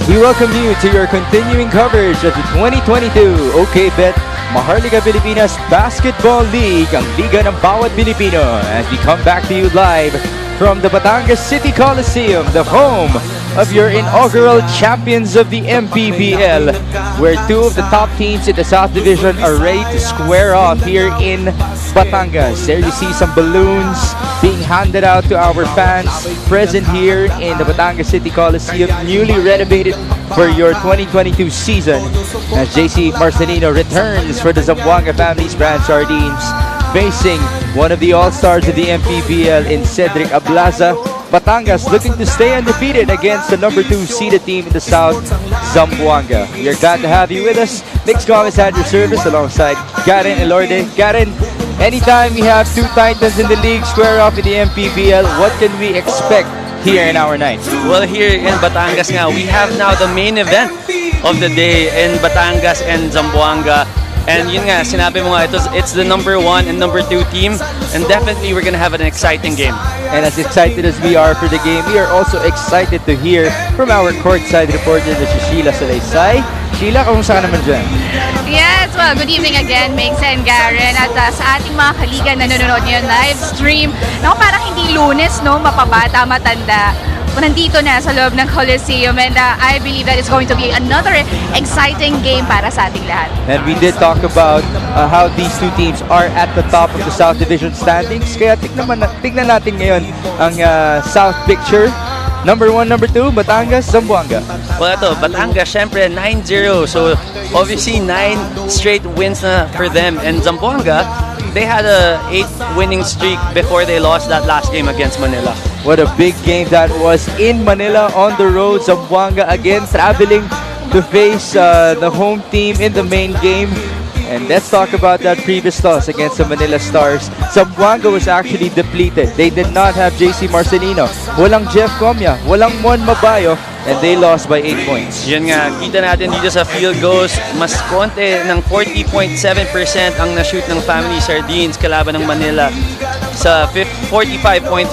We welcome you to your continuing coverage of the 2022 OK Bet Maharlika Pilipinas Basketball League, ang liga ng bawat Pilipino, as we come back to you live from the Batangas City Coliseum, the home of your inaugural champions of the Mpbl, where two of the top teams in the South Division are ready to square off here in Batangas. There you see some balloons being handed out to our fans present here in the Batangas City Coliseum, newly renovated for your 2022 season, as JC Marcelino returns for the Zamboanga Family's Brand Sardines, facing one of the all-stars of the Mpbl in Cedric Ablaza. Batangas looking to stay undefeated against the number 2 seeded team in the South, Zamboanga. We are glad to have you with us. Nick Gomez had your service alongside Karen Elorde. Karen, anytime we have two titans in the league square off in the Mpbl, what can we expect here in our night? Well, here in Batangas nga, we have now the main event of the day in Batangas and Zamboanga. And yun nga, sinabi mo nga, it's the number 1 and number 2 team, and definitely we're gonna have an exciting game. And as excited as we are for the game, we are also excited to hear from our courtside reporter, na si Sheila Salaysay. Sheila, kumusta ka naman dyan? Yes, well, good evening again, Mix and Garen. At sa ating mga kaliga na nanonood ngayon live stream, naku, parang hindi Lunes, no? Mapabata, matanda. Nandito na sa loob ng Coliseum, and I believe that it's going to be another exciting game para sa ating lahat. And we did talk about how these two teams are at the top of the South Division standings. Kaya tignan natin ngayon ang South picture. Number 1, number 2, Batangas, Zamboanga. Well, ito, Batangas, syempre 9-0. So, obviously, 9 straight wins na for them. And Zamboanga, they had a 8 winning streak before they lost that last game against Manila. What a big game that was in Manila on the road. Zamboanga again traveling to face the home team in the main game. And let's talk about that previous loss against the Manila Stars. Zamboanga was actually depleted. They did not have JC Marcelino. Walang Jeff Comia. Walang Mon Mabayo. And they lost by 8 points. Yun nga, kita natin dito sa field goals, mas konti ng 40.7% ang na-shoot ng Family Sardines kalaban ng Manila sa 45.3%.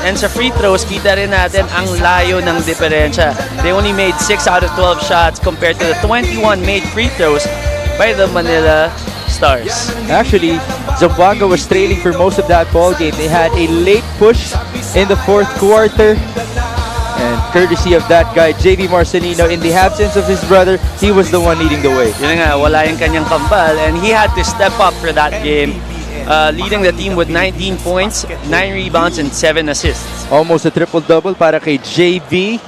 And sa free throws, kita rin natin ang layo ng diferensya. They only made 6 out of 12 shots compared to the 21 made free throws by the Manila Stars. Actually, Zamboanga was trailing for most of that ball game. They had a late push in the 4th quarter. And courtesy of that guy, JV Marcelino, in the absence of his brother, he was the one leading the way. Yun nga, wala yung kanyang kambal, and he had to step up for that game, leading the team with 19 points, 9 rebounds, and 7 assists. Almost a triple-double para kay JV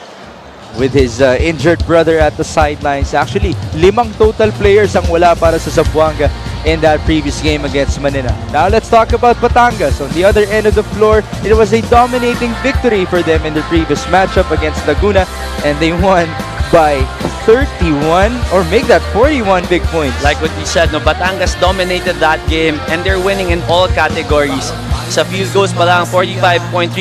with his injured brother at the sidelines. Actually, 5 total players ang wala para sa Zamboanga in that previous game against Manila. Now let's talk about Batangas. On the other end of the floor, it was a dominating victory for them in the previous matchup against Laguna, and they won by 31 or make that 41 big points. Like what we said, no, Batangas dominated that game, and they're winning in all categories. Sa field goals pa lang, 45.3%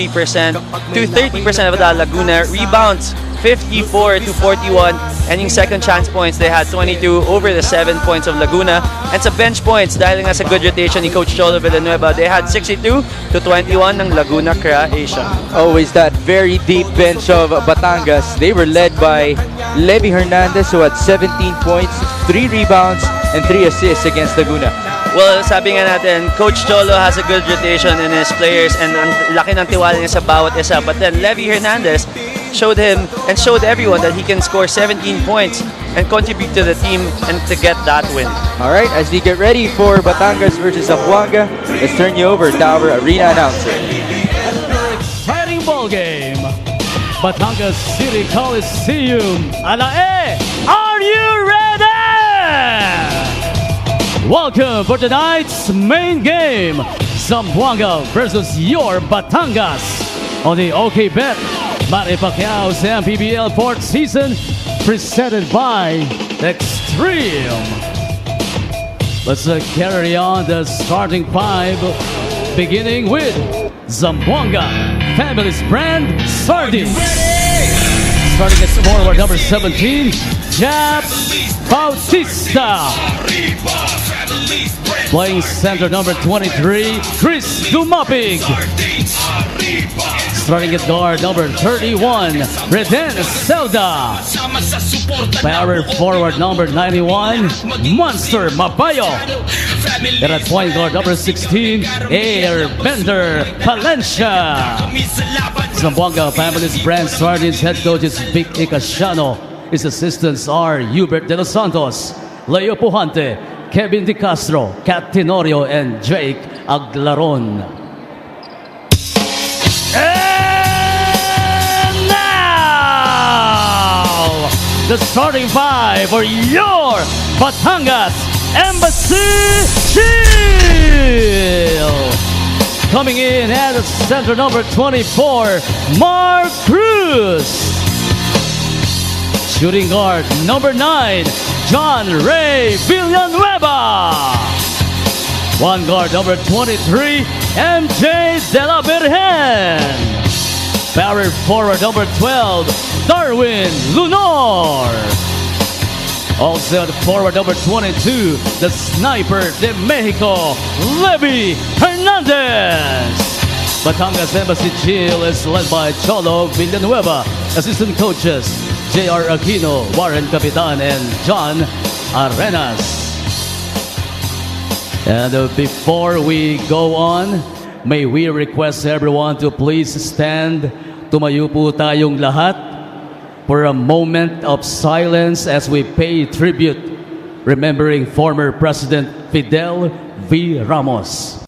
to 30% of that. Laguna rebounds 54 to 41, and yung second chance points, they had 22 over the 7 points of Laguna. And sa bench points, dahil nga sa good rotation ni Coach Cholo Villanueva, they had 62 to 21 ng Laguna Croatia. Always that very deep bench of Batangas. They were led by Levy Hernandez, who had 17 points, 3 rebounds, and 3 assists against Laguna. Well, sabi nga natin, Coach Cholo has a good rotation in his players, and ang laki ng tiwala niya sa bawat isa. But then Levy Hernandez showed him and showed everyone that he can score 17 points and contribute to the team and to get that win. All right, as we get ready for Batangas versus Zamboanga, let's turn you over to our arena announcer. Exciting ball game. Batangas City Coliseum. Ala are you ready? Welcome for tonight's main game. Zamboanga versus your Batangas on the OK Bet Manny Pacquiao's Mpbl 4th season, presented by Extreme. Let's carry on the starting 5, beginning with Zamboanga Family's Brand Sardines. Starting at forward number 17, Jap Bautista. Playing center number 23, Chris Dumapig. Starting at guard number 31, Reden Zelda. Power forward number 91, Monster Mabayo. And at point guard number 16, Airbender Palencia. Zamboanga Family's brand Sardines head coach is Vic Icasiano. His assistants are Hubert De Los Santos, Leo Pujante, Kevin De Castro, Kat Tenorio, and Jake Aglaron. And now, the starting five for your Batangas Embassy Shield. Coming in at the center number 24, Mark Cruz. Shooting guard number 9, John Ray Villanueva. One guard number 23, MJ De La Virgen. Power forward number 12, Darwin Lunor. Also at forward number 22, the Sniper de Mexico, Levy Hernandez. Batangas Embassy Chill is led by Cholo Villanueva. Assistant coaches, J.R. Aquino, Warren Capitan, and John Arenas. And before we go on, may we request everyone to please stand. Tumayo po tayong lahat for a moment of silence as we pay tribute, remembering former President Fidel V. Ramos.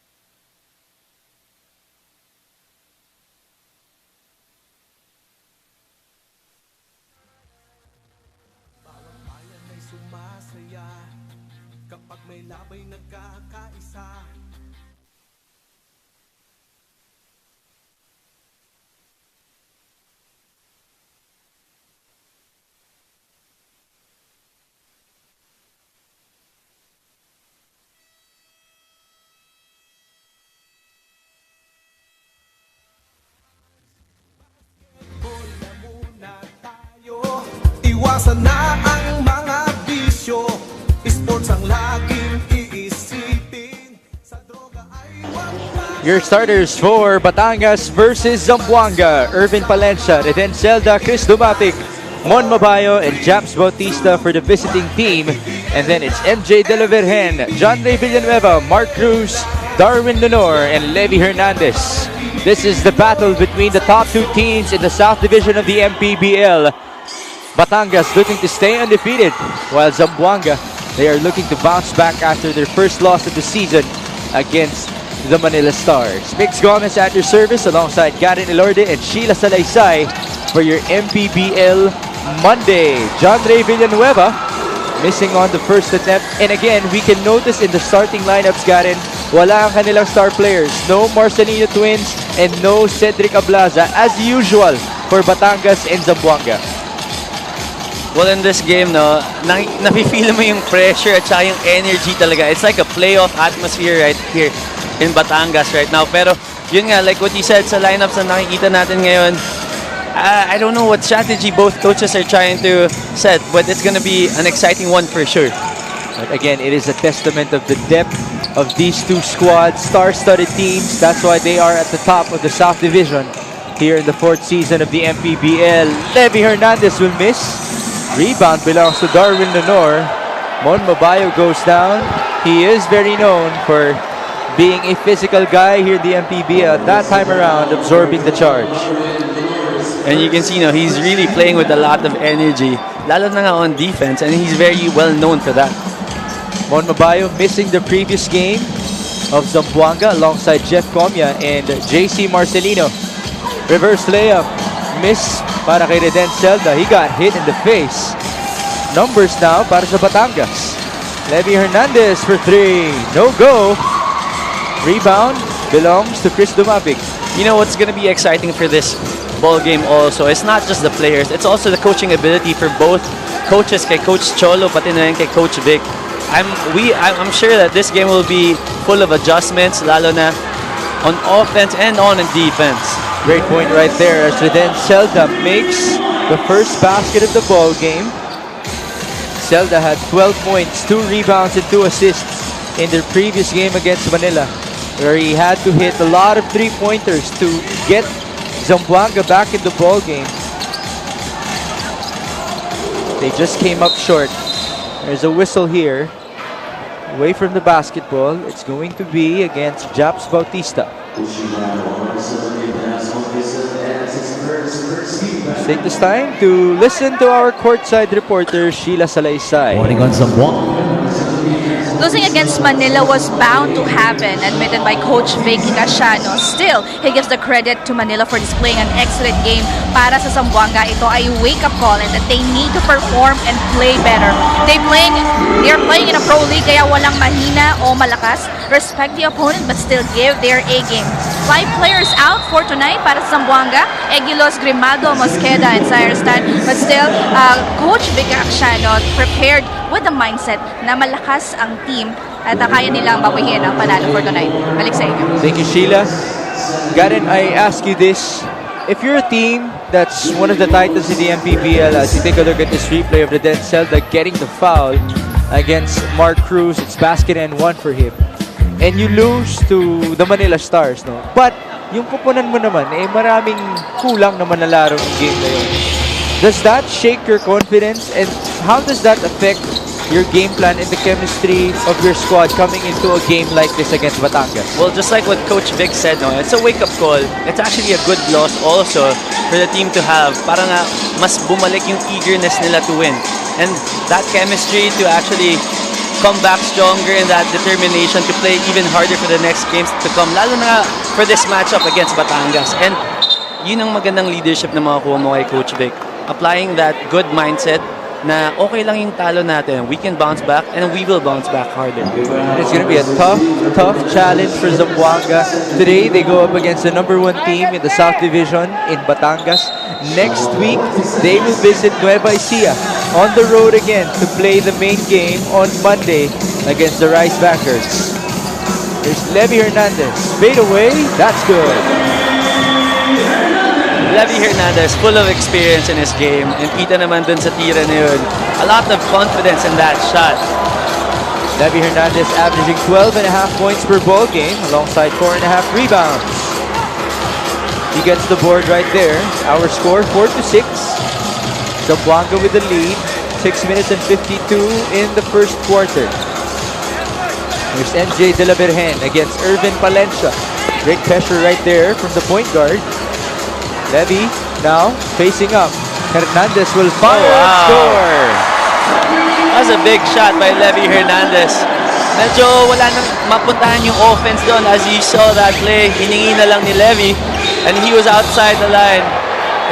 Kapag may labay nagkakaisa. Iwasan na ang mga bisyo. Sports ang laging iisipin. Sa droga ay Your starters for Batangas versus Zamboanga: Irvin Palencia, Reden Zelda, Chris Dumapig, Mon Mabayo, and Japs Bautista for the visiting team. And then it's MJ De La Virgen, John Ray Villanueva, Mark Cruz, Darwin Lenore, and Levy Hernandez. This is the battle between the top two teams in the South Division of the Mpbl. Batangas looking to stay undefeated, while Zamboanga, they are looking to bounce back after their first loss of the season against the Manila Stars. Mix Gomez at your service alongside Garen Elorde and Sheila Salaysay for your Mpbl Monday. John Ray Villanueva missing on the first attempt. And again, we can notice in the starting lineups, Garen, wala ang kanilang star players. No Marcelino twins and no Cedric Ablaza as usual for Batangas and Zamboanga. Well, in this game, no, nafe-feel mo yung pressure at saka yung energy talaga. It's like a playoff atmosphere right here in Batangas right now. Pero yun nga, like what you said sa lineups na nakikita natin ngayon, I don't know what strategy both coaches are trying to set, but it's gonna be an exciting one for sure. But again, it is a testament of the depth of these two squads, star-studded teams. That's why they are at the top of the South Division here in the 4th season of the Mpbl. Levy Hernandez will miss. Rebound belongs to Darwin Lenore. Mon Mabayo goes down. He is very known for being a physical guy here in the Mpbl. That time around, absorbing the charge. And you can see, he's really playing with a lot of energy, lalo na nga on defense, and he's very well known for that. Mon Mabayo missing the previous game of Zamboanga alongside Jeff Comia and JC Marcelino. Reverse layup. Miss para kay Reden Zelda. He got hit in the face. Numbers now para sa Batangas. Levy Hernandez for 3. No go. Rebound belongs to Chris Dumapig. You know what's going to be exciting for this ball game also? It's not just the players. It's also the coaching ability for both coaches, kay Coach Cholo pati na rin kay Coach Vic. I'm sure that this game will be full of adjustments, lalo na on offense and on defense. Great point right there as Reden Zelda makes the first basket of the ball game. Zelda had 12 points, 2 rebounds, and 2 assists in their previous game against Manila, where he had to hit a lot of three-pointers to get Zamboanga back in the ball game. They just came up short. There's a whistle here. Away from the basketball, it's going to be against Japs Bautista. Let's take this time to listen to our courtside reporter, Sheila Salaysay. Morning on Zamboanga. Losing against Manila was bound to happen, admitted by Coach Vic Casiano. Still, he gives the credit to Manila for displaying an excellent game. Para sa Zamboanga, ito ay wake-up call and that they need to perform and play better. They're playing in a pro league, kaya walang mahina o malakas. Respect the opponent but still give their A-game. 5 players out for tonight para sa Zamboanga: Eguilos, Grimado, Mosqueda, and Cyerstan. But still, Coach Vic Casiano prepared with the mindset na malakas ang team at kaya nilang bawihin ang panalo for tonight. Balik sa inyo. Thank you, Sheila. Garen, I ask you this. If you're a team that's one of the titans in the Mpbl, as you take a look at this replay of Reden Zelda getting the foul against Mark Cruz, it's basket and 1 for him. And you lose to the Manila Stars, no? But yung kupunan mo naman, maraming kulang na manlalaro ng game na yun. Does that shake your confidence? And how does that affect your game plan and the chemistry of your squad coming into a game like this against Batangas? Well, just like what Coach Vic said, no, it's a wake-up call. It's actually a good loss also for the team to have. Para nga mas bumalik yung eagerness nila to win. And that chemistry to actually come back stronger and that determination to play even harder for the next games to come. Lalo na for this matchup against Batangas. And yun ang magandang leadership na makukuha mo kay Coach Vic. Applying that good mindset na okay lang yung talo natin. We can bounce back and we will bounce back harder. It's going to be a tough challenge for Zamboanga. Today, they go up against the #1 team in the South Division in Batangas. Next week, they will visit Nueva Ecija on the road again to play the main game on Monday against the Rice Backers. There's Levy Hernandez. Fade away. That's good. Levy Hernandez, full of experience in his game. And kita naman dun sa tira na yun. A lot of confidence in that shot. Levy Hernandez averaging 12.5 points per ball game alongside 4.5 rebounds. He gets the board right there. Our score 4-6. Zamboanga with the lead. 6 minutes and 52 in the first quarter. There's NJ De La Virgen against Irvin Palencia. Great pressure right there from the point guard. Levy now facing up. Hernandez will fire and score. That's a big shot by Levy Hernandez. Medyo wala nang mapuntahan yung offense doon. As you saw that play, hiningi na lang ni Levy and he was outside the line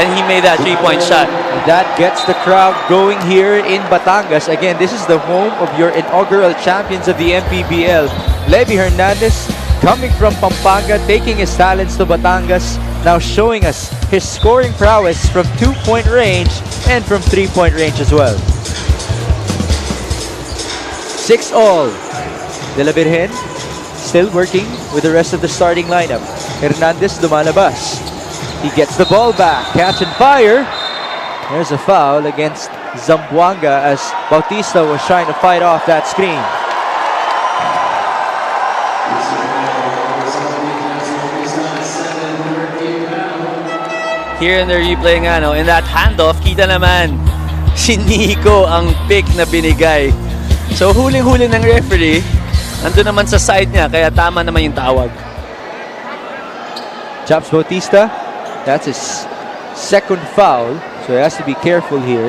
and he made that 3-point shot. That gets the crowd going here in Batangas. Again, this is the home of your inaugural champions of the Mpbl. Levy Hernandez coming from Pampanga, taking his talents to Batangas, now showing us his scoring prowess from 2-point range and from 3-point range as well. 6-all. De La Virgen still working with the rest of the starting lineup. Hernandez lumalabas. He gets the ball back. Catch and fire. There's a foul against Zamboanga as Bautista was trying to fight off that screen. Here in the replay nga, no, in that handoff, kita naman si Nico ang pick na binigay. So huling-huli ng referee, nandun naman sa side niya, kaya tama naman yung tawag. Japs Bautista, that's his second foul, so he has to be careful here.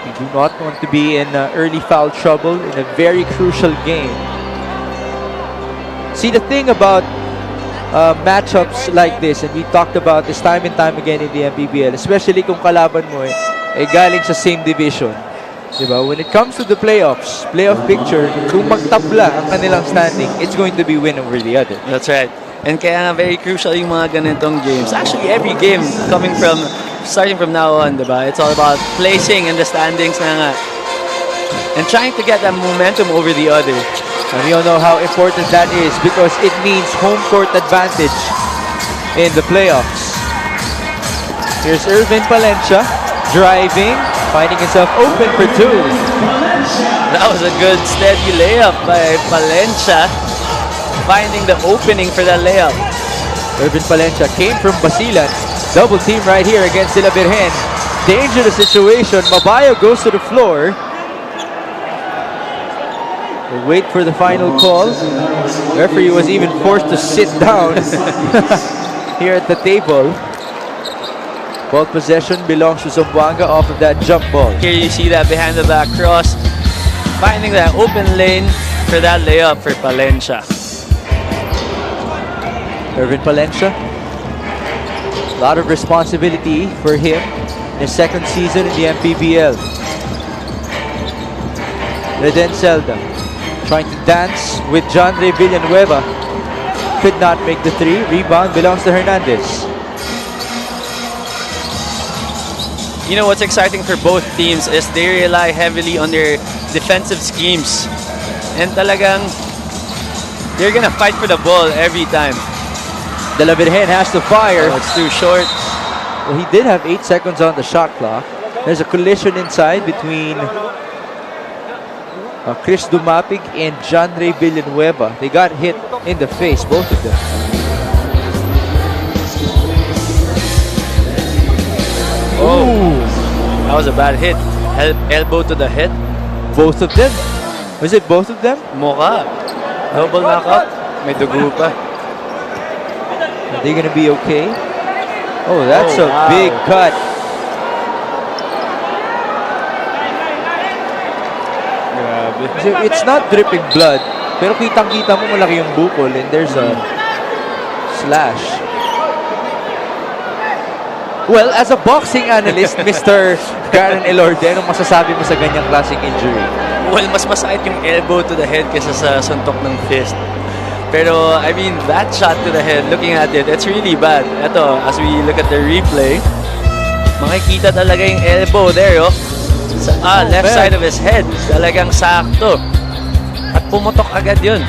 You do not want to be in early foul trouble in a very crucial game. See, the thing about matchups like this, and we talked about this time and time again in the Mpbl, especially kung kalaban mo galing sa same division. Diba? When it comes to the playoff picture, kung magtabla ang kanilang standing, it's going to be win over the other. That's right. And kaya nga very crucial yung mga ganitong games. Actually, every game starting from now on, diba? It's all about placing in the standings na nga. And trying to get that momentum over the other. And we all know how important that is because it means home court advantage in the playoffs. Here's Irvin Palencia driving, finding himself open for two. That was a good steady layup by Palencia, finding the opening for that layup. Irvin Palencia came from Basilan. Double team right here against De La Virgen. Dangerous situation. Mabayo goes to the floor. We'll wait for the final call. Referee was even forced to sit down here at the table. Ball possession belongs to Zamboanga off of that jump ball. Here you see that behind the back cross, finding that open lane for that layup for Palencia. Irvin Palencia. A lot of responsibility for him in his second season in the Mpbl. Reden Zelda trying to dance with John Ray Villanueva. Could not make the three. Rebound belongs to Hernandez. You know what's exciting for both teams is they rely heavily on their defensive schemes. And talagang they're gonna fight for the ball every time. De La Virgen has to fire. Oh, it's too short. Well, he did have 8 seconds on the shot clock. There's a collision inside between Chris Dumapig and John Ray Villanueva. They got hit in the face, both of them. Oh, that was a bad hit. Elbow to the head. Both of them? Was it both of them? Mukha. Double knockout. May dugo pa. Are they gonna be okay? Oh, that's Oh, a wow. big cut. So it's not dripping blood, pero kitang-kita mo malaki yung bukol and there's a slash. Well, as a boxing analyst, Mr. Karen Elorde, anong masasabi mo sa ganyang klaseng injury? Well, mas masakit yung elbow to the head kaysa sa suntok ng fist. Pero, I mean, that shot to the head, looking at it, it's really bad. Ito, as we look at the replay, makikita talaga yung elbow there, oh. Sa left side of his head. Talagang sakto. At pumutok agad yun.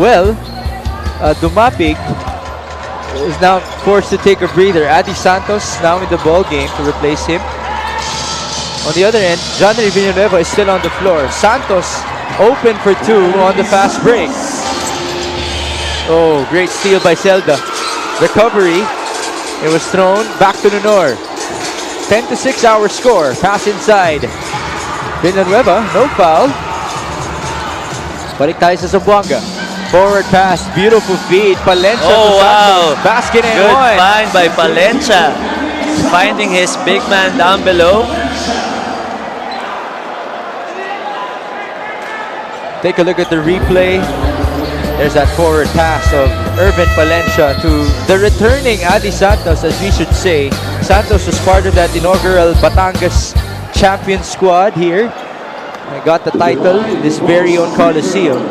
Well, Dumapig is now forced to take a breather. Adi Santos now in the ball game to replace him. On the other end, John Ray Villanueva is still on the floor. Santos open for two on the fast break. Oh, great steal by Zelda. Recovery. It was thrown back to the north. 10-6 our score. Pass inside. Villanueva, no foul. Balik tayo sa Zamboanga. Forward pass, beautiful feed. Palencia to Oh, wow. Santos. Basket and Good one. find by Palencia. Finding his big man down below. Take a look at the replay. There's that forward pass of Irvin Palencia to the returning Adi Santos, as we should say. Santos was part of that inaugural Batangas champion squad here. I got the title in this very own Coliseum.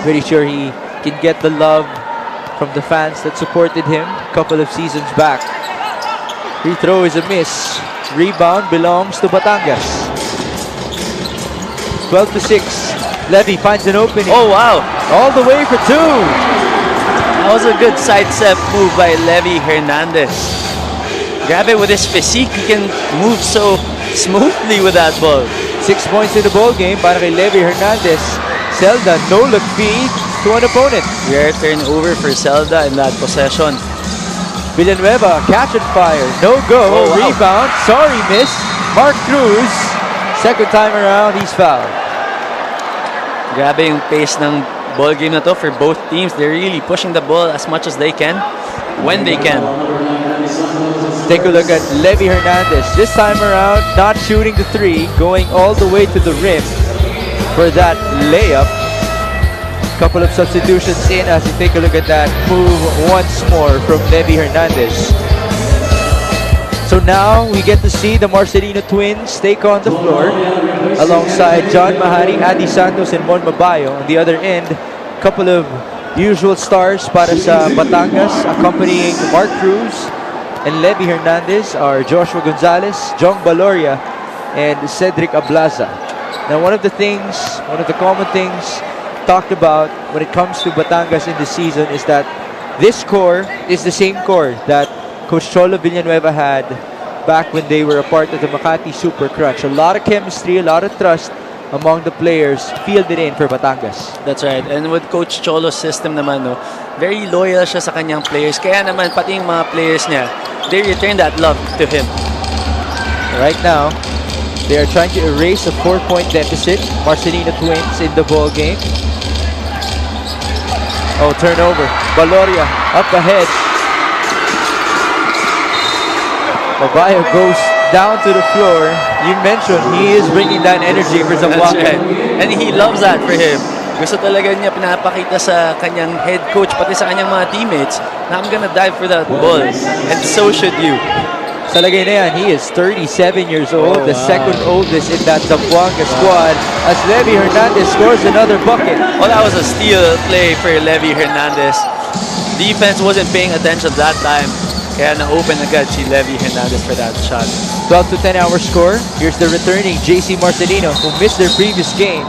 Pretty sure he can get the love from the fans that supported him a couple of seasons back. Free throw is a miss. Rebound belongs to Batangas. 12-6. Levy finds an opening. Oh, wow. All the way for two. That was a good sidestep move by Levy Hernandez. Grabe, with his physique, he can move so smoothly with that ball. 6 points in the ball game para kay Levy Hernandez. Zelda, no-look feed to an opponent. Rare turnover for Zelda in that possession. Villanueva, catch and fire. No go. Oh, wow. Rebound. Sorry, miss. Mark Cruz. Second time around, he's fouled. Grabe yung pace ng ball game na to for both teams. They're really pushing the ball as much as they can, when they can. Take a look at Levy Hernandez. This time around, not shooting the three, going all the way to the rim for that layup. Couple of substitutions in as you take a look at that move once more from Levy Hernandez. So now we get to see the Marcelino twins take on the floor alongside John Mahari, Adi Santos, and Mon Mabayo. On the other end, couple of usual stars para sa Batangas accompanying Mark Cruz and Levy Hernandez are Joshua Gonzalez, Jong Baloria, and Cedric Ablaza. Now one of the common things talked about when it comes to Batangas in this season is that this core is the same core that Coach Cholo Villanueva had back when they were a part of the Makati Super Crunch. A lot of chemistry, a lot of trust among the players fielded in for Batangas. That's right. And with Coach Cholo's system naman, no, very loyal siya sa kanyang players. Kaya naman, pati yung mga players niya, they return that love to him. Right now, they are trying to erase a 4-point deficit. Marcelino Twins in the ball game. Oh, turnover. Valoria up ahead. Mabayo goes down to the floor. You mentioned he is bringing that energy for That's Zamboanga. right. And he loves that for him. Gusto talaga niya pinapakita sa kanyang head coach, pati sa kanyang mga teammates, na I'm gonna dive for that ball. And so should you. Sa lagay na yan, he is 37 years old, the second oldest in that Zamboanga squad, as Levy Hernandez scores another bucket. Well, that was a steal play for Levy Hernandez. Defense wasn't paying attention that time. Kaya na-open agad si Levy Hernandez for that shot. 12 to 10 hour score. Here's the returning JC Marcelino, who missed their previous game.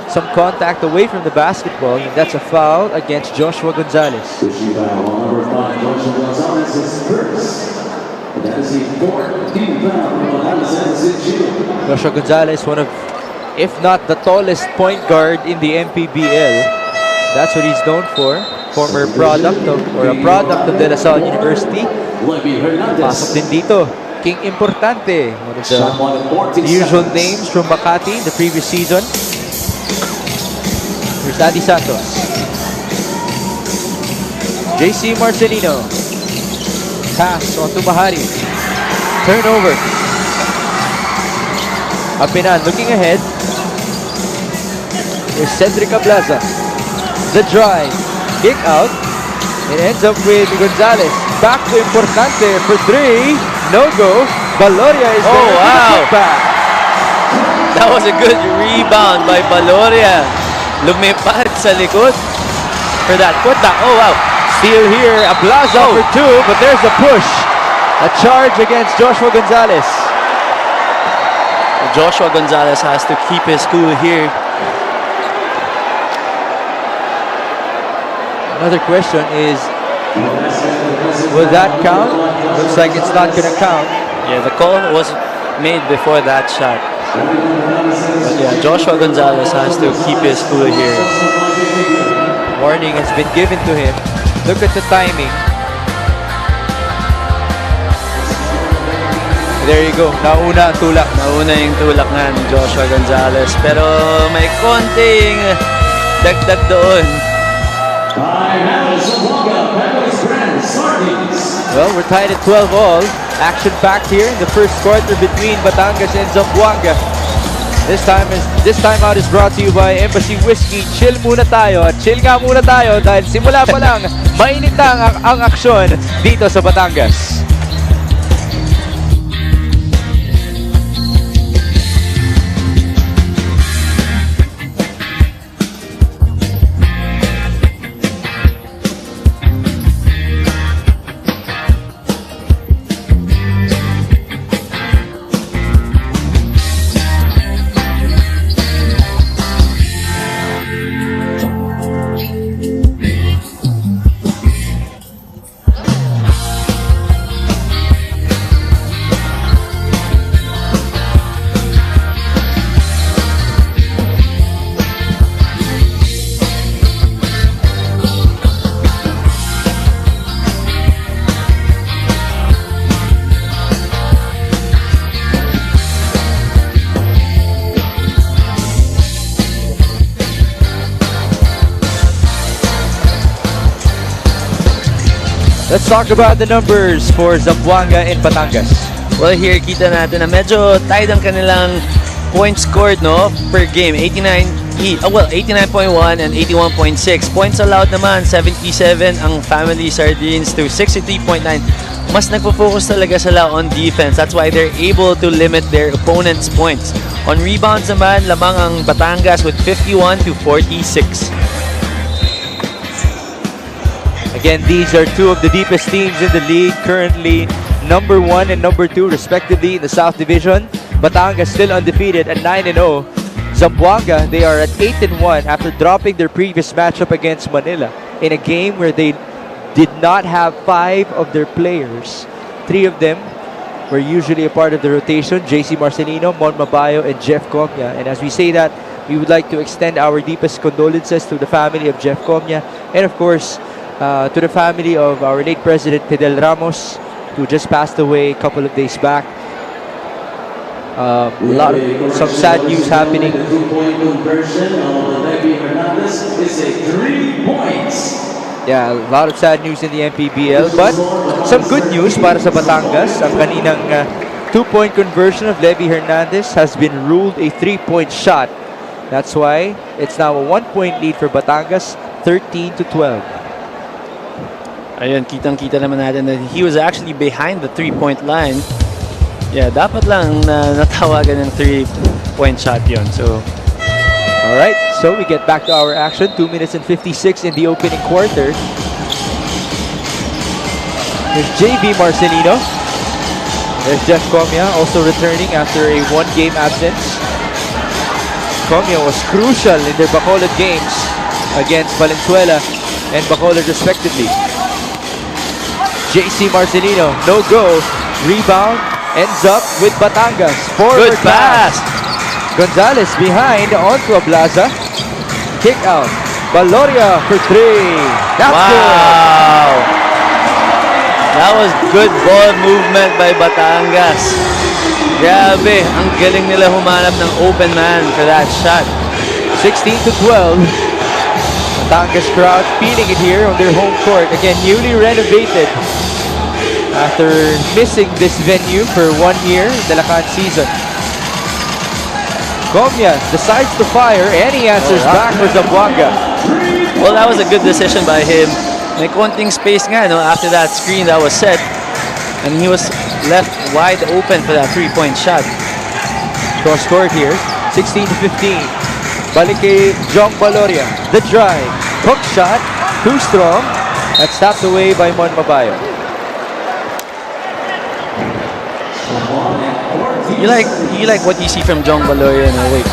Some contact away from the basketball, and that's a foul against Joshua Gonzalez. Issue foul on number 5, Joshua Gonzalez is first. And that is a 4th foul on Gonzalez in June. Joshua Gonzalez, one of, if not the tallest point guard in the Mpbl. That's what he's known for. Former product of, or a product of De La Salle University. Levy Hernandez. Pasok din dito. King Importante, one of Shot clock at 14 the usual seconds. names from Makati in the previous season. Here's Adi Santos. JC Marcelino. Pass on to Mahari. Turnover. Apinan looking ahead. Here's Cedric Ablaza. The drive. Kick out. It ends up with Gonzalez. Back to Importante for 3. No go. Valoria is there for the putback. That was a good rebound by Valoria. Lumipad sa likod for that putback. Oh, wow. Steal here. Ablaza for 2, but there's a push. A charge against Joshua Gonzalez. Joshua Gonzalez has to keep his cool here. Another question is, will that count? Looks like it's not going to count. Yeah, the call was made before that shot. But yeah, Joshua Gonzalez has to keep his cool here. Warning has been given to him. Look at the timing. There you go. Nauna ang tulak. Nauna yung tulak nga ni Joshua Gonzalez. Pero may konting dagdag doon. Well, we're tied at 12 all. Action packed here in the first quarter between Batangas and Zamboanga. This time out is brought to you by Embassy Whiskey. Chill muna tayo at chill nga muna tayo dahil simula pa lang mainit na ang aksyon dito sa Batangas. Let's talk about the numbers for Zamboanga and Batangas. Well, here kita natin na medyo tied ang kanilang points scored, no, per game. 89.1 and 81.6. Points allowed naman 77 ang Family Sardines to 63.9. Mas nagpo-focus talaga sila on defense. That's why they're able to limit their opponent's points. On rebounds naman, lamang ang Batangas with 51 to 46. Again, these are two of the deepest teams in the league, currently number 1 and number 2 respectively in the South Division. Batangas still undefeated at 9-0. Zamboanga, they are at 8-1 after dropping their previous matchup against Manila in a game where they did not have 5 of their players. 3 of them were usually a part of the rotation: JC Marcelino, Mon Mabayo, and Jeff Comia. And as we say that, we would like to extend our deepest condolences to the family of Jeff Comia, and of course to the family of our late president Fidel Ramos, who just passed away a couple of days back. Some sad news happening. The 2-point conversion of Levy Hernandez is a 3 points. Yeah, a lot of sad news in the MPBL, but some good news para sa Batangas. Ang kaninang 2-point conversion of Levy Hernandez has been ruled a 3-point shot. That's why it's now a 1-point lead for Batangas, 13-12. Ayun, kitang-kita naman natin that he was actually behind the 3-point line. Yeah, dapat lang na natawagan ng 3-point shot yun. So, alright, so we get back to our action. 2 minutes and 56 in the opening quarter. There's JB Marcelino. There's Jeff Comia, also returning after a 1-game absence. Comia was crucial in their Bacolod games against Valenzuela and Bacolod respectively. JC Marcelino, no go. Rebound ends up with Batangas. Forward good pass. Gonzalez behind onto Ablaza. Kick out. Valoria for 3. That's good. Wow! That was good ball movement by Batangas. Grabe, ang galing nila humanap ng open man for that shot. 16-12. Batangas crowd feeling it here on their home court. Again, newly renovated after missing this venue for 1 year in the Lacan season. Comia decides to fire and he answers back for Zamboanga. Well, that was a good decision by him. May konting space nga, no, after that screen that was set. And he was left wide open for that 3-point shot. Cross court here, 16-15. Balik kay Jong Valoria. The drive. Hook shot. Too strong. That's tapped away by Mon Mabayo. You like what you see from Jong Valoria in a way.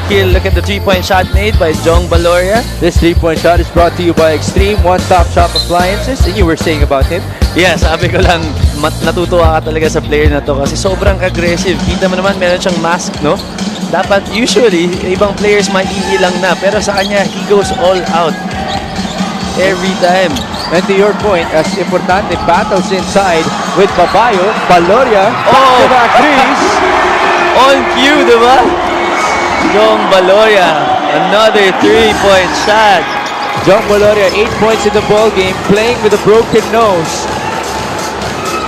Here, look at the 3-point shot made by Jong Valoria. This 3-point shot is brought to you by Extreme One-Stop Shop Appliances. And you were saying about him? Yeah, sabi ko lang, natutuwa ka talaga sa player na to kasi sobrang aggressive. Kita mo naman, meron siyang mask, no? Dapat, usually, ibang players maiilang na. Pero sa kanya, he goes all out. Every time. And to your point, as importante, battles inside with Mabayo, Valoria, back-to-back threes. On cue, di ba? Jong Valoria, another 3-point shot. Jong Valoria, 8 points in the ball game, playing with a broken nose.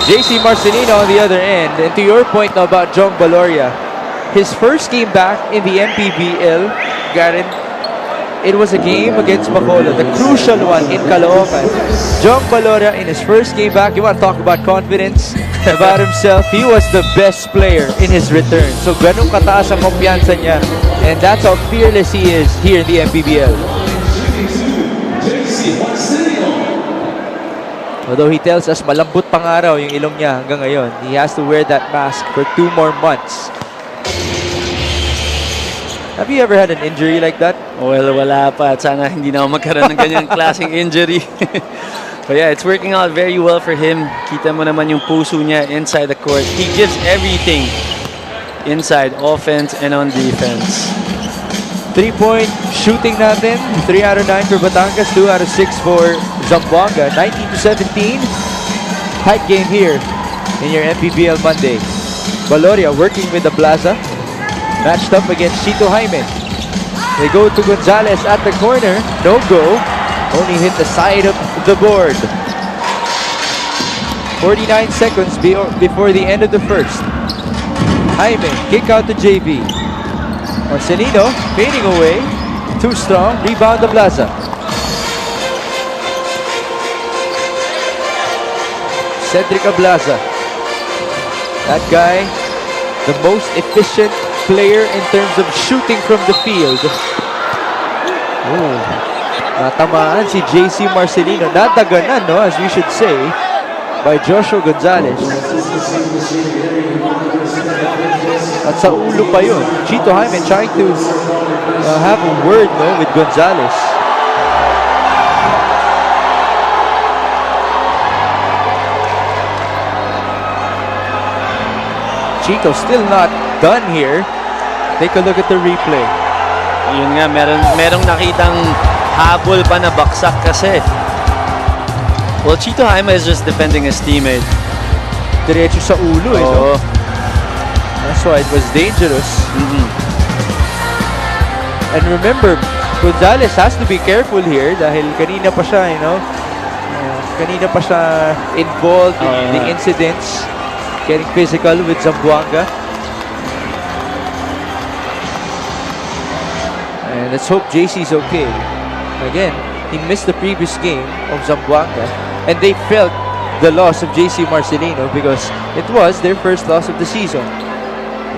JC Marcelino on the other end. And to your point now about Jong Valoria, his first game back in the MPBL, Garen, it was a game against Bacolod, the crucial one in Caloocan. Jong Valoria in his first game back, you want to talk about confidence about himself, he was the best player in his return. So ganun kataas ang kumpiyansa niya, and that's how fearless he is here in the MPBL. Although he tells us malambot pang araw yung ilong niya hanggang ngayon, he has to wear that mask for 2 more months. Have you ever had an injury like that? Well, wala pa. At sana hindi na ako magkaroon ng ganyang klaseng injury. But yeah, it's working out very well for him. Kita mo naman yung puso niya inside the court. He gives everything inside offense and on defense. 3-point shooting natin. 3 out of 9 for Batangas, 2 out of 6 for Zamboanga. 19-17. Tight game here in your MPBL Monday. Valoria working with the Plaza. Matched up against Chito Jaime. They go to Gonzalez at the corner. No go. Only hit the side of the board. 49 seconds before the end of the first. Jaime, kick out to JB. Marcelino, fading away. Too strong. Rebound the Plaza. Cedric Ablaza. That guy, the most efficient player in terms of shooting from the field. Oh, natamaan si JC Marcelino. Nataganan, no, as we should say, by Joshua Gonzalez. At sa ulo pa yun. Chito Jaime trying to have a word with Gonzalez. Chico still not done here. Take a look at the replay. Yun nga, merong nakitang habol pa na baksak kasi. Well, Chito Jaime is just defending his teammate. Diretso sa ulo no? That's why it was dangerous. And remember, Gonzalez has to be careful here dahil kanina pa siya, kanina pa siya involved in the incidents, getting physical with Zamboanga. And let's hope JC's okay. Again, he missed the previous game of Zamboanga, and they felt the loss of JC Marcelino because it was their first loss of the season.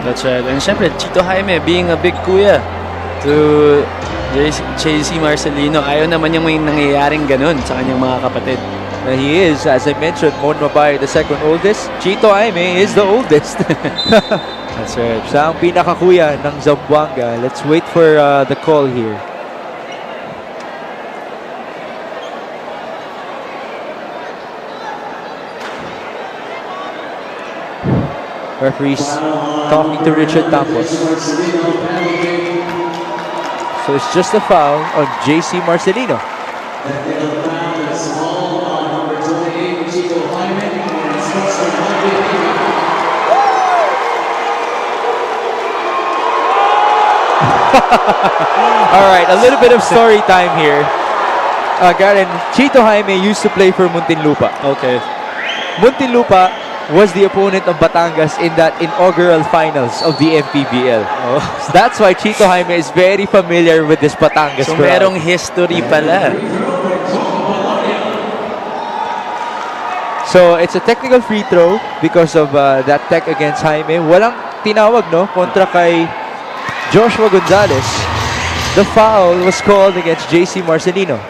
That's right. And syempre, Chito Jaime being a big kuya to JC Marcelino, ayaw naman yung may nangyayaring ganun sa kanyang mga kapatid. He is, as I mentioned, Mon Mabay, the second oldest. Chito Jaime is the oldest. That's right. Siya ang pinakakuya ng Zamboanga. Let's wait for the call here. Referee's talking to Richard Campos. So it's just a foul on JC Marcelino. All right, a little bit of story time here. Garen, Chito Jaime used to play for Muntinlupa. Okay. Muntinlupa was the opponent of Batangas in that inaugural finals of the Mpbl. So that's why Chito Jaime is very familiar with this Batangas So crowd. merong history pala. So it's a technical free throw because of that tech against Jaime. Walang tinawag kontra kay Joshua Gonzalez. The foul was called against JC Marcelino.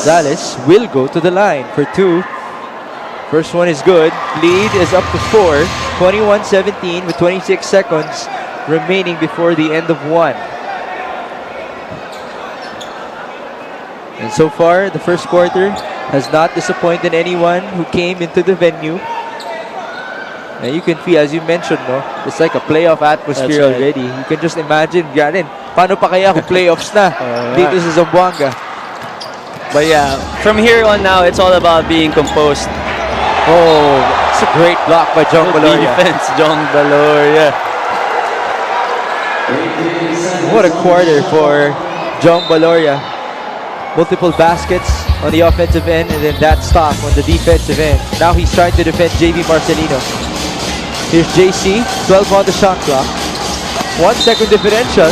Gonzalez will go to the line for two. First one is good. Lead is up to 4. 21-17 with 26 seconds remaining before the end of one. And so far, the first quarter has not disappointed anyone who came into the venue. And you can feel, as you mentioned, it's like a playoff atmosphere That's right. already. You can just imagine, Garen, paano pa kaya kung playoffs na dito sa Zamboanga? But yeah, from here on now, it's all about being composed. Oh, it's a great block by John Good Valoria. defense, John Valoria. What a quarter for John Valoria. Multiple baskets on the offensive end and then that stop on the defensive end. Now he's trying to defend JV Marcelino. Here's JC, 12 on the shot clock. 1 second differential.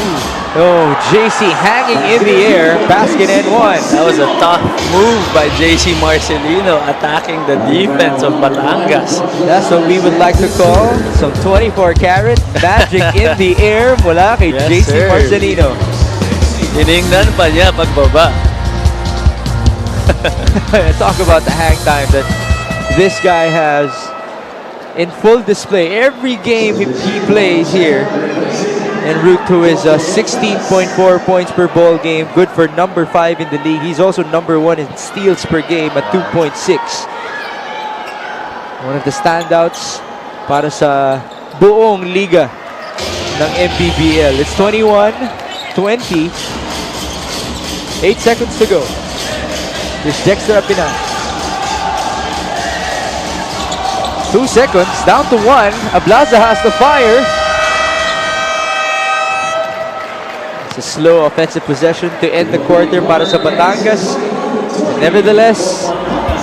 Oh, JC hanging in the air, basket and one. That was a tough move by JC Marcelino attacking the defense of Batangas. That's what we would like to call some 24-karat magic in the air mula kay Yes, JC sir. Marcelino. Tiningnan pa niya pagbaba. Talk about the hang time that this guy has in full display. Every game he plays here en route to his 16.4 points per ball game. Good for number 5 in the league. He's also number 1 in steals per game at 2.6. One of the standouts para sa buong liga ng Mpbl. It's 21-20. 8 seconds to go. Here's Dexter Apinan. 2 seconds, down to 1. Ablaza has the fire. It's a slow offensive possession to end the quarter para sa Batangas. Nevertheless,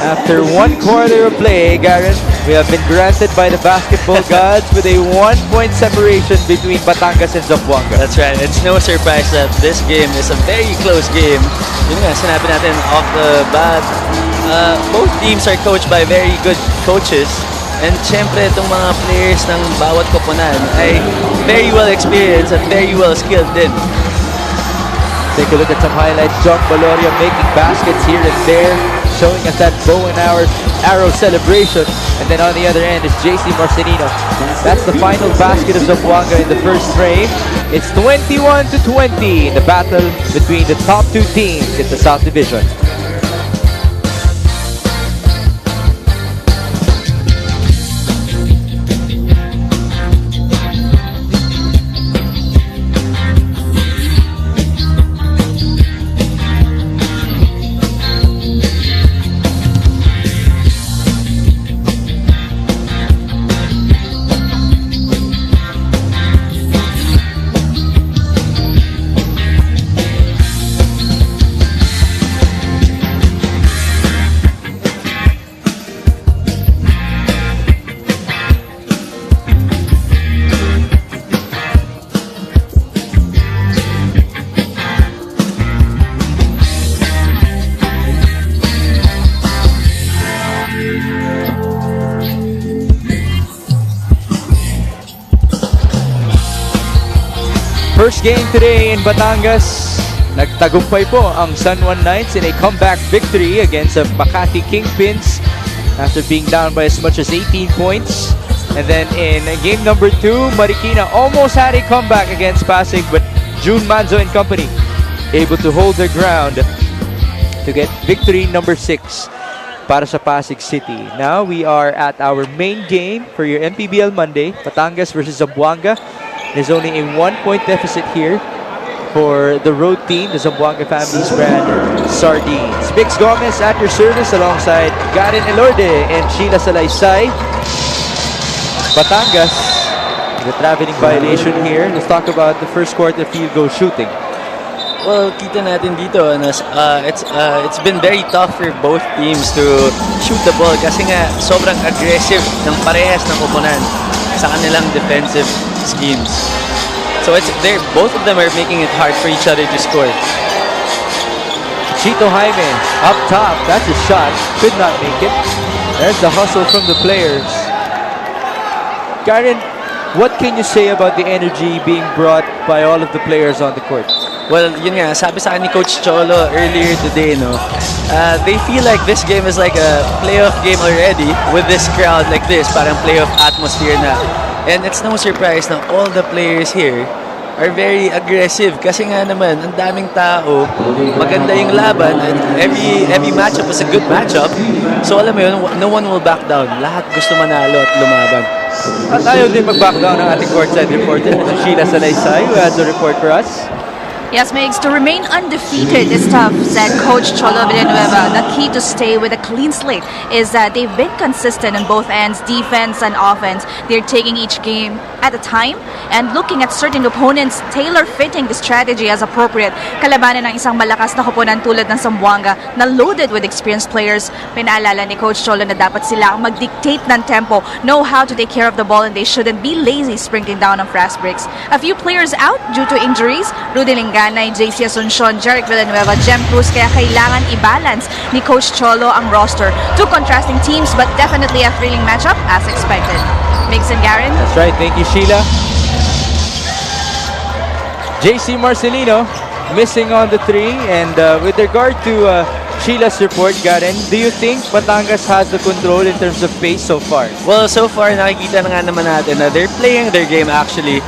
after 1 quarter of play, Garen, we have been granted by the basketball gods with a 1-point separation between Batangas and Zamboanga. That's right. It's no surprise that this game is a very close game. Yun nga, sinabi natin off the bat. Both teams are coached by very good coaches. And syempre, itong mga players ng bawat koponan ay very well experienced and very well skilled din. Take a look at some highlights. John Valoria making baskets here and there. showing us that bow and arrow celebration. And then on the other end is JC Marcelino. That's the final basket of Zamboanga in the first frame. It's 21-20 in the battle between the top two teams in the South Division. First game today in Batangas. Nagtagumpay po ang San Juan Knights in a comeback victory against the Makati Kingpins after being down by as much as 18 points. And then in game number 2, Marikina almost had a comeback against Pasig, but June Manzo and company able to hold their ground to get victory number 6 para sa Pasig City. Now we are at our main game for your Mpbl Monday, Batangas versus Zamboanga. There's only a 1-point deficit here for the road team, the Zamboanga family's brand Sardines. Mix Gomez at your service alongside Garen Elorde and Sheila Salaysay. Batangas, the traveling violation here. Let's talk about the first quarter field goal shooting. Well, kita natin dito, it's been very tough for both teams to shoot the ball kasi nga sobrang aggressive ng parehas ng koponan sa kanilang defensive schemes. So both of them are making it hard for each other to score. Chito Jaime up top, that's a shot, could not make it. There's the hustle from the players. Karen, what can you say about the energy being brought by all of the players on the court? Well, yun nga, sabi sa akin ni Coach Cholo earlier today, no, they feel like this game is like a playoff game already with this crowd like this, parang playoff atmosphere na. And it's no surprise na all the players here are very aggressive kasi nga naman, ang daming tao, maganda yung laban, and every matchup is a good matchup. So alam mo yun, no one will back down. Lahat gusto manalo at lumaban. At ayaw din mag-back down ng ating courtside reporter, Sheila Salaysay, who has a report for us. Yes, Migs, to remain undefeated is tough, said Coach Cholo Villanueva. The key to stay with a clean slate is that they've been consistent on both ends, defense and offense. They're taking each game at a time and looking at certain opponents, tailor-fitting the strategy as appropriate. Kalabanan ng isang malakas na koponan tulad ng Zamboanga na loaded with experienced players. Pinaalala ni Coach Cholo na dapat sila ang mag-dictate ng tempo, know how to take care of the ball, and they shouldn't be lazy sprinkling down on fast breaks. A few players out due to injuries, Rudy Linganay, JC Asuncion, Jeric Villanueva, Jem Cruz, kaya kailangan i-balance ni Coach Cholo ang roster. Two contrasting teams but definitely a thrilling matchup as expected. Migs and Garen? That's right, thank you Sheila. JC Marcelino missing on the 3, and with regard to Sheila's report, Garen, do you think Batangas has the control in terms of pace so far? Well, so far, nakikita na nga naman natin na they're playing their game actually.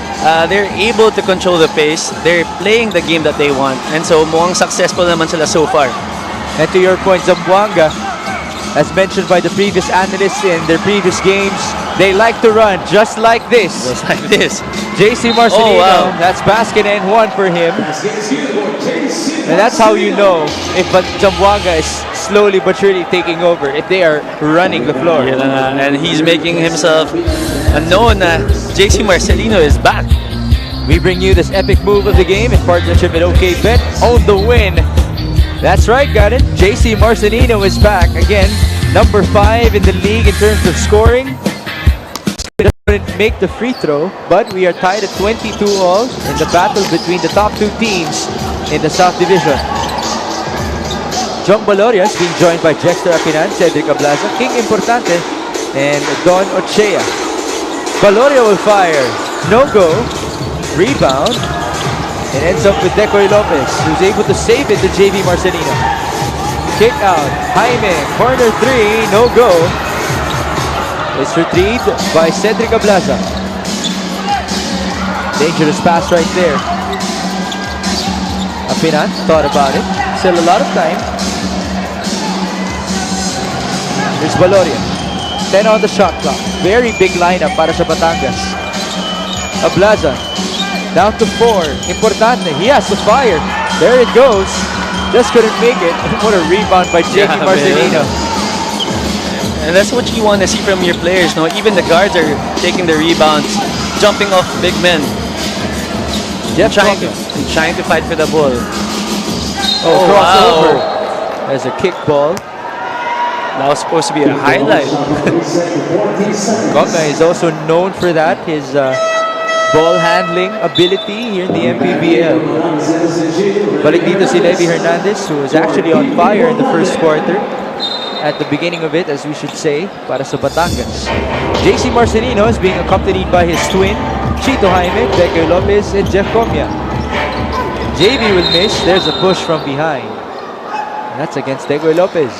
They're able to control the pace. They're playing the game that they want. And so, mukhang successful naman sila so far. And to your point, Zamboanga, as mentioned by the previous analysts in their previous games, they like to run just like this. Just like this. JC Marcelino, wow. That's basket and 1 for him. And that's how you know if Zamboanga is slowly but surely taking over, if they are running the floor. Yeah, and he's making himself known. JC Marcelino is back. We bring you this epic move of the game in partnership with OK Bet. Own the win. That's right, got it. JC Marcelino is back again. Number 5 in the league in terms of scoring. Couldn't make the free throw, but we are tied at 22-all in the battle between the top 2 teams in the South Division. John Balorias being joined by Jexter Apinan, Cedric Ablaza, King Importante, and Don Ochea. Baloria will fire. No go. Rebound. It ends up with Decoy Lopez, who's able to save it to JV Marcelino. Kick out. Jaime. Corner 3. No go. It's retrieved by Cedric Ablaza. Dangerous pass right there. Apinan thought about it. Still a lot of time. Here's Valoria. 10 on the shot clock. Very big lineup para sa Batangas. Ablaza. Down to 4. Importante. He has to fire. There it goes. Just couldn't make it. What a rebound by JP Yeah, Marcelino. And that's what you want to see from your players. No, even the guards are taking the rebounds, jumping off big men, Jeff trying to fight for the ball. Oh, wow. crossover. There's a kick ball. That was supposed to be a highlight. Gonga is also known for that. His ball handling ability here in the MPBL. Balik dito si Levi Hernandez, who was actually on fire in the first quarter. At the beginning of it, as we should say, para sa Batangas. JC Marcelino is being accompanied by his twin, Chito Jaime, Becker Lopez, and Jeff Comia. JB will miss. There's a push from behind. And that's against Degoy Lopez.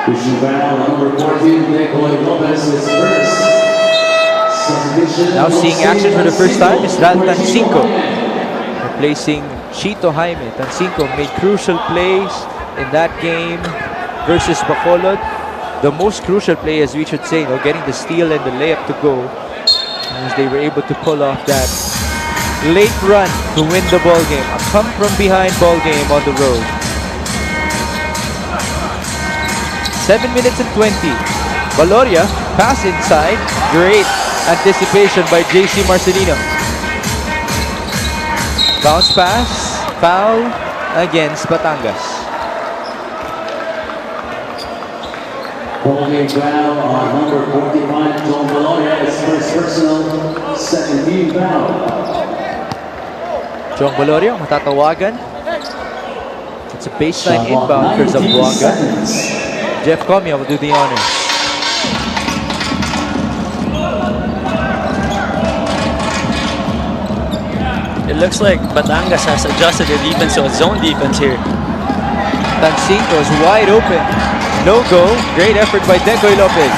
Pushing foul on number 14, Degoy Lopez is first. Submission Now seeing action for the first time is Ral Tancinco, replacing Chito Jaime. Tancinco made crucial plays in that game versus Bacolod. The most crucial play, as we should say, getting the steal and the layup to go, as they were able to pull off that late run to win the ball game. A come from behind ball game on the road. 7 minutes and 20. Valoria, pass inside. Great anticipation by JC Marcelino. Bounce pass, foul against Batangas. holding foul on number 45, John Valoria, his first personal, second team foul. John Valoria, matatawagan. It's a baseline inbound for Zamboanga. Jeff Comia will do the honors. It looks like Batangas has adjusted their defense to a zone defense here. Tancinco is wide open. No go. Great effort by Degoy Lopez.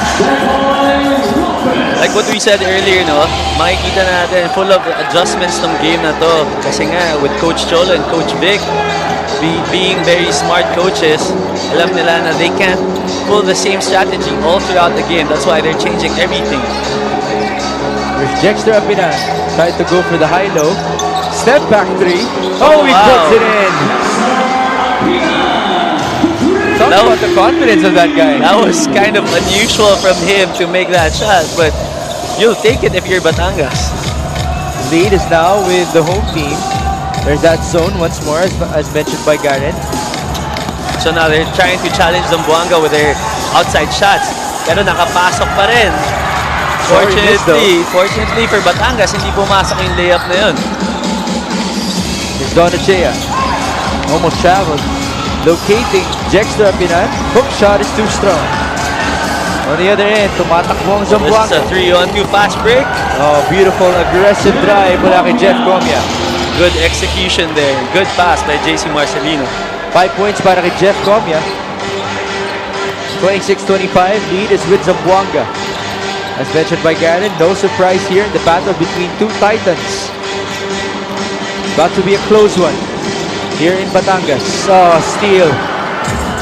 Like what we said earlier, no, makikita natin full of adjustments ng game na to. Kasi nga, with Coach Cholo and Coach Vic, being very smart coaches, alam nila na they can't pull the same strategy all throughout the game. That's why they're changing everything. There's Jexter Apinan. Tried to go for the high-low. Step back three. Oh, he wow. puts it in. Talk about the confidence of that guy. That was kind of unusual from him to make that shot, but you'll take it if you're Batangas. Lead is now with the home team. There's that zone once more, as mentioned by Garden. So now they're trying to challenge Zamboanga with their outside shots. Pero nakapasok pa rin. Fortunately for Batangas, hindi pumasok yung layup na yun. It's Donachea. Almost traveled. Locating Jexter Apinan. Hook shot is too strong. On the other end, tumatakbo ang This Zamboanga. is a 3-on-2 fast break. Oh, beautiful aggressive drive mula kay Jeff Comia. Good execution there. Good pass by JC Marcelino. 5 points para kay Jeff Comia. 26-25, lead is with Zamboanga. As mentioned by Garden, no surprise here in the battle between two titans. About to be a close one here in Batangas. Oh, steal.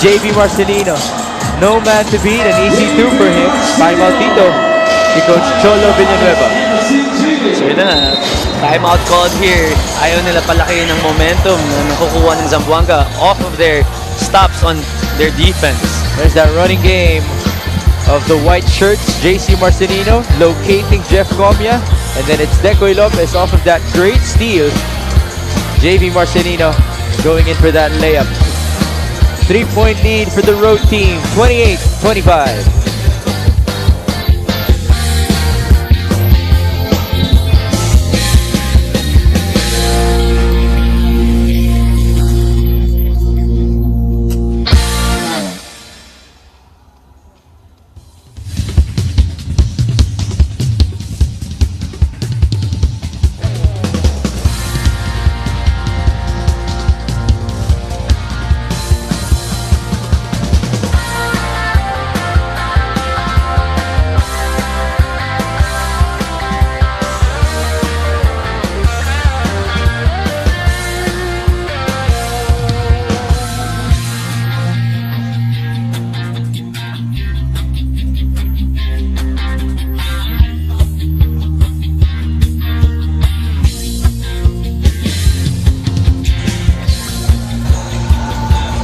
JB Marcelino. No man to beat, an easy two for him. Timeout dito si Coach Cholo Villanueva. So yun na, timeout called here. Ayaw nila palaki ng momentum na nakukuha ng Zamboanga off of their stops on their defense. There's that running game of the white shirts, JC Marcelino locating Jeff Comia, and then it's Degoy Lopez off of that great steal. JB Marcelino going in for that layup. 3-point lead for the road team, 28-25.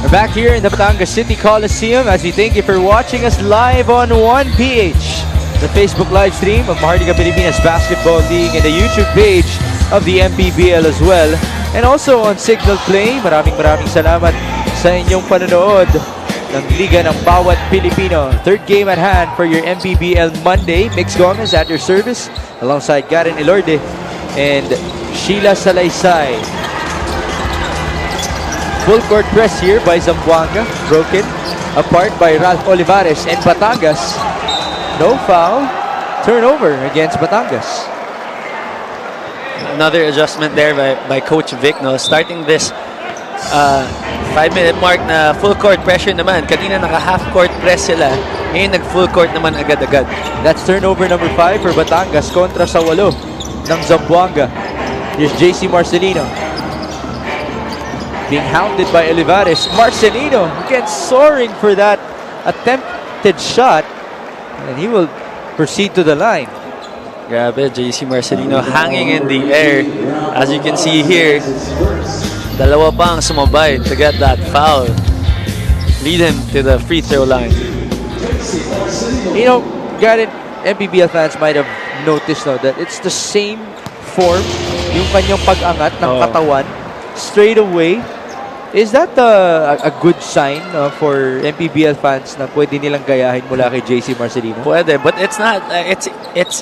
We're back here in the Batangas City Coliseum as we thank you for watching us live on 1PH, the Facebook live stream of Maharlika Pilipinas Basketball League and the YouTube page of the Mpbl as well. And also on Signal Play. Maraming salamat sa inyong panonood ng Liga ng Bawat Pilipino. Third game at hand for your Mpbl Monday. Mix Gomez at your service alongside Karen Ilorde and Sheila Salaysay. Full court press here by Zamboanga. Broken apart by Ralph Olivares and Batangas. No foul. Turnover against Batangas. Another adjustment there by Coach Vic, no? Starting this 5-minute mark na full court pressure naman. Kanina naka half court press sila. Ngayon nag full court naman agad-agad. That's turnover number 5 for Batangas kontra sa 8 ng Zamboanga. Here's JC Marcelino. Being hounded by Olivares. Marcelino again soaring for that attempted shot. And he will proceed to the line. Grabe, JC Marcelino hanging in the air. As you can see here, dalawa pang sumabay to get that foul. Lead him to the free throw line. You know, Garrett, MPBL fans might have noticed now that it's the same form, yung kanyang pag-angat ng katawan straight away. Is that a good sign for MPBL fans na pwede nilang gayahin mula kay JC Marcelino? Pwede, but it's not, it's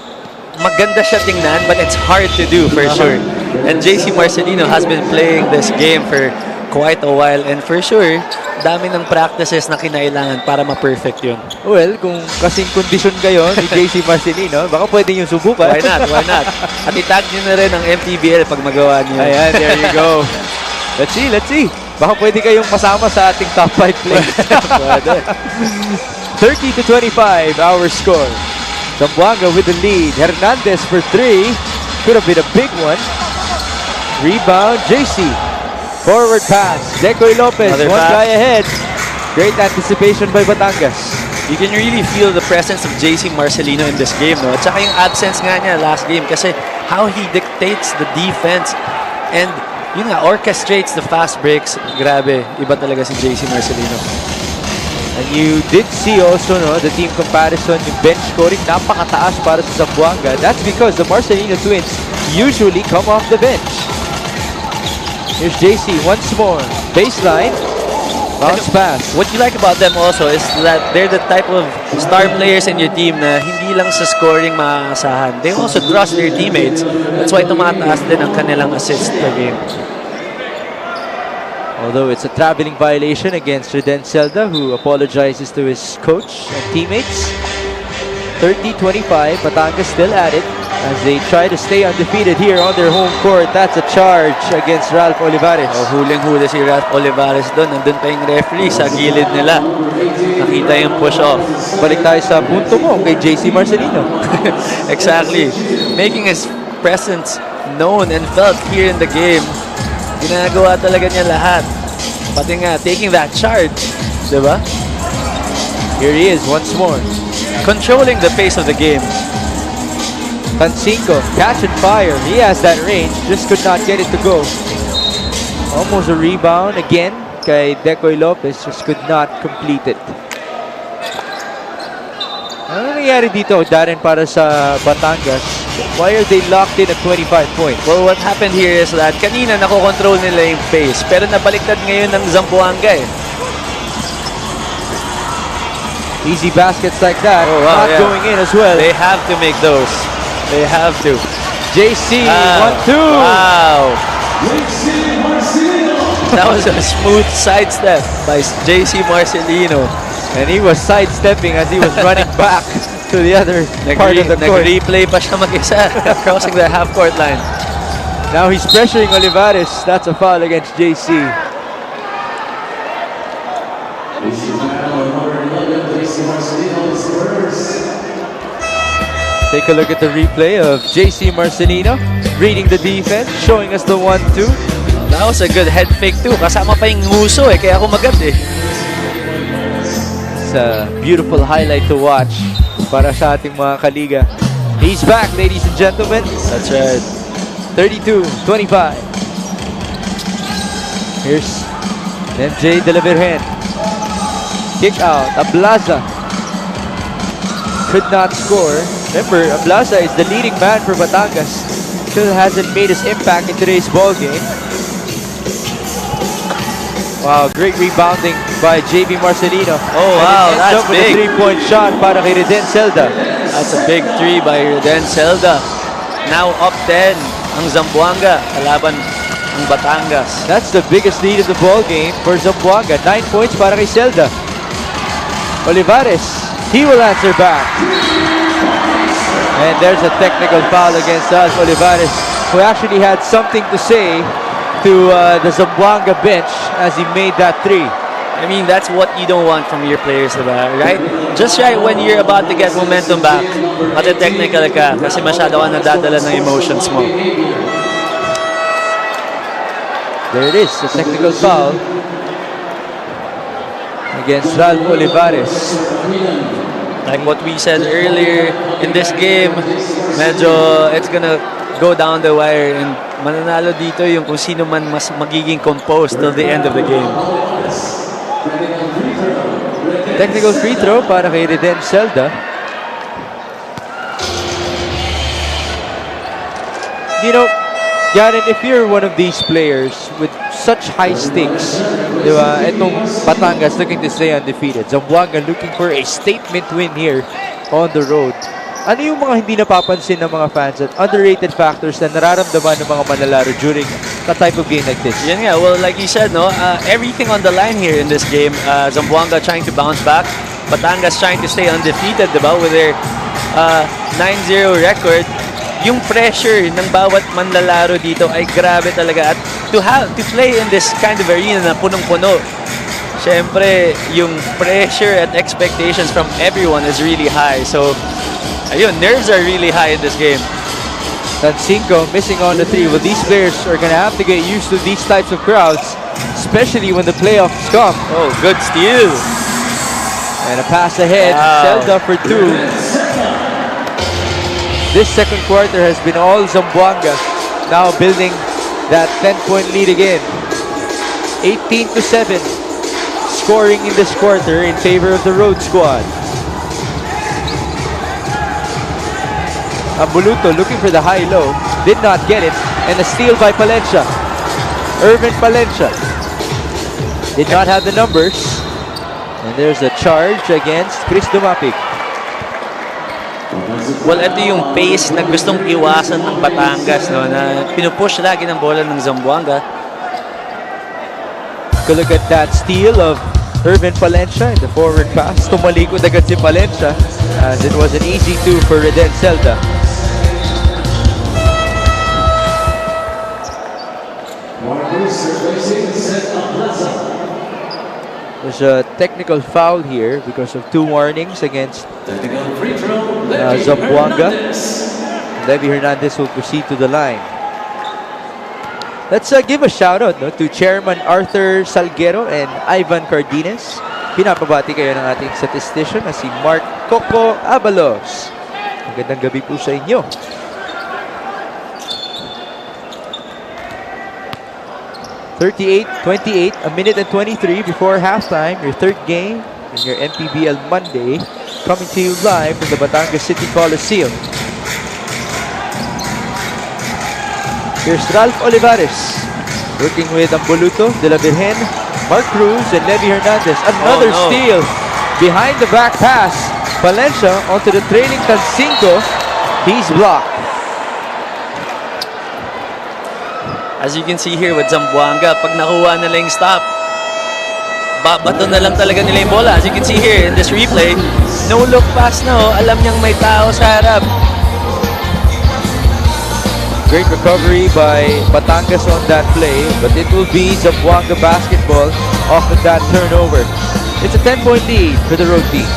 maganda siya tingnan, but it's hard to do for sure. And JC Marcelino has been playing this game for quite a while, and for sure, dami ng practices na kinailangan para ma-perfect yun. Well, kung kasing kondisyon kayo ni JC Marcelino, baka pwede nyo subukan. Why not? Why not? At itag nyo na rin ang MPBL pag magawa nyo. Ayan, there you go. Let's see. Baka pwede kayong masama sa ating top 5 plays. 30-25, our score. Zamboanga with the lead. Hernandez for 3. Could have been a big one. Rebound, JC. Forward pass. Decoy Lopez, Another one pass. guy ahead. Great anticipation by Batangas. You can really feel the presence of JC Marcelino in this game, no? At saka yung absence nga niya last game kasi how he dictates the defense and yun nga, orchestrates the fast breaks. Grabe, iba talaga si JC Marcelino. And you did see also the team comparison, yung bench scoring, napakataas para sa Zamboanga. That's because the Marcelino twins usually come off the bench. Here's JC once more. Baseline. Bounce pass. What you like about them also is that they're the type of star players in your team na hindi lang sa scoring maaasahan. They also trust their teammates. That's why tumataas din ang kanilang assist per game. Although it's a traveling violation against Reden Zelda, who apologizes to his coach and teammates. 30-25, Batangas still at it as they try to stay undefeated here on their home court. That's a charge against Ralph Olivares. Huling-huli si Ralph Olivares doon. Nandun pa yung referee sa gilid nila. Nakita yung push-off. Balik tayo sa punto mo kay JC Marcelino. Exactly. Making his presence known and felt here in the game. Ginagawa talaga niya lahat. Pati nga, taking that charge. Diba? Here he is once more. Controlling the pace of the game. Tancinco, catch and fire. He has that range, just could not get it to go. Almost a rebound again kay Decoy Lopez, just could not complete it. Ano nangyari dito, Darren, para sa Batangas? Why are they locked in at 25 points? Well, what happened here is that kanina nakokontrol nila yung pace, pero nabaliktad ngayon ng Zamboanga eh. Easy baskets like that, not yeah. going in as well. They have to make those. They have to. JC, 1-2. Wow. That was a smooth sidestep by JC Marcelino. And he was sidestepping as he was running back to the other part of the court. Nag-replay pa siya mag-isa, crossing the half-court line. Now he's pressuring Olivares. That's a foul against JC. Take a look at the replay of JC Marcelino reading the defense, showing us the 1-2. That was a good head fake too. Kasama pa yung nguso eh, kaya kumagat eh. It's a beautiful highlight to watch para sa ating mga kaliga. He's back, ladies and gentlemen. That's right. 32-25. Here's MJ de la Virgen. Kick out. Ablaza could not score. Remember, Ablaza is the leading man for Batangas. Still hasn't made his impact in today's ball game. Wow, great rebounding by JB Marcelino. Oh, wow, And it ends that's up with big. a 3-point shot para kay Reden Zelda. That's a big 3 by Reden Zelda. Now up 10 ang Zamboanga kalaban ang Batangas. That's the biggest lead of the ball game for Zamboanga. 9 points para kay Zelda. Olivares, he will answer back. And there's a technical foul against us. Olivares, who actually had something to say to the Zamboanga bench as he made that 3. I mean, that's what you don't want from your players, diba? Right? Just right when you're about to get momentum back, mati-technical ka kasi masyado ka nadadala ng emotions mo. There it is, the technical foul against Ralph Olivares. Like what we said earlier, in this game, medyo it's gonna go down the wire and mananalo dito yung kung sino man mas magiging composed till the end of the game. Technical free throw para kay Reden Zelda. You know, Garen, if you're one of these players with such high stakes, di ba? Itong Batangas looking to stay undefeated. Zamboanga looking for a statement win here on the road. Ano yung mga hindi napapansin ng mga fans at underrated factors na nararamdaman ng mga manlalaro during a type of game like this? Yan nga, well, like you said, no, everything on the line here in this game. Zamboanga trying to bounce back. Batangas trying to stay undefeated, diba? With their 9-0 record. Yung pressure ng bawat manlalaro dito ay grabe talaga. At to play in this kind of arena na punong-puno, syempre, yung pressure and expectations from everyone is really high. So, ayun, nerves are really high in this game. Tancinco missing on the 3. Well, these players are going to have to get used to these types of crowds, especially when the playoffs come. Oh, good steal. And a pass ahead, Wow. Zelda for 2. This second quarter has been all Zamboanga, now building that 10-point lead again. 18-7, scoring in this quarter in favor of the road squad. Ambuluto looking for the high-low, did not get it, and a steal by Palencia. Irvin Palencia did not have the numbers, and there's a charge against Chris Dumapig. Well, ito yung pace na gustong iwasan ng Batangas, no, na pinupush lagi ng bola ng Zamboanga. Look at that steal of Irvin Palencia in the forward pass. Tumalikod agad si Palencia as it was an easy 2 for Reden Zelda. There's a technical foul here because of 2 warnings against Zamboanga. Levy Hernandez will proceed to the line. Let's give a shout out to Chairman Arthur Salguero and Ivan Cardenas. Pinapabati kayo ng ating statistician na si Mark Coco Abalos. Magandang gabi po sa inyo. (38-28), a minute and 23 before halftime. Your third game in your Mpbl Monday, coming to you live from the Batangas City Coliseum. Here's Ralph Olivares working with Ambuluto, De La Virgen, Mark Cruz, and Levy Hernandez. Another steal behind the back pass. Palencia onto the trailing Tancinco. He's blocked. As you can see here with Zamboanga, pag nakuha nila yung stop, babato na lang talaga nila yung bola. As you can see here in this replay, no look pass na, oh. Alam niyang may tao sa harap. Great recovery by Batangas on that play, but it will be Zamboanga basketball off of that turnover. It's a 10-point lead for the road team.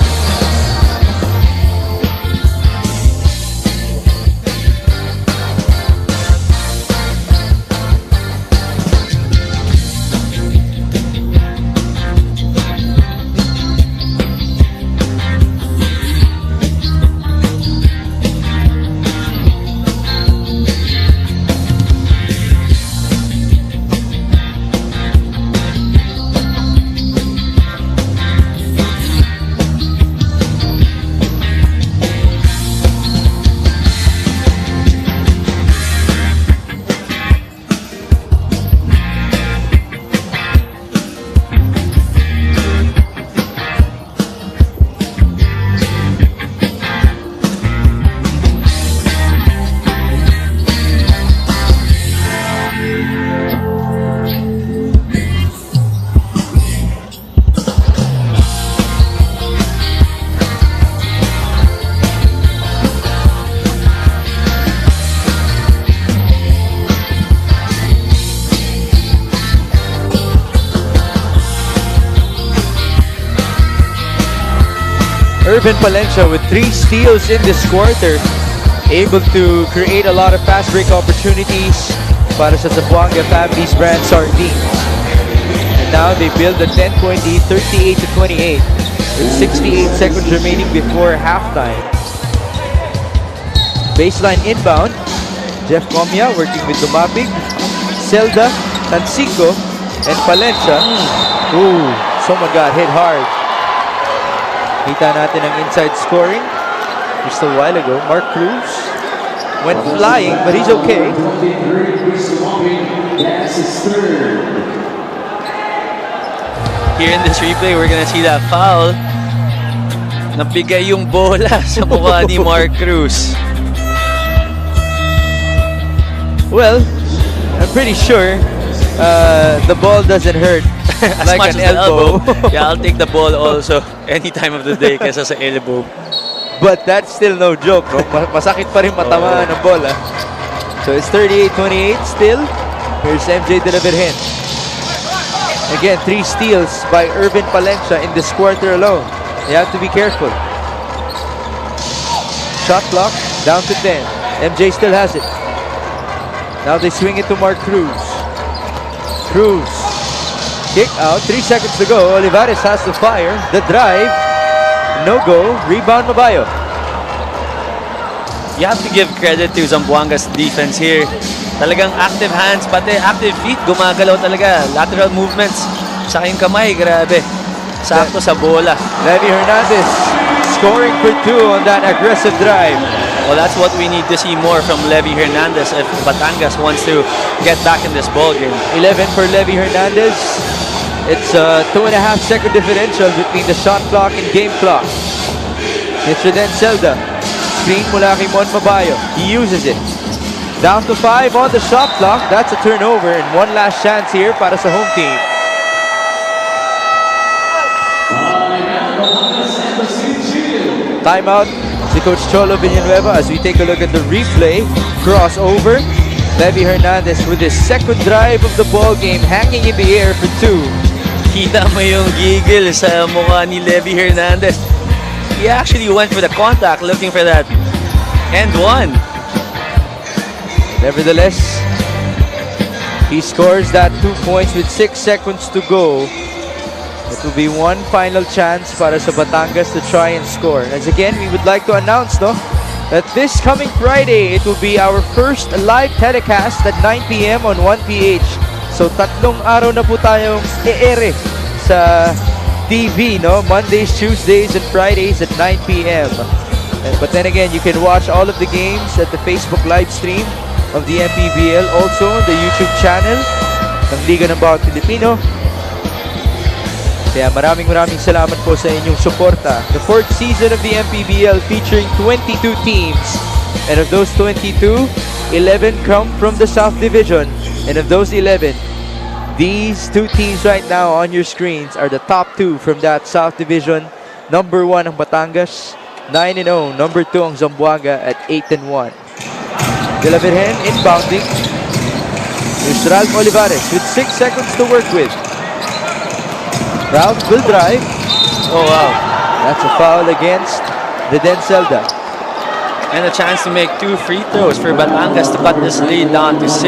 Irvin Palencia with 3 steals in this quarter, able to create a lot of fast break opportunities para sa Zamboanga family's brand sardines. And now they build a 10-point lead, 38-28, with 68 seconds remaining before halftime. Baseline inbound, Jeff Comia working with Dumapig, Zelda, Tansico, and Palencia. Ooh, someone got hit hard. Kita natin ang inside scoring just a while ago. Mark Cruz went flying, but he's okay. Here in this replay, we're gonna see that foul. Nabigay yung bola sa mukha ni Mark Cruz. Well, I'm pretty sure the ball doesn't hurt As like much an as the elbow. Yeah, I'll take the ball also any time of the day kesa sa elbow. But that's still no joke, no? Masakit pa rin matamaan ng bola. So it's 38-28 still. Here's MJ de la Virgen. Again, 3 steals by Irvin Palencia in this quarter alone. You have to be careful. Shot clock down to 10. MJ still has it. Now they swing it to Mark Cruz. Cruz. Kick out. 3 seconds to go. Olivares has to fire. The drive. No go. Rebound Mabayo. You have to give credit to Zamboanga's defense here. Talagang active hands, pati active feet. Gumagalaw talaga. Lateral movements. Sa aking kamay, grabe. Sakto sa bola. Levy Hernandez scoring for 2 on that aggressive drive. Well, that's what we need to see more from Levy Hernandez if Batangas wants to get back in this ball game. 11 for Levy Hernandez. It's a 2.5 second differential between the shot clock and game clock. It's then Zelda. Screen mula kay Mon Mabayo. He uses it. Down to 5 on the shot clock. That's a turnover and one last chance here para sa home team. Timeout. Si Coach Cholo Villanueva as we take a look at the replay. Crossover. Levy Hernandez with his second drive of the ball game, hanging in the air for 2. Kita mo yung gigil sa mukha ni Levy Hernandez. He actually went for the contact, looking for that end one. Nevertheless, he scores that 2 points with 6 seconds to go. It will be one final chance para sa Batangas to try and score. As again, we would like to announce, no, that this coming Friday, it will be our first live telecast at 9 p.m. on 1PH. So, 3 araw na po tayong e-ere sa TV, no? Mondays, Tuesdays, and Fridays at 9 p.m. But then again, you can watch all of the games at the Facebook live stream of the Mpbl. Also, on the YouTube channel ng Liga ng Bawat Pilipino. Kaya maraming salamat po sa inyong suporta. The 4th season of the Mpbl featuring 22 teams. And of those 22, 11 come from the South Division. And of those 11, these 2 teams right now on your screens are the top 2 from that South Division. Number 1 ang Batangas, 9-0. Number 2 ang Zamboanga at 8-1. De la Virgen inbounding. Here's Ralph Olivares with 6 seconds to work with. Ralph will drive. Oh, wow. That's a foul against the Zelda. And a chance to make 2 free throws for Batangas to cut this lead down to 6.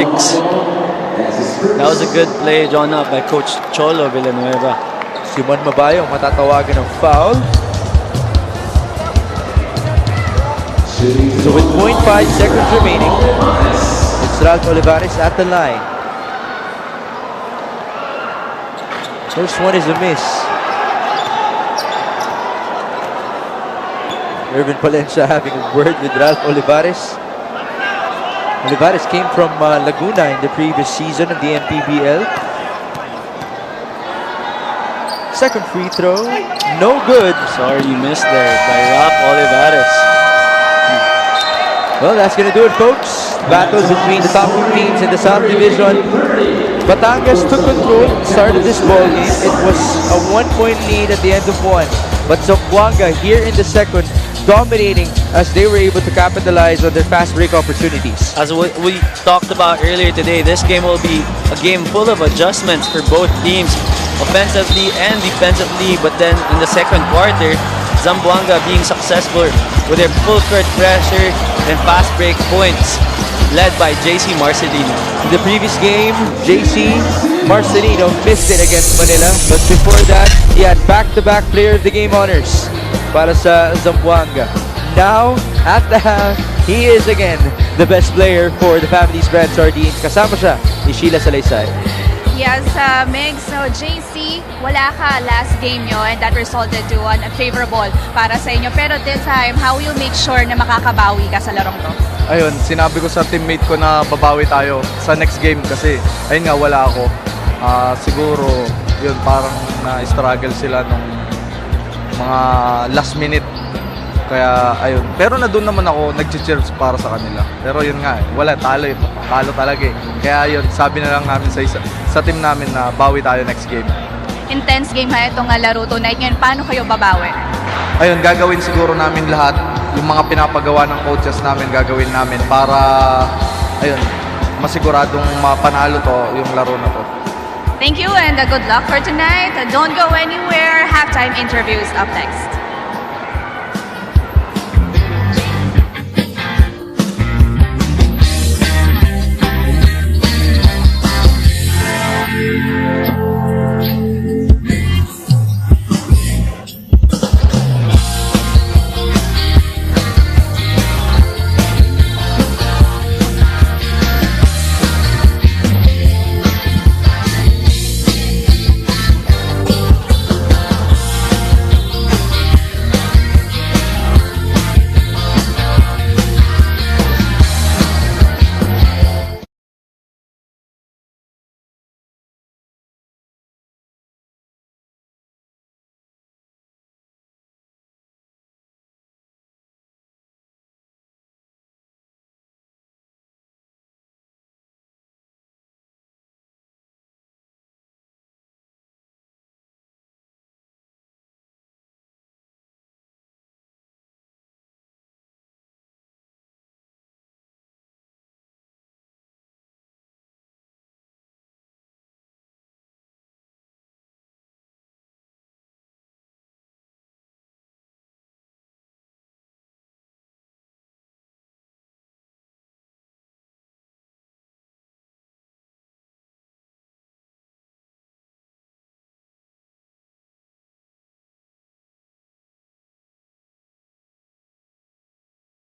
That was a good play drawn up by Coach Cholo Villanueva. Simon Mabayo matatawagan ng foul. So with 0.5 seconds remaining, it's Ralph Olivares at the line. First one is a miss. Irvin Palencia having a word with Ralph Olivares. Olivares came from Laguna in the previous season of the Mpbl. Second free throw, no good. Sorry you missed there by Ralph Olivares. Well, that's going to do it, folks. Battles between the top 2 teams in the South Division. Batangas took control, started this ball game. It was a 1-point lead at the end of 1. But Zamboanga here in the second, dominating as they were able to capitalize on their fast break opportunities. As we talked about earlier today, this game will be a game full of adjustments for both teams, offensively and defensively. But then in the second quarter, Zamboanga being successful with their full court pressure and fast break points, led by JC Marcelino. In the previous game, JC Marcelino missed it against Manila, but before that, he had back-to-back player of the game honors para sa Zamboanga. Now, at the half, he is again the best player for the Family's Brand Sardines. Kasama siya ni Sheila Salaysay. Yes, Meg. So, JC, wala ka last game nyo and that resulted to unfavorable para sa inyo. Pero this time, how will you make sure na makakabawi ka sa larong to? Ayun, sinabi ko sa teammate ko na babawi tayo sa next game kasi ayun nga, wala ako. Siguro, yun, parang na-struggle sila nung mga last minute. Kaya, ayun. Pero na doon naman ako nag-cheers para sa kanila. Pero yun nga, wala, talo eh. Talo talaga eh. Kaya yun, sabi na lang namin sa team namin na bawi tayo next game. Intense game ha itong laro tonight. Ngayon, paano kayo babawi? Ayun, gagawin siguro namin lahat. Yung mga pinapagawa ng coaches namin, gagawin namin para, ayun, masiguradong mapanalo to, yung laro na to. Thank you and good luck for tonight. Don't go anywhere. Halftime interviews up next.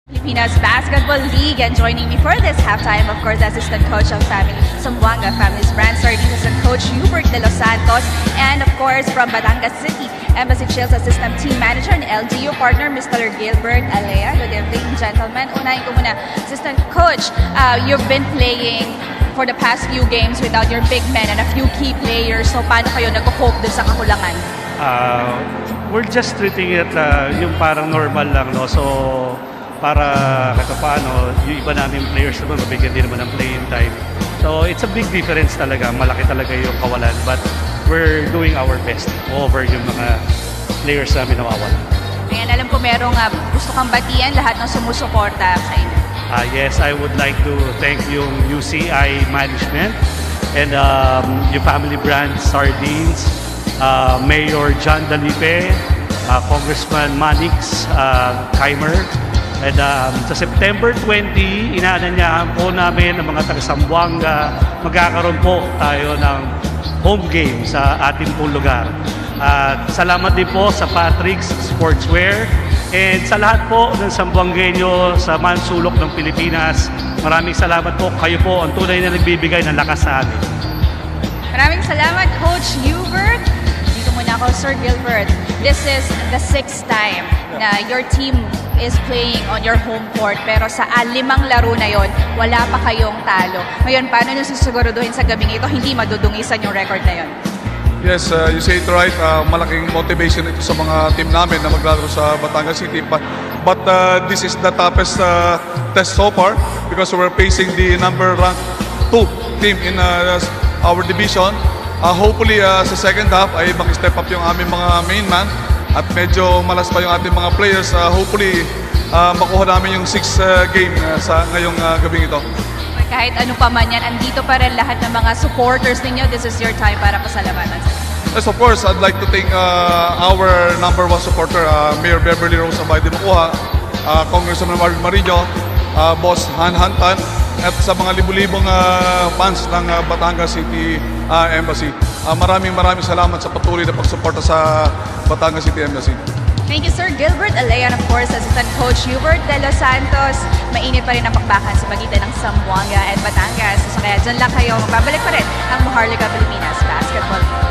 Pilipinas Basketball League, and joining me for this halftime, of course, the assistant coach of Zamboanga Family's Brand Sardines, Coach Hubert De Los Santos, and of course from Batangas City, Embassy Chills assistant team manager and LGU partner, Mr. Gilbert Alea. Good evening, gentlemen. Unahin ko muna, assistant coach, you've been playing for the past few games without your big men and a few key players. So paano kayo nag-cope dun sa kakulangan? We're just treating it yung parang normal lang, no? So para kahit paano, yung iba namin players naman, mabigyan din naman ng playing time. So, it's a big difference talaga. Malaki talaga yung kawalan. But we're doing our best over yung mga players namin nawawalan. Ayan, alam ko merong gusto kang batian lahat ng sumusuporta sa inyo. Yes, I would like to thank yung UCI management and yung Family Brand Sardines, Mayor John Dalipe, Congressman Manix Keimer. And sa September 20, inaanyayahan po namin ng mga taga-Zamboanga, magkakaroon po tayo ng home game sa ating pong lugar. At salamat din po sa Patrick's Sportswear and sa lahat po ng Zamboangueño sa mansulok ng Pilipinas. Maraming salamat po. Kayo po ang tunay na nagbibigay ng lakas sa amin. Maraming salamat, Coach Hubert. Dito muna ako, Sir Gilbert. This is the 6th time na your team is playing on your home court, pero sa 5 laro na yon, wala pa kayong talo. Ngayon, paano nyo susiguraduhin sa gabing ito hindi madudungisan yung record na yon? Yes, you say it right. Malaking motivation ito sa mga team namin na maglalaro sa Batangas City. But this is the toughest test so far because we're facing the number ranked 2 team in our division. Hopefully sa second half ay mag-step up yung aming mga main man at medyo malas pa yung ating mga players. Hopefully makuha namin yung 6th game sa ngayong gabing ito. Kahit ano pa man yan, andito pa rin lahat ng mga supporters ninyo. This is your time para pasalamatan. Yes, of course, I'd like to thank our number one supporter, Mayor Beverly Rosa Biden Makuha, Congressman Marvin Marillo, Boss Han Hantan, at sa mga libu-libong fans ng Batangas City Embassy. Maraming salamat sa patuloy na pagsuporta sa Batangas City Embassy. Thank you, Sir Gilbert Alayan, of course, Assistant Coach Hubert De Los Santos. Mainit pa rin ang pakbakan sa pagitan ng Zamboanga at Batangas. So kaya dyan lang kayo, magbabalik pa rin ang Maharlika Pilipinas Basketball League.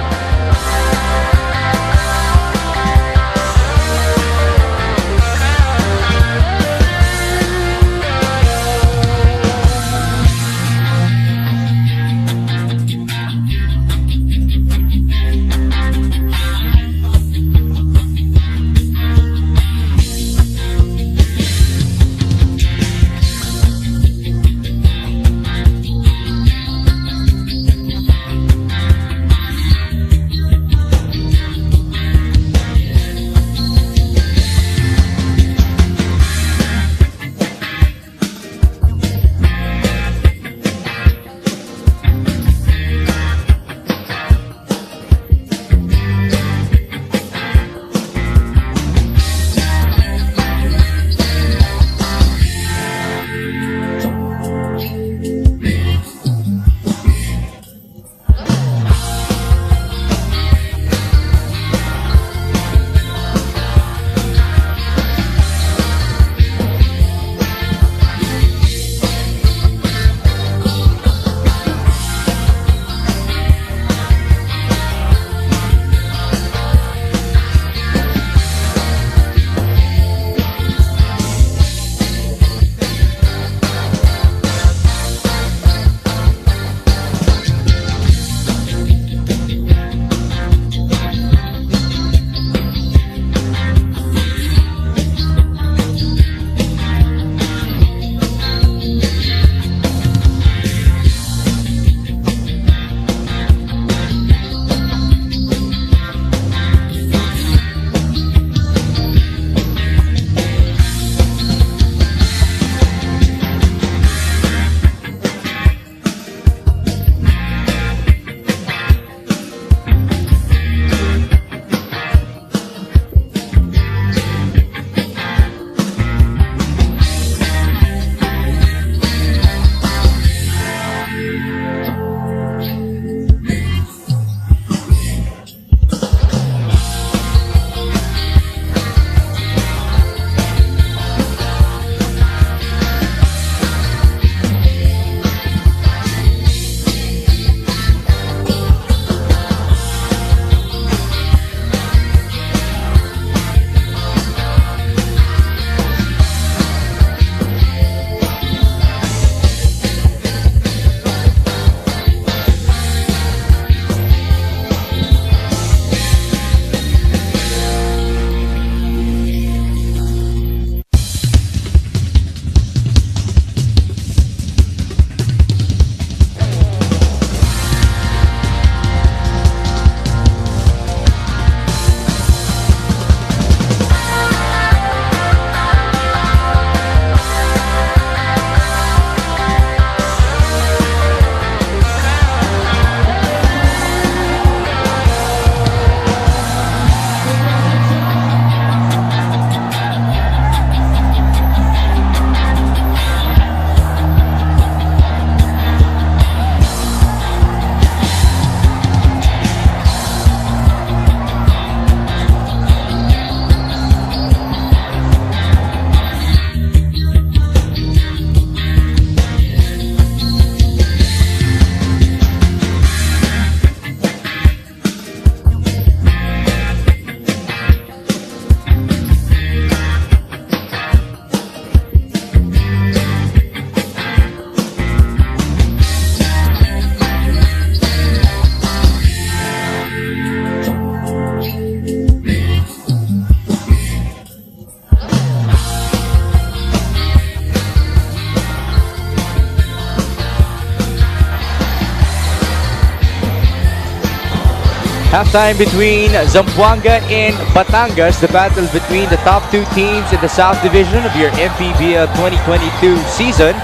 Halftime between Zamboanga and Batangas, the battle between the top two teams in the South Division of your Mpbl 2022 season.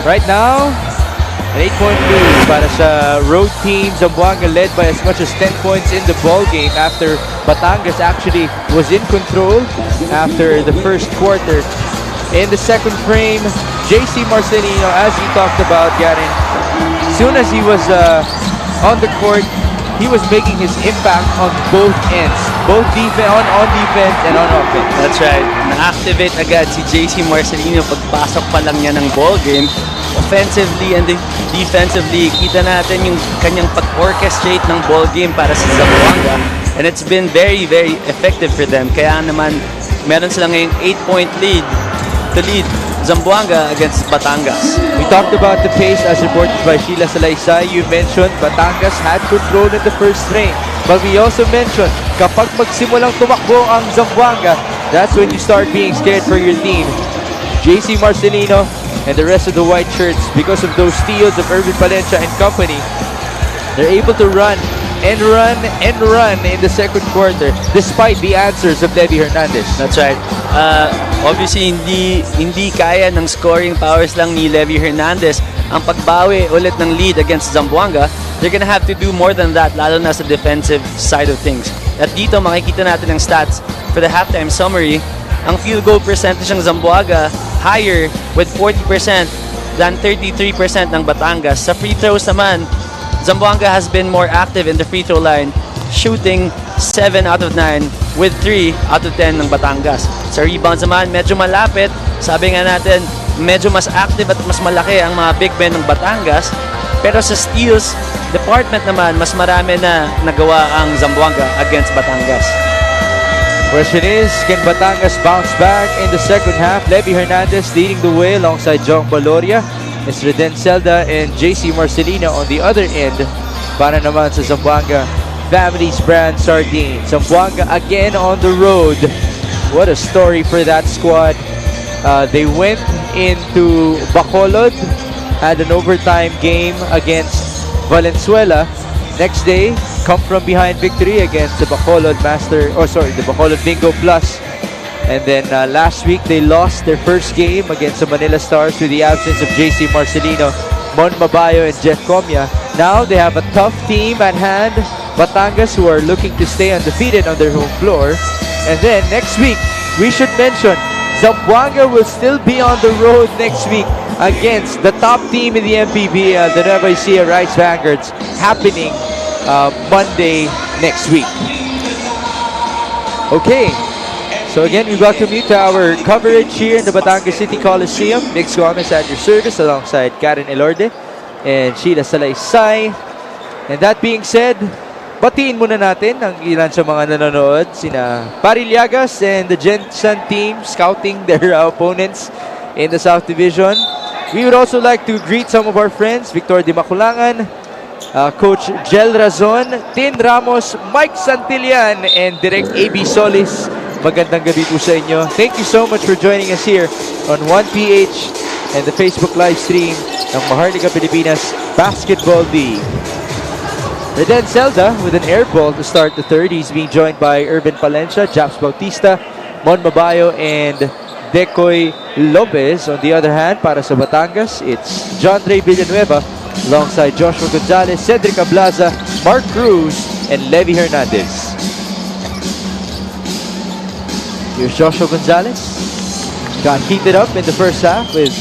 Right now, An 8-point lead para sa road team. Zamboanga led by as much as 10 points in the ball game after Batangas actually was in control after the first quarter. In the second frame, JC Marcelino, as he talked about, Garen, as soon as he was on the court, he was making his impact on both ends, both on defense and on offense. That's right. Na-activate agad si JC Marcelino pagpasok pa lang niya ng ball game. Offensively and defensively, kita natin yung kanyang pag-orchestrate ng ball game para sa Zamboanga. And it's been very, very effective for them. Kaya naman, meron silang ngayong 8-point lead to lead Zamboanga against Batangas. We talked about the pace as reported by Sheila Salaysay. You mentioned Batangas had control in the first frame. But we also mentioned, kapag magsimulang tumakbo ang Zamboanga, that's when you start being scared for your team. JC Marcelino and the rest of the white shirts, because of those steals of Irvin Palencia and company, they're able to run and run and run in the second quarter despite the answers of Levy Hernandez. That's right. Obviously, hindi kaya ng scoring powers lang ni Levy Hernandez ang pagbawi ulit ng lead against Zamboanga. They're gonna have to do more than that, lalo na sa defensive side of things. At dito, makikita natin ang stats for the halftime summary. Ang field goal percentage ng Zamboanga higher with 40% than 33% ng Batangas. Sa free throws naman, Zamboanga has been more active in the free throw line, shooting 7 out of 9 with 3 out of 10 ng Batangas. Sa rebounds naman, medyo malapit. Sabi nga natin, medyo mas active at mas malaki ang mga big men ng Batangas. Pero sa steals department naman, mas marami na nagawa ang Zamboanga against Batangas. Question is, can Batangas bounce back in the second half? Levy Hernandez leading the way alongside Jong Baloria. It's Reden Celda and JC Marcelino on the other end. Para naman sa Zamboanga Family's Brand Sardine. Zamboanga again on the road. What a story for that squad. They went into Bacolod, had an overtime game against Valenzuela. Next day, come from behind victory against the Bacolod the Bacolod Bingo Plus. And then last week, they lost their first game against the Manila Stars with the absence of JC Marcelino, Mon Mabayo, and Jeff Comia. Now they have a tough team at hand, Batangas, who are looking to stay undefeated on their home floor. And then next week, we should mention, Zamboanga will still be on the road next week against the top team in the Mpbl, the Nueva Ecija Rice Vanguards, happening Monday next week. Okay, so again, we welcome you to our coverage here in the Batangas City Coliseum. Mix Gomez at your service alongside Karen Elorde and Sheila Salaysay. And that being said, batiin muna natin ang ilan sa mga nanonood, sina Pariliagas and the Jensen team scouting their opponents in the South Division. We would also like to greet some of our friends, Victor Di Maculangan, Coach Jel Razon, Tin Ramos, Mike Santillan, and Direct AB Solis. Magandang gabi po sa inyo. Thank you so much for joining us here on 1PH and the Facebook live stream ng Maharlika Pilipinas Basketball League. Reden Celda with an air ball to start the third. He's being joined by Irvin Palencia, Japs Bautista, Mon Mabayo, and Decoy Lopez. On the other hand, para sa Batangas, it's John Ray Villanueva alongside Joshua Gonzalez, Cedric Ablaza, Mark Cruz, and Levy Hernandez. Here's Joshua Gonzalez. Got heated up in the first half with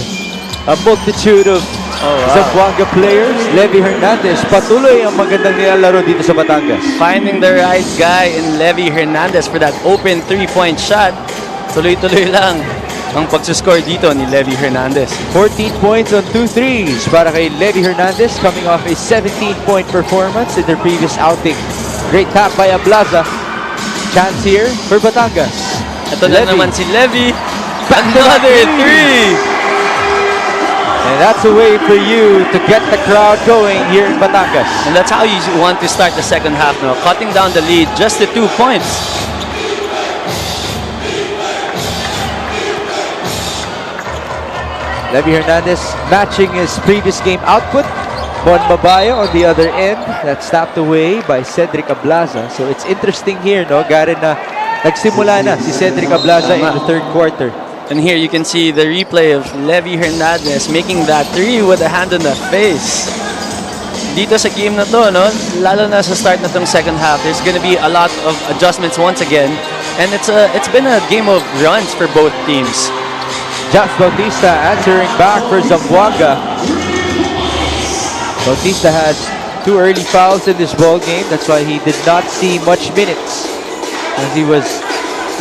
a multitude of Zamboanga players. Levy Hernandez, patuloy ang magandang nilalaro dito sa Batangas. Finding the right guy in Levy Hernandez for that open three-point shot. Tuloy-tuloy lang ang pagsuscore dito ni Levy Hernandez. 14 points on 2 threes para kay Levy Hernandez, coming off a 17-point performance in their previous outing. Great tap by Ablaza. Chance here for Batangas. Ito na naman si Levy. Another three! And that's a way for you to get the crowd going here in Batangas. And that's how you want to start the second half now. Cutting down the lead just to 2 points. Levy Hernandez matching his previous game output. Mon Mabayo on the other end. That's tapped away by Cedric Ablaza. So it's interesting here, no? Garen na nagsimula na si Cedric Ablaza in the third quarter. And here you can see the replay of Levy Hernandez making that three with a hand on the face. Dito sa game na to, no, lalo na sa start na tong second half, there's gonna be a lot of adjustments once again. And it's been a game of runs for both teams. Jax Bautista answering back for Zamboanga. Bautista had 2 early fouls in this ball game. That's why he did not see much minutes, as he was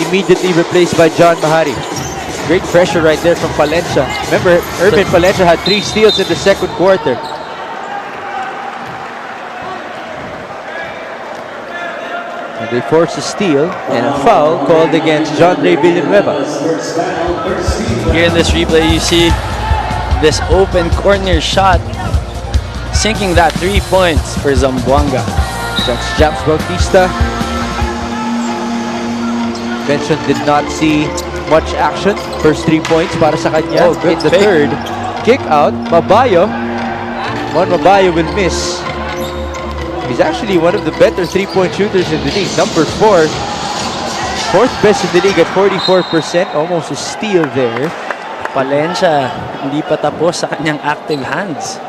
immediately replaced by John Mahari. Great pressure right there from Palencia. Remember, Irvin Palencia had 3 steals in the second quarter. And they forced a steal and a foul called against John Ray Villanueva. Here in this replay, you see this open corner shot sinking that 3 points for Zamboanga. That's Jax Bautista. Mentioned did not see much action. First 3 points para sa kanya. Oh, good in the pick. third. Kick out. Mabayo. Mabayo will miss. He's actually one of the better 3-point shooters in the league. Number 4. Fourth best in the league at 44%. Almost a steal there. Palencia, hindi pa tapos sa kanyang active hands.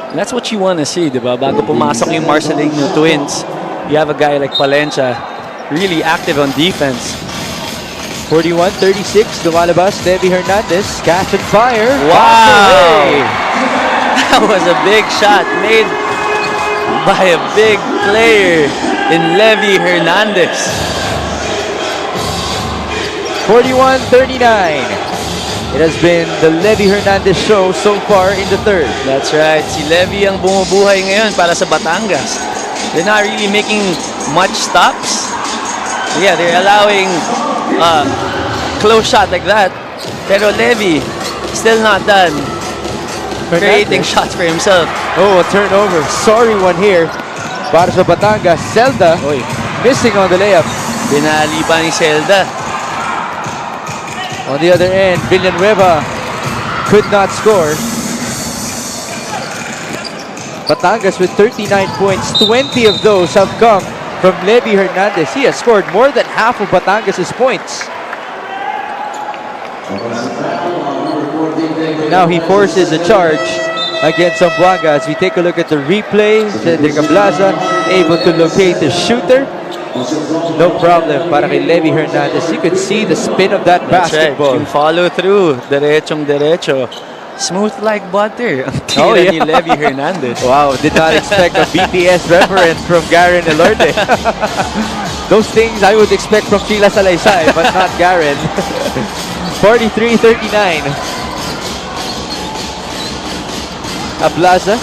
And that's what you want to see, di ba? Bago pumasok yung Marcelino twins, you have a guy like Palencia really active on defense. 41-36, lumalabas, Levy Hernandez, catch and fire. Wow! That was a big shot made by a big player in Levy Hernandez. 41-39. It has been the Levy Hernandez show so far in the third. That's right. Si Levy ang bumubuhay ngayon para sa Batangas. They're not really making much stops. Yeah, they're allowing close shot like that. Pero Levy still not done creating shots for himself. Oh, a turnover. Sorry one here. Para sa Batangas, Zelda missing on the layup. Binali pa ni Zelda. On the other end, Villanueva could not score. Batangas with 39 points. 20 of those have come from Levy Hernandez. He has scored more than half of Batangas' points. Now he forces a charge against Zamboanga. As we take a look at the replay, Cedric Ablaza able to locate the shooter. No problem para kay Levy Hernandez. You could see the spin of that basketball. Right. Yung follow through, derecho. Smooth like butter. Ang tira ni Levy Hernandez. Wow, did not expect a BTS reference from Garen Elorde. Those things I would expect from Sheila Salaysay, but not Garen. 43-39. Ablaza.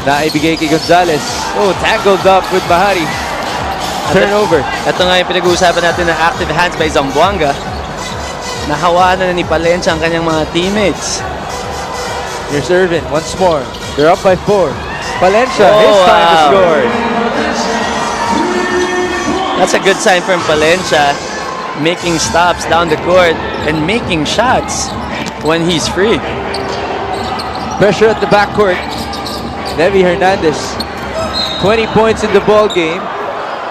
Naibigay kay Gonzalez. Oh, tangled up with Mahari. Turnover. Ito nga yung pinag-uusapan natin ng active hands by Zamboanga. Nahawanan na ni Palencia ang kanyang mga teammates. Here's Irvin once more. They're up by 4. Palencia, his time to score. That's a good sign from Palencia. Making stops down the court and making shots when he's free. Pressure at the backcourt. Levy Hernandez. 20 points in the ball game.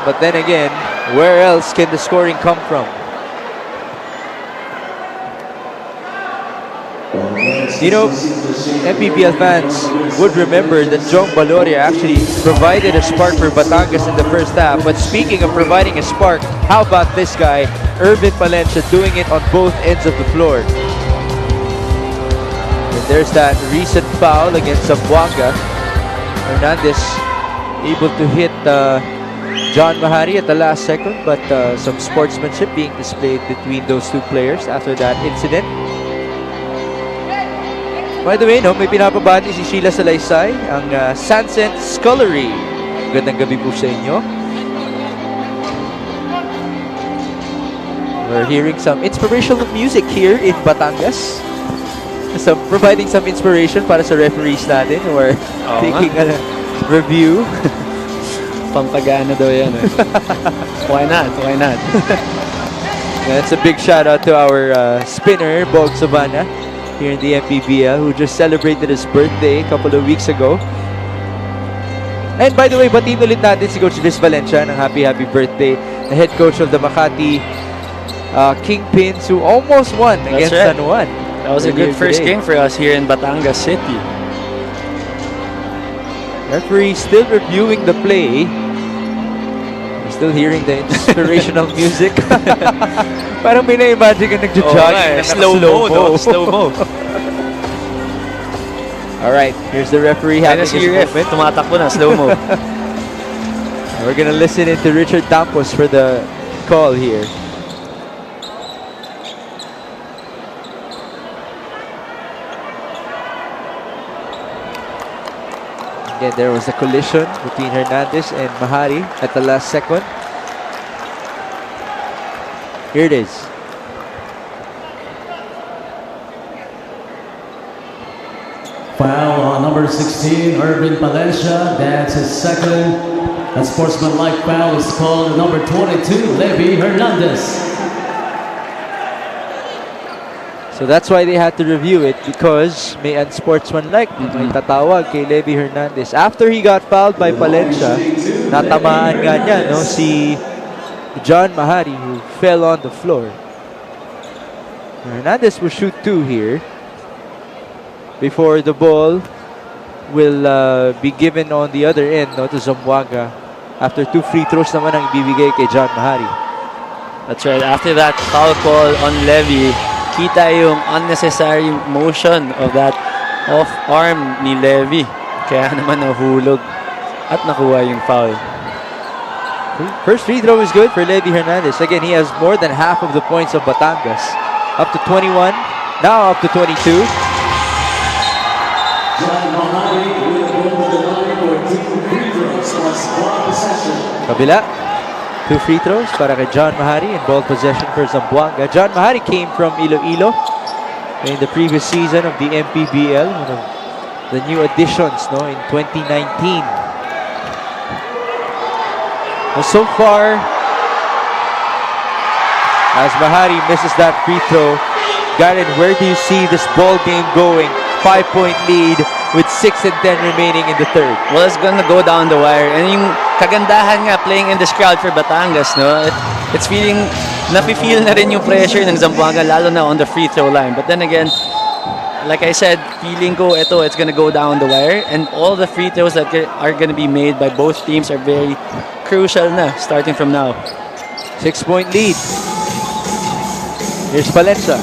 But then again, where else can the scoring come from? You know, Mpbl fans would remember that Jong Baloria actually provided a spark for Batangas in the first half. But speaking of providing a spark, how about this guy, Irvin Palencia, doing it on both ends of the floor? And there's that recent foul against Zamboanga. Hernandez able to hit John Mahari at the last second, but some sportsmanship being displayed between those two players after that incident. By the way, no, may pinapabati si Sheila Salaysay, ang Sansen Scullery. Gandang gabi po sa inyo. We're hearing some inspirational music here in Batangas. So, providing some inspiration para sa referees natin who are taking a review. Pampagana daw yan. Why not? Why not? That's a big shout out to our spinner, Bog Sabana, here in the Mpbl, who just celebrated his birthday a couple of weeks ago. And by the way, batiin ulit natin si Coach Liz Valencia ng happy birthday, the head coach of the Makati kingpins who almost won against right. San Juan. That was a earlier good first today. game for us here in Batangas City. Referee still reviewing the play. We're still hearing the inspirational music. Parang may na-imagine ka nagja-jogging na slow-mo, no? Slow-mo. Alright, here's the referee having Kaya his si ref, moment. tumatakbo na, slow-mo. We're gonna listen into Richard Tampos for the call here. Again, there was a collision between Hernandez and Mahari at the last second. Here it is. Foul on number 16, Irvin Palencia. That's his second. A sportsmanlike foul is called number 22, Levy Hernandez. So that's why they had to review it, because may unsportsmanlike, may tatawag kay Levy Hernandez. After he got fouled by Palencia, natamaan nga niya, no, si John Mahari, who fell on the floor. Hernandez will shoot 2 here before the ball will be given on the other end, no, to Zamboanga. After 2 free throws naman ang ibibigay kay John Mahari. That's right. After that foul call on Levy, kita yung unnecessary motion of that off arm ni Levy. Kaya naman nahulog at nakuha yung foul. First free throw is good for Levy Hernandez. Again, he has more than half of the points of Batangas. Up to 21, now up to 22. Kabila. 2 free throws para kay John Mahari and ball possession for Zamboanga. John Mahari came from Iloilo in the previous season of the Mpbl, one of the new additions, no, in 2019. Well, so far, as Mahari misses that free throw, Garen, where do you see this ball game going? 5-point lead with 6 and 10 remaining in the third. Well, it's gonna go down the wire. And yung kagandahan nga playing in this crowd for Batangas, no? It's feeling, nafe-feel na rin yung pressure ng Zamboanga, lalo na on the free throw line. But then again, like I said, feeling ko it's gonna go down the wire. And all the free throws that are gonna be made by both teams are very crucial na, starting from now. 6-point lead. Here's Palencia.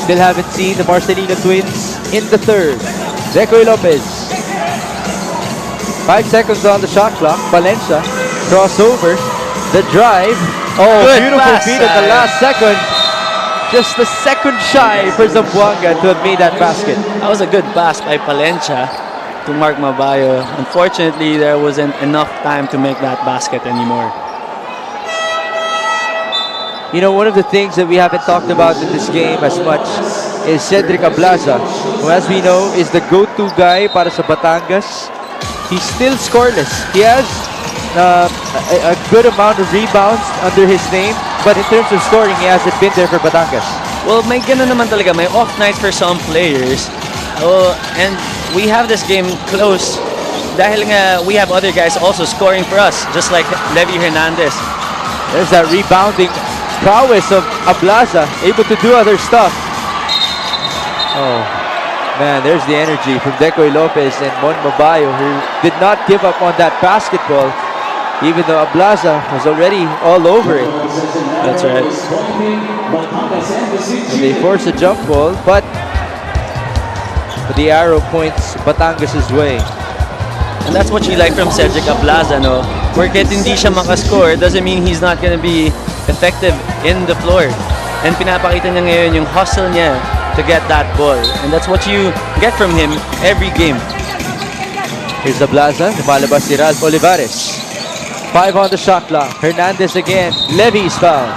Still haven't seen the Marcelino twins in the third. Zekoy Lopez. 5 seconds on the shot clock. Palencia. Crossover. The drive. Oh, Good beautiful pass. feed at the last second. Just a second shy for Zamboanga to have made that basket. That was a good pass by Palencia to Mark Mabayo. Unfortunately, there wasn't enough time to make that basket anymore. You know, one of the things that we haven't talked about in this game as much is Cedric Ablaza, who, as we know, is the go-to guy para sa Batangas. He's still scoreless. He has a good amount of rebounds under his name, but in terms of scoring, he hasn't been there for Batangas. Well, may ganun naman talaga. May off nights for some players. And we have this game close dahil nga we have other guys also scoring for us, just like Levy Hernandez. There's that rebounding prowess of Ablaza, able to do other stuff. Oh, man, there's the energy from Decoy Lopez and Mon Mabayo, who did not give up on that basketball, even though Ablaza was already all over it. That's right. And they force a jump ball, but the arrow points Batangas' way. And that's what you like from Cedric Ablaza, no? Porket hindi siya makascore doesn't mean he's not gonna be effective in the floor. And pinapakita niya ngayon yung hustle niya to get that ball. And that's what you get from him every game. Here's Ablaza, lumalabas si Ralph Olivares. 5 on the shot clock. Hernandez again. Levy's foul.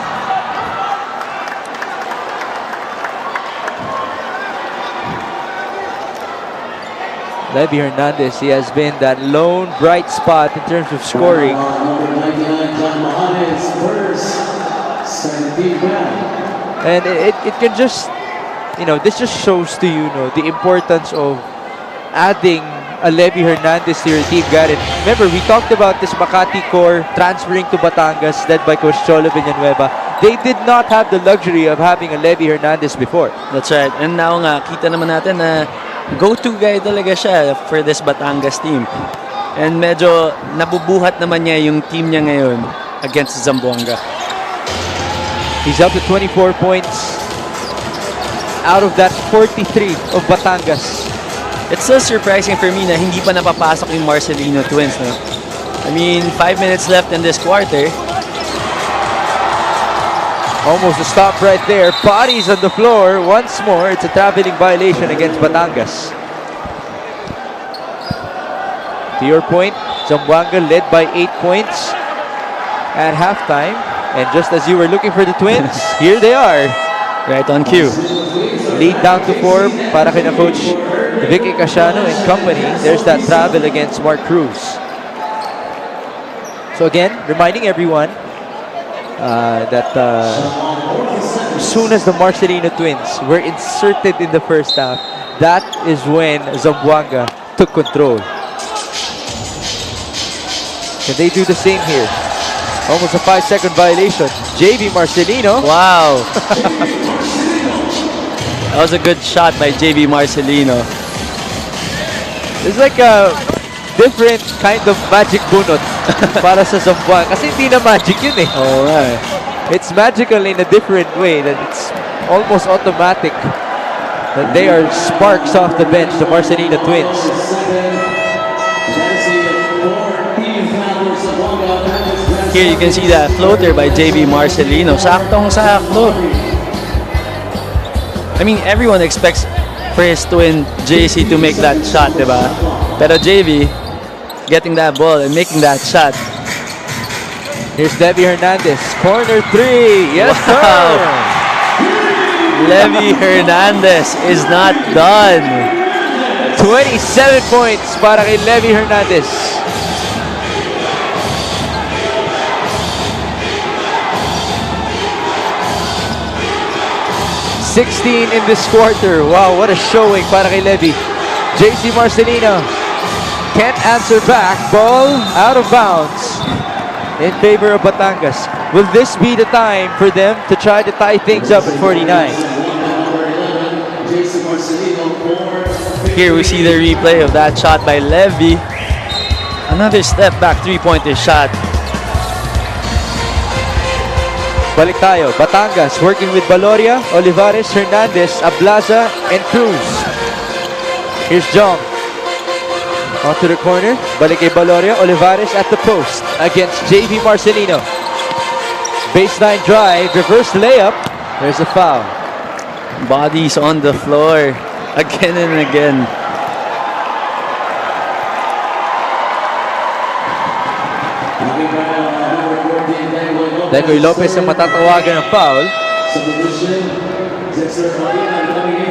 Levy Hernandez, he has been that lone bright spot in terms of scoring. And it can just, you know, this just shows to you, the importance of adding a Levy Hernandez to your team, Garen. Remember, we talked about this Makati core transferring to Batangas, led by Coach Cholo Villanueva. they did not have the luxury of having a Levy Hernandez before. That's right. And now nga, kita naman natin na go-to guy talaga siya for this Batangas team. And medyo nabubuhat naman niya yung team niya ngayon against Zamboanga. He's up to 24 points out of that 43 of Batangas. It's so surprising for me na hindi pa napapasok yung Marcelino twins. No? I mean, 5 minutes left in this quarter. Almost a stop right there. Bodies on the floor. Once more, it's a traveling violation against Batangas. To your point, Zamboanga led by 8 points at halftime. And just as you were looking for the Twins, here they are. Right on cue. Lead down to 4 para kina Coach Vicky Casiano and company. There's that travel against Mark Cruz. So again, reminding everyone that as soon as the Marcelino twins were inserted in the first half, that is when Zamboanga took control. Can they do the same here? Almost a 5-second violation. JV Marcelino. Wow. That was a good shot by JV Marcelino. It's like a different kind of magic bunot para sa Zamboanga. Kasi hindi na magic yun eh. Alright. It's magical in a different way, that it's almost automatic that they are sparks off the bench, the Marcelino twins. Here you can see that floater by JV Marcelino. Saktong-sakto. I mean, everyone expects for his twin JC to make that shot, diba? Pero JV getting that ball and making that shot. Here's Levy Hernandez, corner 3. Yes, Wow. sir. Levy Hernandez is not done. 27 points para kay Levy Hernandez. $16 in this quarter. Wow, what a showing para kay Levy. JC Marcelino can't answer back. Ball out of bounds in favor of Batangas. Will this be the time for them to try to tie things up at 49? Here we see the replay of that shot by Levy. Another step back three-pointer shot. Balik tayo. Batangas working with Baloria, Olivares, Hernandez, Ablaza, and Cruz. Here's Jong. Onto the corner. Balik kay Baloria, Olivares at the post against JV Marcelino. Baseline drive, reverse layup. There's a foul. Bodies on the floor again and again. Decoy Lopez ang matatawagan ng foul.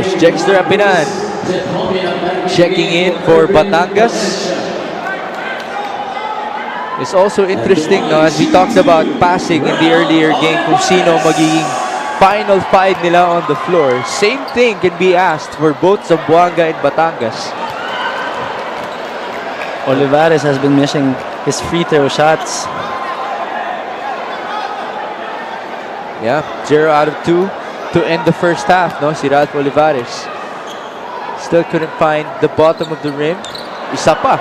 It's Jexter Apinan checking in for Batangas. It's also interesting, no, as we talked about passing in the earlier game, kung sino magiging final 5 nila on the floor. Same thing can be asked for both Zamboanga and Batangas. Olivares has been missing his free throw shots. Yeah, 0 out of 2 to end the first half, no? Si Ralph Olivares still couldn't find the bottom of the rim. Isa pa.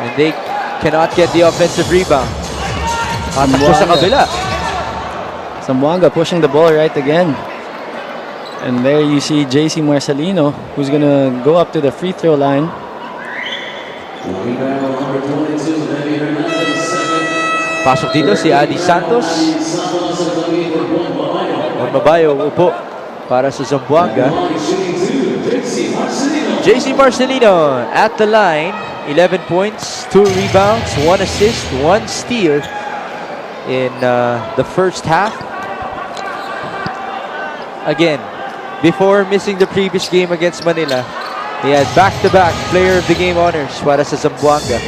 And they cannot get the offensive rebound. Patakbo sa kabila. Zamboanga pushing the ball right again. And there you see JC Marcelino, who's gonna go up to the free throw line. Pasok dito si Adi Santos. Mabayo upo para sa Zamboanga. JC Marcelino at the line. 11 points, 2 rebounds, 1 assist, 1 steal in the first half. Again, before missing the previous game against Manila, he had back-to-back player of the game honors para sa Zamboanga.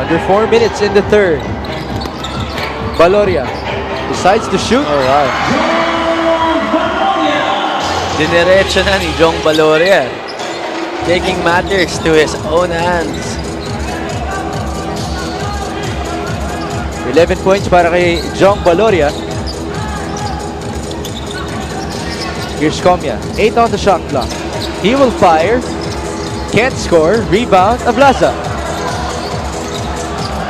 Under 4 minutes in the third. Baloria decides to shoot. Oh wow. Dinerecho na ni Jong Baloria, taking matters to his own hands. 11 points para kay Jong Valoria. Here's Comia. 8 on the shot clock. He will fire. Can't score. Rebound, Ablaza.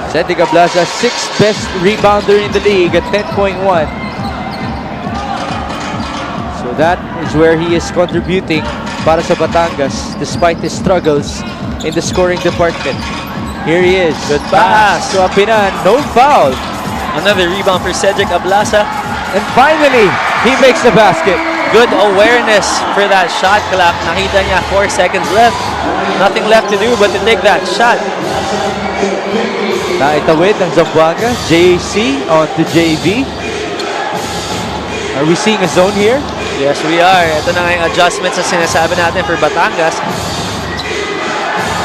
Cedric Ablaza, 6th best rebounder in the league at 10.1. So that is where he is contributing para sa Batangas despite his struggles in the scoring department. Here he is. Good pass. To Apinan. No foul. Another rebound for Cedric Ablaza. And finally, he makes the basket. Good awareness for that shot clock. Nakita niya 4 seconds left. Nothing left to do but to take that shot. Naitawid ng Zamboanga. JC on to JV. Are we seeing a zone here? Yes, we are. Ito na nga yung adjustments na sinasabi natin for Batangas.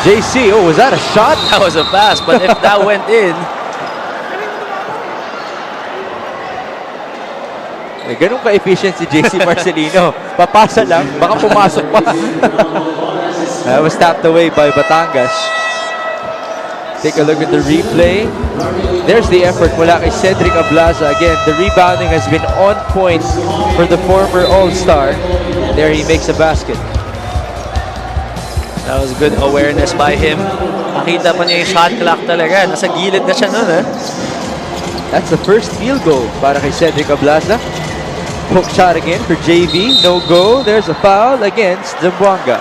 JC, oh, was that a shot? That was a pass, but if that went in, eh, ganun ka-efficient si JC Marcelino. Papasa lang, baka pumasok pa. That was tapped away by Batangas. Take a look at the replay. There's the effort mula kay Cedric Ablaza. Again, the rebounding has been on point for the former All-Star. There he makes a basket. that was good awareness by him. Nakita pa niya yung shot clock talaga. Nasa gilid na siya nun, eh. That's the first field goal para kay Cedric Ablaza. Hook shot again for JV. No go. There's a foul against Zamboanga.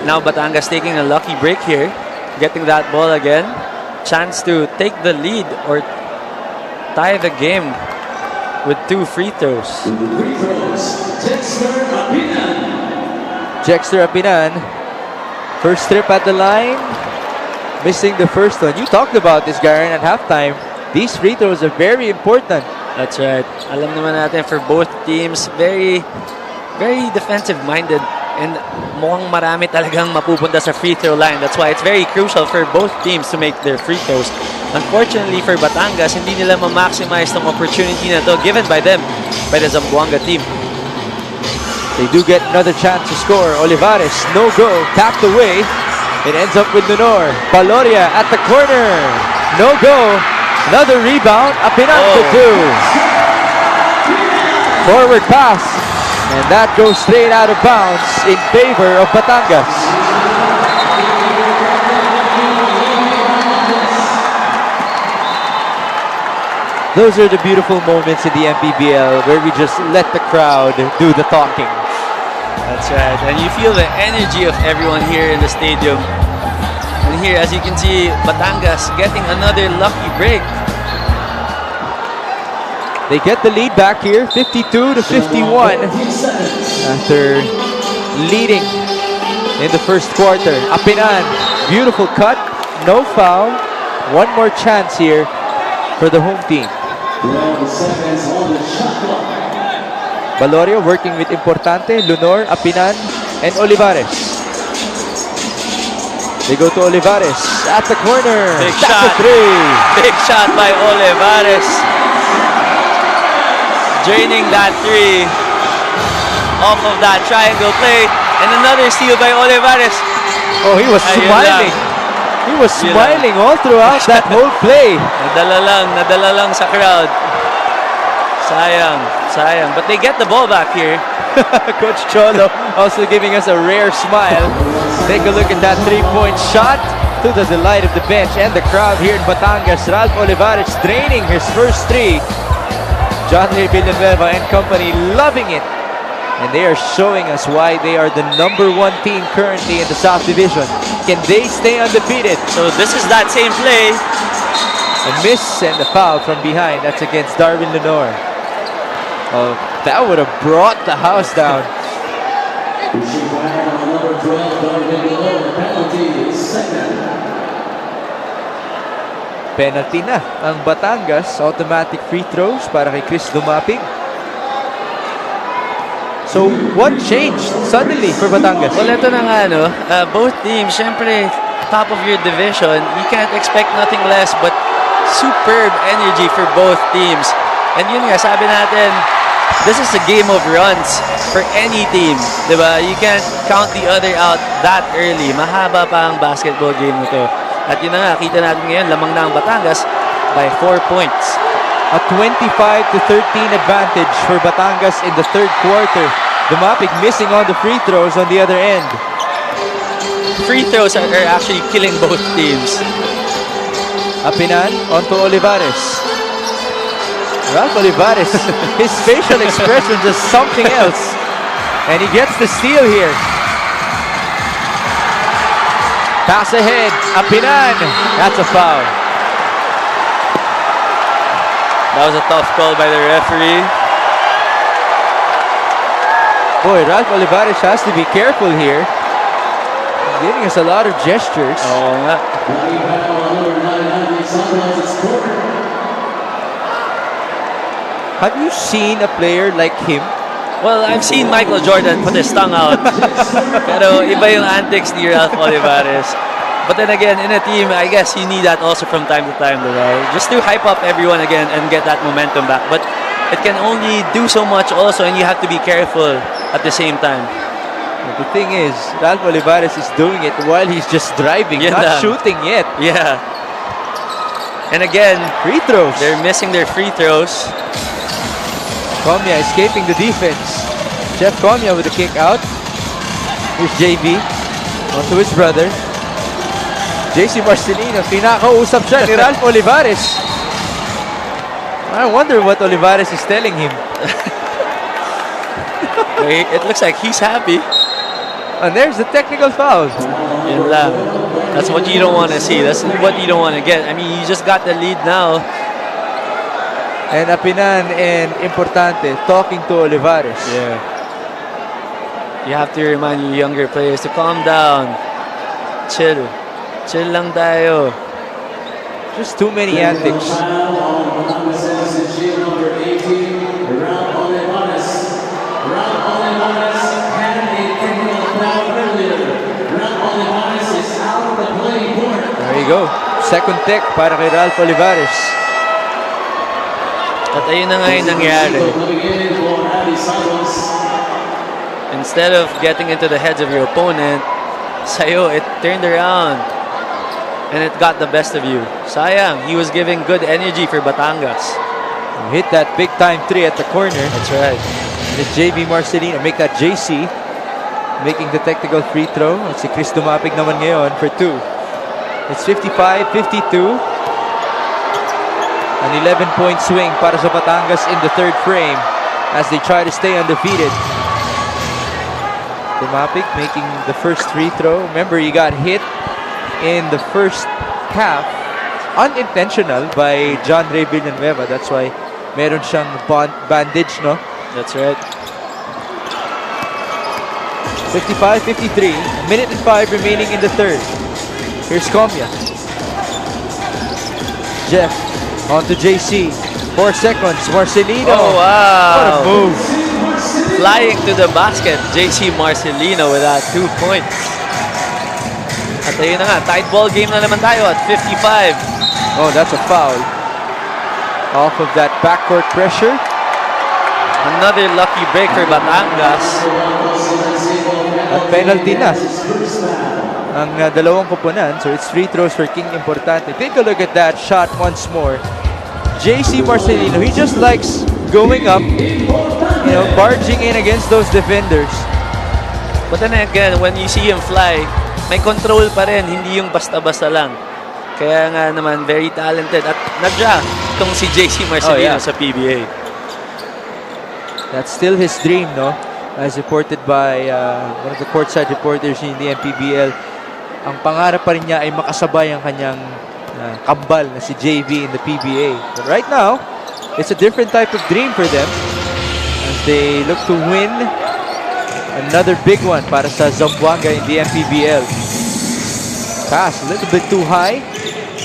Now Batangas taking a lucky break here. Getting that ball again. Chance to take the lead or tie the game with 2 free throws. Jexter Apinan. First trip at the line. Missing the first one. You talked about this, Garen, at halftime. These free throws are very important. That's right. Alam naman natin for both teams, very defensive-minded. And mukhang marami talagang mapupunta sa free throw line. That's why it's very crucial for both teams to make their free throws. Unfortunately for Batangas, hindi nila ma-maximize ng opportunity na to given by them, by the Zamboanga team. They do get another chance to score. Olivares, no go, tapped away. It ends up with Lenore. Valoria at the corner. No go. Another rebound. Apinan to 2. Forward pass. And that goes straight out of bounds in favor of Batangas. Those are the beautiful moments in the Mpbl where we just let the crowd do the talking. That's right. And you feel the energy of everyone here in the stadium. And here, as you can see, Batangas getting another lucky break. They get the lead back here, 52-51, after leading in the first quarter. Apinan, beautiful cut, no foul. One more chance here for the home team. Valoria working with Importante, Lunor, Apinan, and Olivares. They go to Olivares at the corner. Big That's shot. a 3. Big shot by Olivares. Draining that 3 off of that triangle play. And another steal by Olivares. Oh, he was Ayun smiling. lang. He was Yun smiling all throughout that whole play. Nadala lang sa crowd. Sayang. But they get the ball back here. Coach Cholo also giving us a rare smile. Take a look at that 3-point shot to the delight of the bench and the crowd here in Batangas. Ralph Olivares draining his first 3. John Ray Villanueva and company loving it. And they are showing us why they are the #1 team currently in the South Division. Can they stay undefeated? So this is that same play. A miss and a foul from behind. That's against Darwin Lenore. Oh, that would have brought the house down. Penalty na ang Batangas. Automatic free throws para kay Chris Dumaping. So, what changed suddenly for Batangas? Well, ito na nga, no? Both teams, syempre, top of your division, you can't expect nothing less but superb energy for both teams. And yun nga, sabi natin, this is a game of runs for any team. Diba? You can't count the other out that early. Mahaba pa ang basketball game nito. At yun na nga, kita natin ngayon, lamang na ang Batangas by 4 points. A 25-13 advantage for Batangas in the third quarter. Dumapig missing on the free throws on the other end. Free throws are actually killing both teams. Apinan onto Olivares. Ralph Olivares, his facial expression just something else. And he gets the steal here. Pass ahead, Apinan. That's a foul. That was a tough call by the referee. Boy, Ralph Olivares has to be careful here. He's giving us a lot of gestures. Oo nga. Have you seen a player like him? Well, I've seen Michael Jordan put his tongue out. Pero iba yung antics ni Ralph Olivares. But then again, in a team, I guess you need that also from time to time, diba? Just to hype up everyone again and get that momentum back. But it can only do so much also, and you have to be careful at the same time. But the thing is, Ralph Olivares is doing it while he's just driving, Yan not lang. shooting yet. Yeah. And again, Free throws. they're missing their free throws. Comia escaping the defense. Jeff Comia with a kick out. Here's JB. Onto his brother. JC Marcelino. Kinakausap siya ni Ralph Olivares. I wonder what Olivares is telling him. It looks like he's happy. And there's the technical foul. Yun lang. That's what you don't want to see. That's what you don't want to get. I mean, you just got the lead now. And Apinan and Importante talking to Olivares. Yeah. You have to remind your younger players to calm down. Chill. Chill lang tayo. Just too many antics. There you go. Second tech para kay Ralph Olivares. At ayun na nga yung nangyari. Instead of getting into the heads of your opponent, sa'yo, it turned around. And it got the best of you. Sayang, he was giving good energy for Batangas. Hit that big time three at the corner. That's right. And it's JB Marcelino make that JC. Making the technical free throw. At si Chris Dumapig naman ngayon for two. It's 55-52. An 11-point swing para sa Batangas in the third frame as they try to stay undefeated. Dumapig making the first free throw. Remember, he got hit in the first half. Unintentional by John Ray Villanueva. That's why meron siyang bandage, no? That's right. 55-53. A minute and 5 remaining in the third. Here's Comia. Jeff. On to JC. 4 seconds. Marcelino. Oh, wow. What a move. Flying to the basket, JC Marcelino with that 2 points. At ayun na nga, tight ball game na naman tayo at 55. Oh, that's a foul. Off of that backcourt pressure. Another lucky break for Batangas. At penalty na ang dalawang koponan. So it's free throws for King Importante. Take a look at that shot once more. JC Marcelino, he just likes going up, you know, barging in against those defenders. But then again, when you see him fly, may control pa rin, hindi yung basta-basta lang. Kaya nga naman, very talented. At nadya itong si JC Marcelino sa PBA. That's still his dream, no? As reported by one of the courtside reporters in the Mpbl. Ang pangarap pa rin niya ay makasabay ang kanyang kambal na si JV in the PBA. But right now, it's a different type of dream for them as they look to win another big one para sa Zamboanga in the Mpbl. Pass a little bit too high.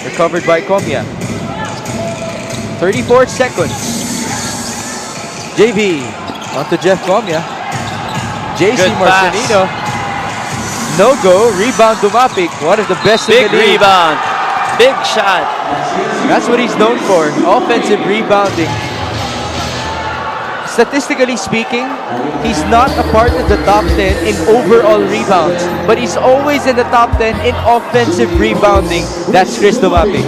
Recovered by Comia. 34 seconds. JV onto Jeff Comia. JC Good Marcelino. No go. Rebound Dumapig. One of the best Big in the league. rebound. Big shot. That's what he's known for. Offensive rebounding. statistically speaking, he's not a part of the top 10 in overall rebounds, but he's always in the top 10 in offensive rebounding. That's Chris Dumapi.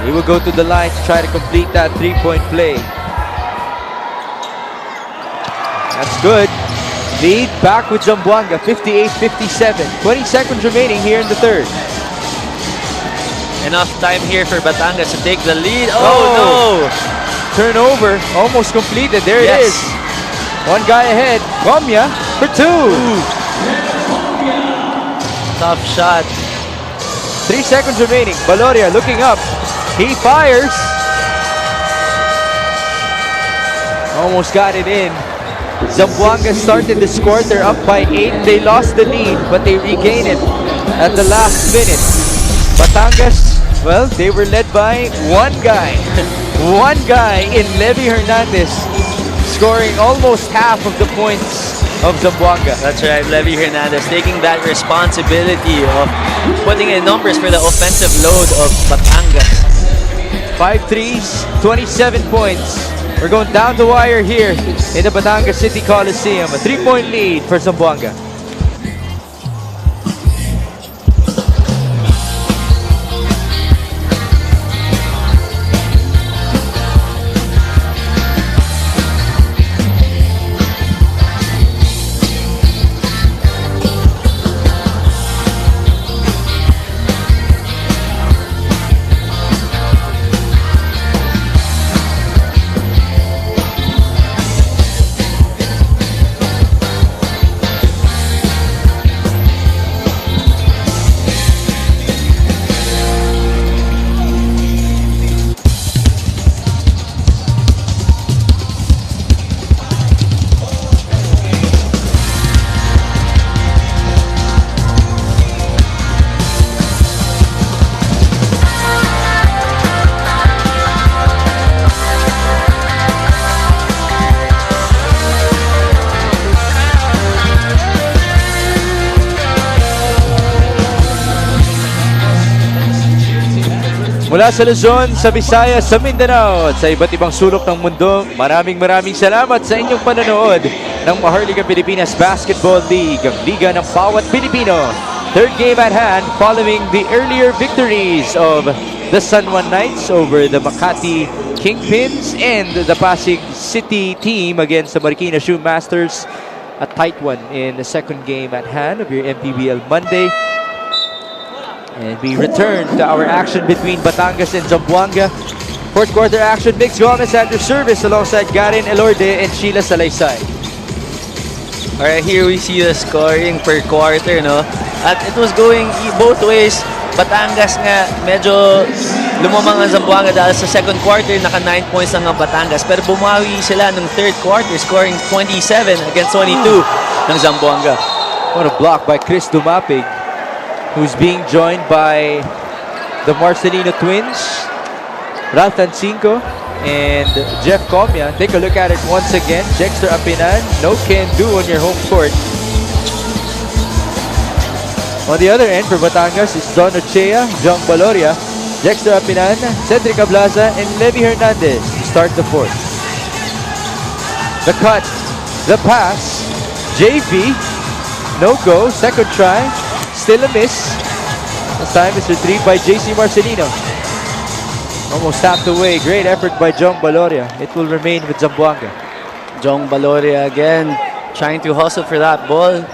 He will go to the line to try to complete that three-point play. That's good. Lead back with Zamboanga, 58-57. 20 seconds remaining here in the third. Enough time here for Batangas to take the lead. Oh, no! Turnover, almost completed. There it is. One guy ahead. Comia for two. Tough shot. 3 seconds remaining. Baloria looking up. He fires. Almost got it in. Zamboanga started this quarter up by 8. They lost the lead, but they regained it at the last minute. Batangas, well, they were led by one guy. One guy in Levy Hernandez, scoring almost half of the points of Zamboanga. That's right, Levy Hernandez taking that responsibility of putting in numbers for the offensive load of Batangas. 5 threes, 27 points. We're going down the wire here in the Batangas City Coliseum. A 3-point lead for Zamboanga. Mula sa Luzon, sa Visayas, sa Mindanao at sa iba't ibang sulok ng mundo, maraming salamat sa inyong panonood ng Maharlika Pilipinas Basketball League, ang liga ng bawat Pilipino. Third game at hand following the earlier victories of the San Juan Knights over the Makati Kingpins and the Pasig City team against the Marikina Shoe Masters. A tight one in the second game at hand of your MPBL Monday. And we return to our action between Batangas and Zamboanga. Fourth quarter action, Mix Gomez at your service alongside Garin Elorde and Sheila Salaysay. Alright, here we see the scoring per quarter, no? At it was going both ways. Batangas nga, medyo lumamang ang Zamboanga dahil sa second quarter, naka 9 points lang ang Batangas. Pero bumawi sila ng third quarter, scoring 27 against 22 ng Zamboanga. What a block by Chris Dumapig, who's being joined by the Marcelino twins, Ralph Tancinco and Jeff Comia. Take a look at it once again. Jexter Apinan, no can do on your home court. On the other end for Batangas is Don Ochea, John Baloria, Jexter Apinan, Cedric Ablaza, and Levy Hernandez to start the fourth. The cut, the pass, JV, no go, second try. Still a miss. This time it's retrieved by JC Marcelino. Almost tapped away. Great effort by Jong Baloria. It will remain with Zamboanga. Jong Baloria again, trying to hustle for that ball.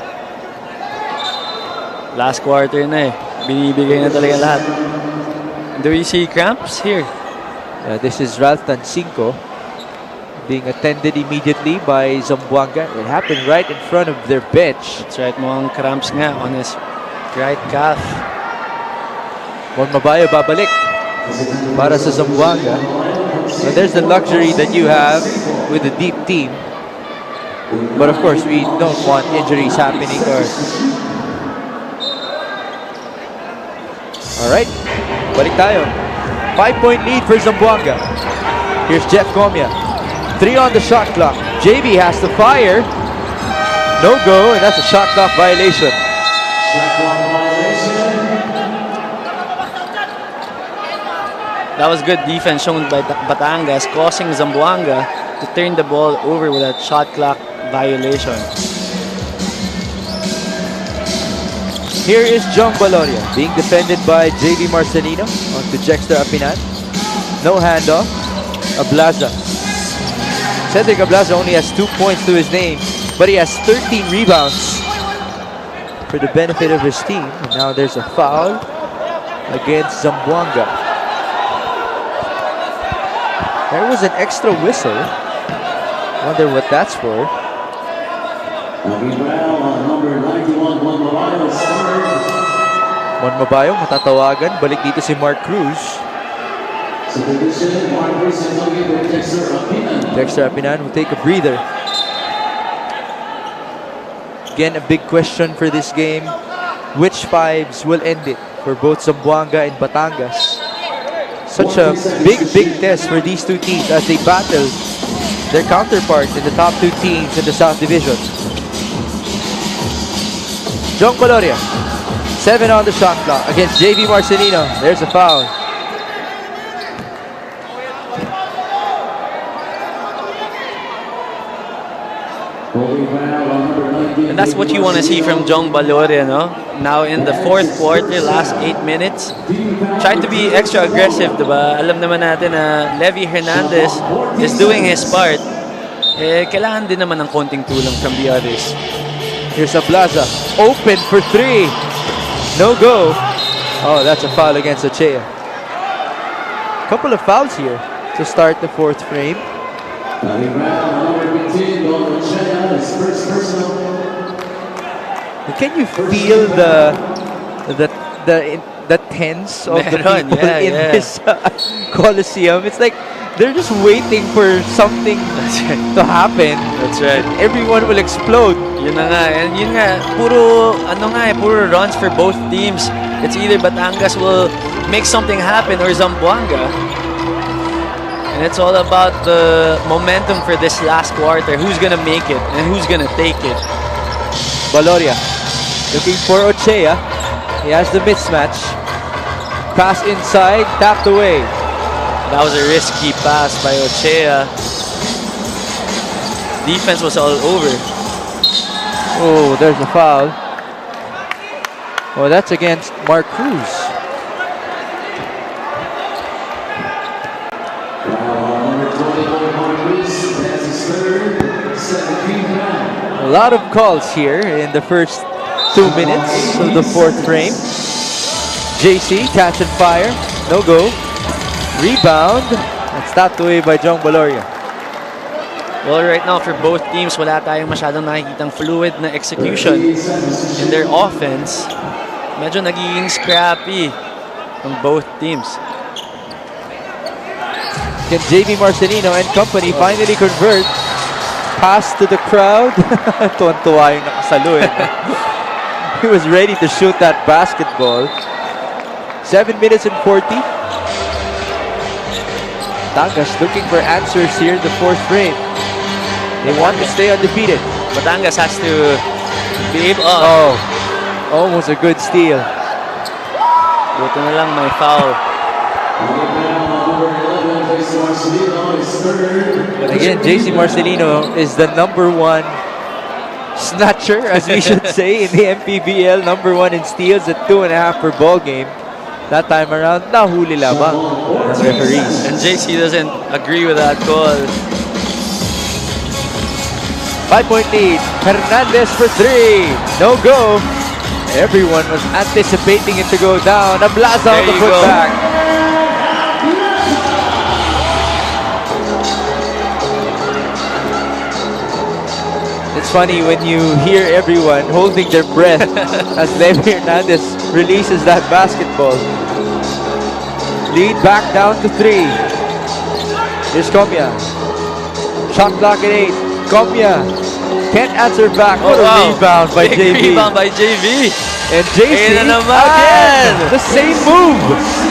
Last quarter na eh. Binibigay na talaga lahat. Do we see cramps here? This is Ralph Tancinco being attended immediately by Zamboanga. It happened right in front of their bench. That's right, mukhang cramps nga on his right calf. Juan Mabayo babalik para sa Zamboanga. So there's the luxury that you have with a deep team. But of course, we don't want injuries happening. Alright, balik tayo. 5-point lead for Zamboanga. Here's Jeff Comia. 3 on the shot clock. JB has to fire. No go, and that's a shot clock violation. That was good defense shown by Batangas, causing Zamboanga to turn the ball over with a shot clock violation. Here is John Baloria being defended by JV Marcelino onto Jexter Apinan. No handoff. Ablaza. Cedric Ablaza only has 2 points to his name, but he has 13 rebounds for the benefit of his team. And now there's a foul against Zamboanga. There was an extra whistle. Wonder what that's for. Number 91, Juan Mabayo, started. Mon Mabayo, matatawagan. Balik dito si Mark Cruz. Substitution, Mark Cruz and Dexter Apinan. Dexter Apinan will take a breather. Again, a big question for this game. Which fives will end it for both Zamboanga and Batangas? Such a big test for these two teams as they battle their counterparts in the top two teams in the South Division. John Baloria, 7 on the shot clock against JV Marcelino. There's a foul. And that's what you want to see from Jong Baloria, no? Now in the fourth quarter, last 8 minutes, try to be extra aggressive, diba? Alam naman natin na Levy Hernandez is doing his part. Kailangan din naman ng konting tulong from the others. Here's Ablaza, open for 3. No go. Oh, that's a foul against Ochea. Couple of fouls here to start the fourth frame. Can you feel the tense of the people in this Coliseum? It's like they're just waiting for something to happen. That's right. Everyone will explode. Yun na nga. And yun nga, puro runs for both teams. It's either Batangas will make something happen or Zamboanga. And it's all about the momentum for this last quarter. Who's gonna make it and who's gonna take it? Baloria looking for Ochea. He has the mismatch. Pass inside, tapped away. That was a risky pass by Ochea. Defense was all over. Oh, there's a foul. Oh, that's against Mark Cruz. A lot of calls here in the first 2 minutes of the fourth frame. JC, catch and fire. No go. Rebound. And stopped away by Jong Baloria. Well, right now for both teams, wala tayong masyadong nakikitang fluid na execution in their offense. Medyo nagiging scrappy from both teams. Can JV Marcelino and company finally convert? Pass to the crowd. Tuwan-tuwa yung nakasalo eh. He was ready to shoot that basketball. 7 minutes and 40. Batangas looking for answers here in the fourth frame. They want to stay undefeated. Batangas has to be able... Oh, almost a good steal. Buto na lang may foul. But again, JC Marcelino is the #1 snatcher, as we should say, in the Mpbl. #1 in steals at 2.5 per ball game. That time around, nahuli lamang ng referees. And JC doesn't agree with that call. 5-point lead. Hernandez for 3. No go. Everyone was anticipating it to go down. Ablaza on the putback. It's funny when you hear everyone holding their breath as Levy Hernandez releases that basketball. Lead back down to 3. Here's Comia. Shot clock at 8. Comia can't answer back. What a rebound by Big JV. rebound by JV. And JC Ayun na naman. again. The same move.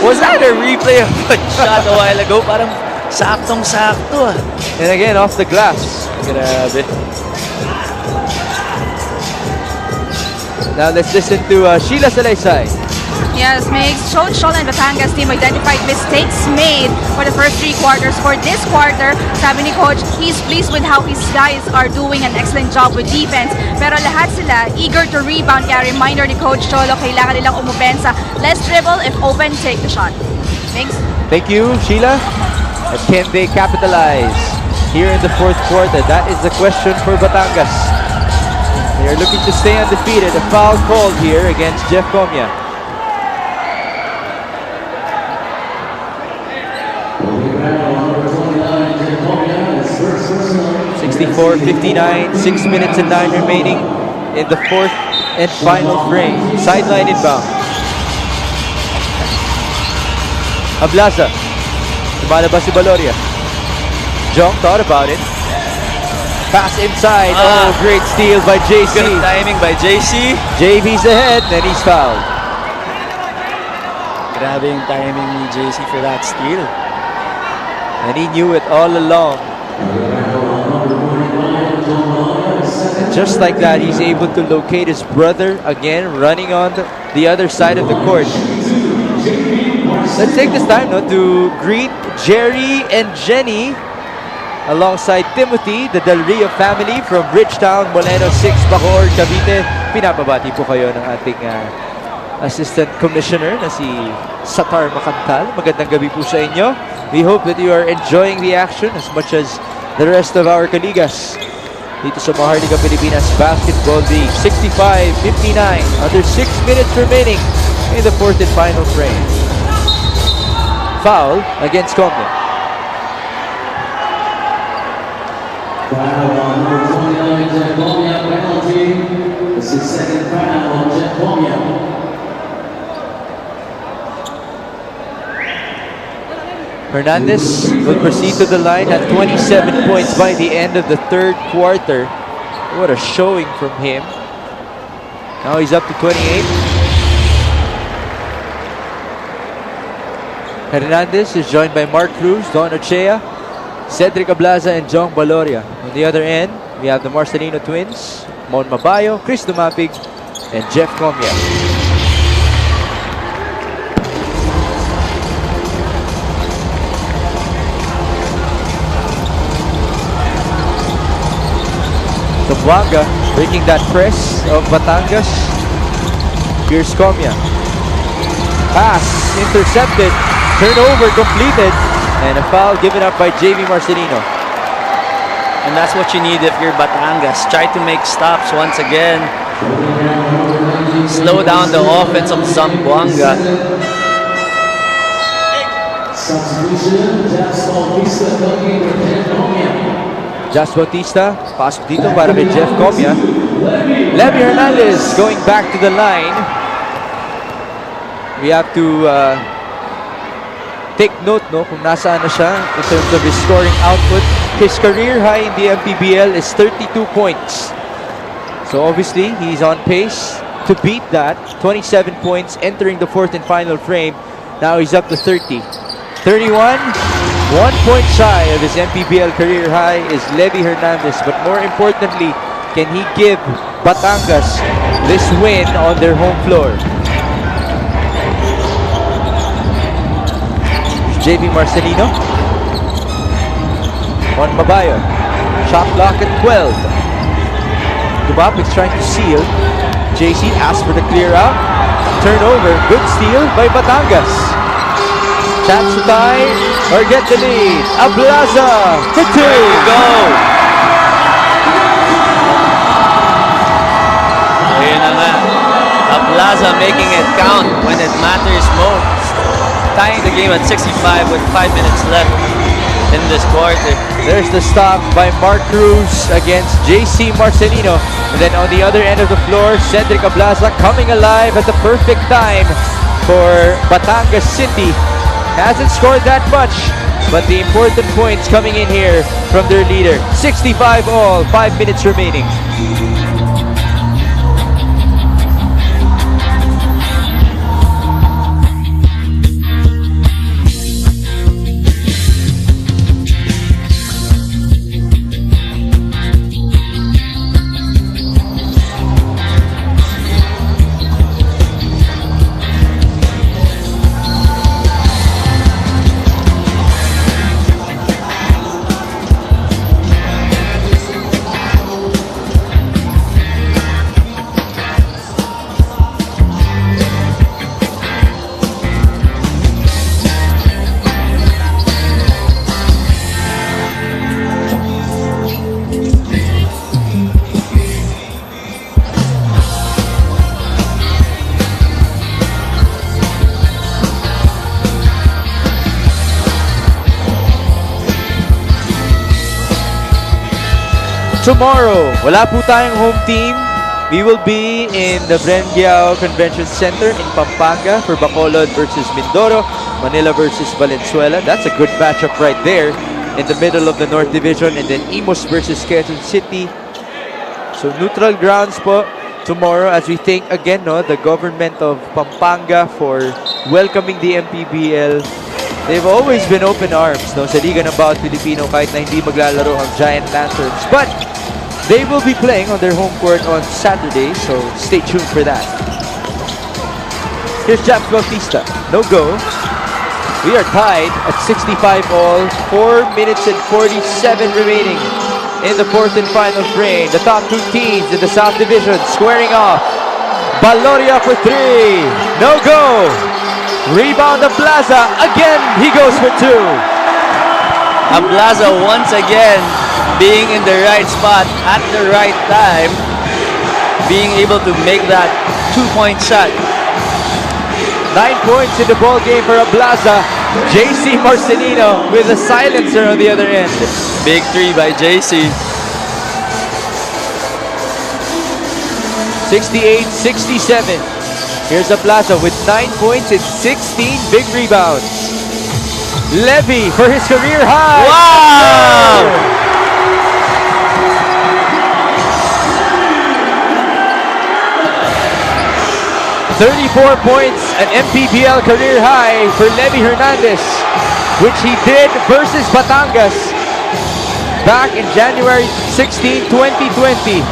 Was that a replay of a shot a while ago? Parang saktong-sakto ah. And again, off the glass. Grabe. Now let's listen to Sheila Salaysay. Yes, makes Coach Shola and Batangas team identified mistakes made for the first 3 quarters. For this quarter, sabi ni Coach, he's pleased with how his guys are doing an excellent job with defense. Pero lahat sila eager to rebound. Kaya reminder ni Coach Cholo, kailangan nilang umupensa. Let's dribble, if open, take the shot. Thanks. Thank you, Sheila. And can they capitalize here in the fourth quarter? That is the question for Batangas. They are looking to stay undefeated. A foul called here against Jeff Comia. 64-59, 6 minutes and 9 remaining in the fourth and final frame. Sideline inbound. Ablaza. Lumalabas si Baloria. Jong thought about it. Pass inside. Oh, great steal by JC. Good timing by JC. JV's ahead, and he's fouled. Grabe yung timing ni JC for that steal. And he knew it all along. And just like that, he's able to locate his brother again, running on the other side of the court. Let's take this time to greet Jerry and Jenny alongside Timothy, the Del Rio family from Bridgetown, Moleno 6, Bacoor, Cavite. Pinapabati po kayo ng ating Assistant Commissioner na si Satar Macantal. Magandang gabi po sa inyo. We hope that you are enjoying the action as much as the rest of our kaligas dito sa Maharlika Pilipinas Basketball League. 65-59, under 6 minutes remaining in the fourth and final frame. Foul against Comia. Foul on number 29, Jeff Comia, penalty. This is second foul on Jeff Comia. Hernandez will proceed to the line at 27 points by the end of the third quarter. What a showing from him. Now he's up to 28. Hernandez is joined by Mark Cruz, Don Ochea, Cedric Ablaza, and Jong Baloria. On the other end, we have the Marcelino twins, Mon Mabayo, Chris Dumapig, and Jeff Comia. Zamboanga breaking that press of Batangas. Here's Comia. Pass intercepted. Turnover completed. And a foul given up by JV Marcelino. And that's what you need if you're Batangas. Try to make stops once again. Slow down the offense of Zamboanga. Substitution, Jeff Bautista looking for Jeff Comia. Jas Bautista, pasok dito para kay Jeff Comia. Levy Hernandez going back to the line. We have to take note kung nasaan na siya in terms of his scoring output. His career high in the Mpbl is 32 points. So obviously, he's on pace to beat that. 27 points entering the fourth and final frame. Now he's up to 30. 31. 1 point shy of his Mpbl career high is Levy Hernandez. But more importantly, can he give Batangas this win on their home floor? JV Marcelino. On Mabayo. Shot clock at 12. Dumapig's trying to seal. JC asks for the clear out. Turnover. Good steal by Batangas. Chance to tie or get the lead. Ablaza for 2. There you go. Ayun na nga. Ablaza making it count when it matters most. Tying the game at 65 with 5 minutes left in this quarter. There's the stop by Mark Cruz against JC Marcelino. And then on the other end of the floor, Cedric Ablaza coming alive at the perfect time for Batangas City. Hasn't scored that much, but the important points coming in here from their leader. 65 all, 5 minutes remaining. Tomorrow, wala po tayong home team. We will be in the Brengiao Convention Center in Pampanga for Bacolod versus Mindoro, Manila versus Valenzuela. That's a good matchup right there in the middle of the North Division. And then Imus versus Quezon City. So neutral grounds po tomorrow as we thank again the government of Pampanga for welcoming the MPBL. They've always been open arms sa Liga ng Bawat Pilipino kahit na hindi maglalaro ang Giant Lanterns. But they will be playing on their home court on Saturday, so stay tuned for that. Here's Japs Bautista. No go. We are tied at 65 all. 4 minutes and 47 remaining in the fourth and final frame. The top two teams in the South Division squaring off. Baloria for three. No go. Rebound of Plaza. Again, he goes for two. Ablaza once again being in the right spot at the right time, being able to make that 2-point shot. 9 points in the ball game for Ablaza. JC Marcelino with a silencer on the other end. Big three by JC. 68-67. Here's Ablaza with 9 points and 16 big rebounds. Levy for his career high. Wow! 34 points, an MPBL career high for Levy Hernandez, which he did versus Batangas back in January 16, 2020,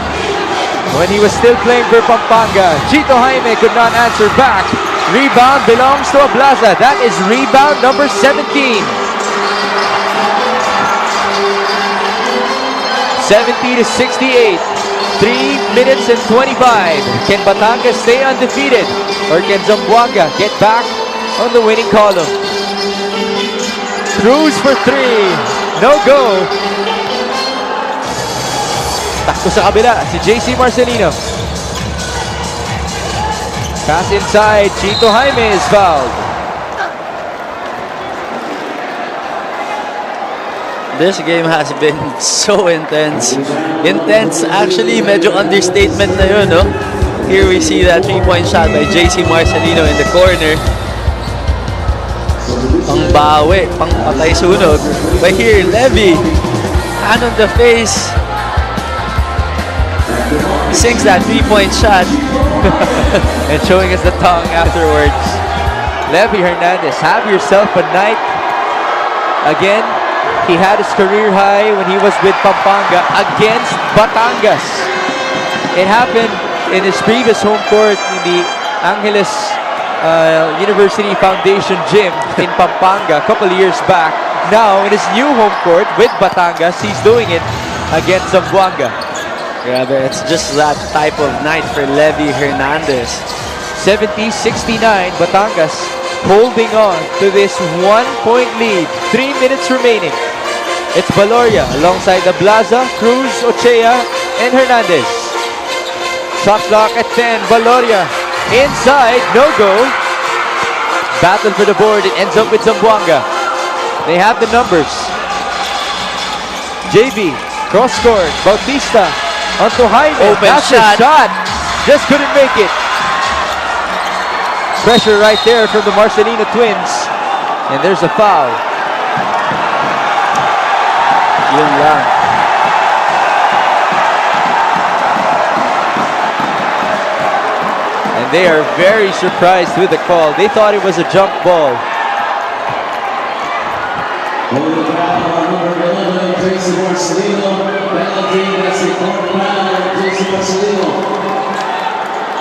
when he was still playing for Pampanga. Chito Jaime could not answer back. Rebound belongs to Ablaza. That is rebound number 17. 70-68. 3 minutes and 25. Can Batangas stay undefeated? Or can Zamboanga get back on the winning column? Cruz for three. No go. Takbo sa kabila si JC Marcelino. Pass inside. Chito Jaime is fouled. This game has been so intense. Intense, actually, medyo understatement na yun, no? Here we see that 3-point shot by JC Marcelino in the corner. Pang bawi, pang patay sunog. But here, Levy, hand on the face. Sinks that 3-point shot. And showing us the tongue afterwards. Levy Hernandez, have yourself a night. Again, he had his career high when he was with Pampanga against Batangas. It happened in his previous home court in the Angeles University Foundation Gym in Pampanga a couple of years back. Now, in his new home court with Batangas, he's doing it against Zamboanga. Grabe, it's just that type of night for Levy Hernandez. 70-69, Batangas holding on to this 1-point lead. 3 minutes remaining. It's Baloria alongside Ablaza, Cruz, Ochea, and Hernandez. Shot clock at 10. Baloria inside, no go. Battle for the board. It ends up with Zamboanga. They have the numbers. JV, cross court. Bautista onto Jaime. Open That's shot. a shot. Just couldn't make it. Pressure right there from the Marcelino twins. And there's a foul. Yun lang. And they are very surprised with the call. They thought it was a jump ball.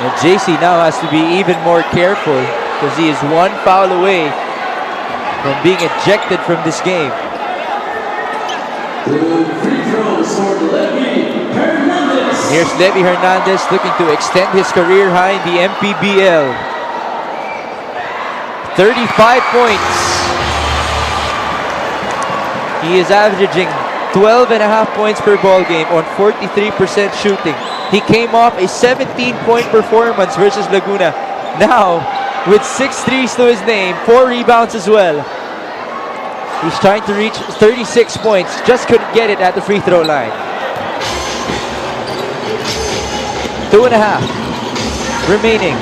And JC now has to be even more careful because he is one foul away from being ejected from this game. Here's Levy Hernandez looking to extend his career high in the MPBL. 35 points. He is averaging 12.5 points per ball game on 43% shooting. He came off a 17-point performance versus Laguna. Now, with 6 threes to his name, 4 rebounds as well. He's trying to reach 36 points, just couldn't get it at the free throw line. 2.5 remaining.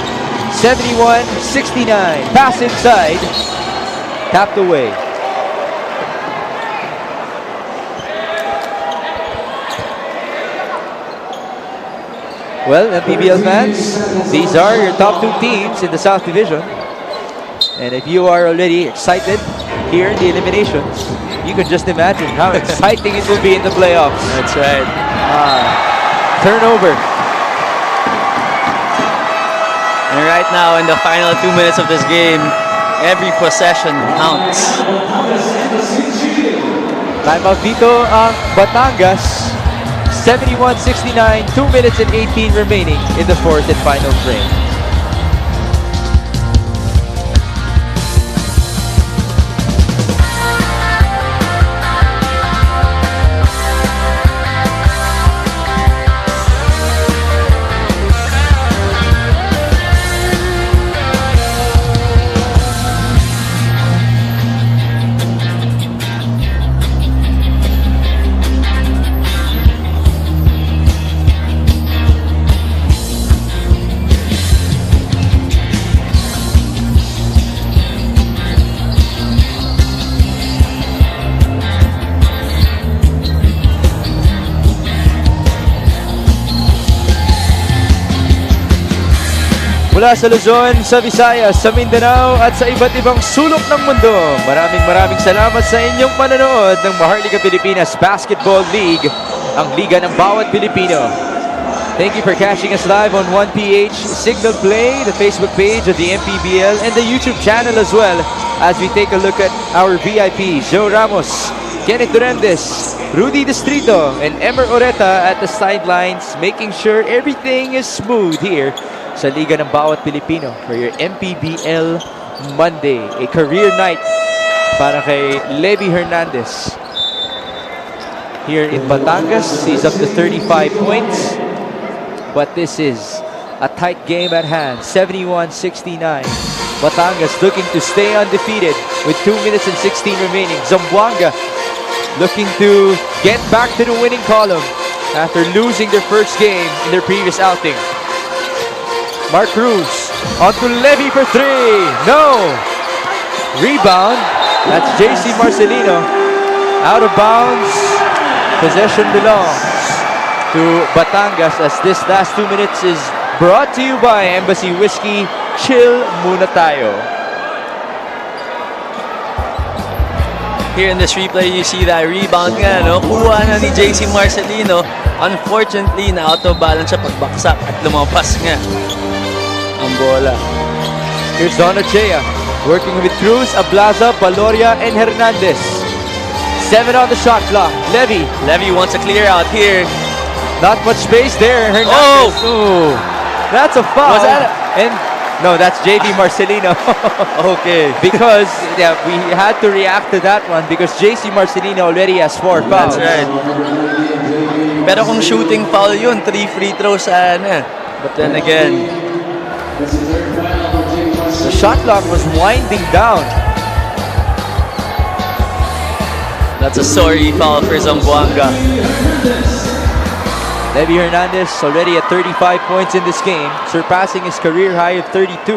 71-69. Pass inside. Tapped away. Well, Mpbl fans, these are your top 2 teams in the South Division. And if you are already excited here in the eliminations, you can just imagine how exciting it will be in the playoffs. That's right. Turnover. And right now, in the final 2 minutes of this game, every possession counts. Timeout dito ang Batangas. 71-69, 2 minutes and 18 remaining in the 4th and final frame. Mula sa Luzon, sa Visayas, sa Mindanao at sa iba't ibang sulok ng mundo, maraming salamat sa inyong manonood ng Maharlika Pilipinas Basketball League, ang liga ng bawat Pilipino. Thank you for catching us live on 1PH Signal Play, the Facebook page of the MPBL, and the YouTube channel as well, as we take a look at our VIPs, Joe Ramos, Kenneth Durandes, Rudy Distrito, and Emer Oreta at the sidelines, making sure everything is smooth here sa Liga ng Bawat Pilipino for your MPBL Monday. A career night para kay Levy Hernandez. Here in Batangas, he's up to 35 points. But this is a tight game at hand, 71-69. Batangas looking to stay undefeated with 2 minutes and 16 remaining. Zamboanga looking to get back to the winning column after losing their first game in their previous outing. Mark Cruz onto Levy for 3. No! Rebound. That's JC Marcelino. Out of bounds. Possession belongs to Batangas as this last 2 minutes is brought to you by Embassy Whiskey. Chill muna tayo. Here in this replay, you see that rebound nga, no? Kuha na ni JC Marcelino. Unfortunately, na out of balance siya pagbaksak at lumampas nga ang bola. Here's Don Ochea working with Cruz, Ablaza, Baloria, and Hernandez. 7 on the shot clock. Levy. Levy wants a clear out here. Not much space there. Hernandez. Oh! That's a foul. Was that and no, that's JV Marcelino. Okay. Because yeah, we had to react to that one because JC Marcelino already has 4 fouls. That's right. Pero kung shooting foul yun, 3 free throws sana. But then again, the shot clock was winding down. that's a sorry foul for Zamboanga. Levy Hernandez already at 35 points in this game, surpassing his career high of 32.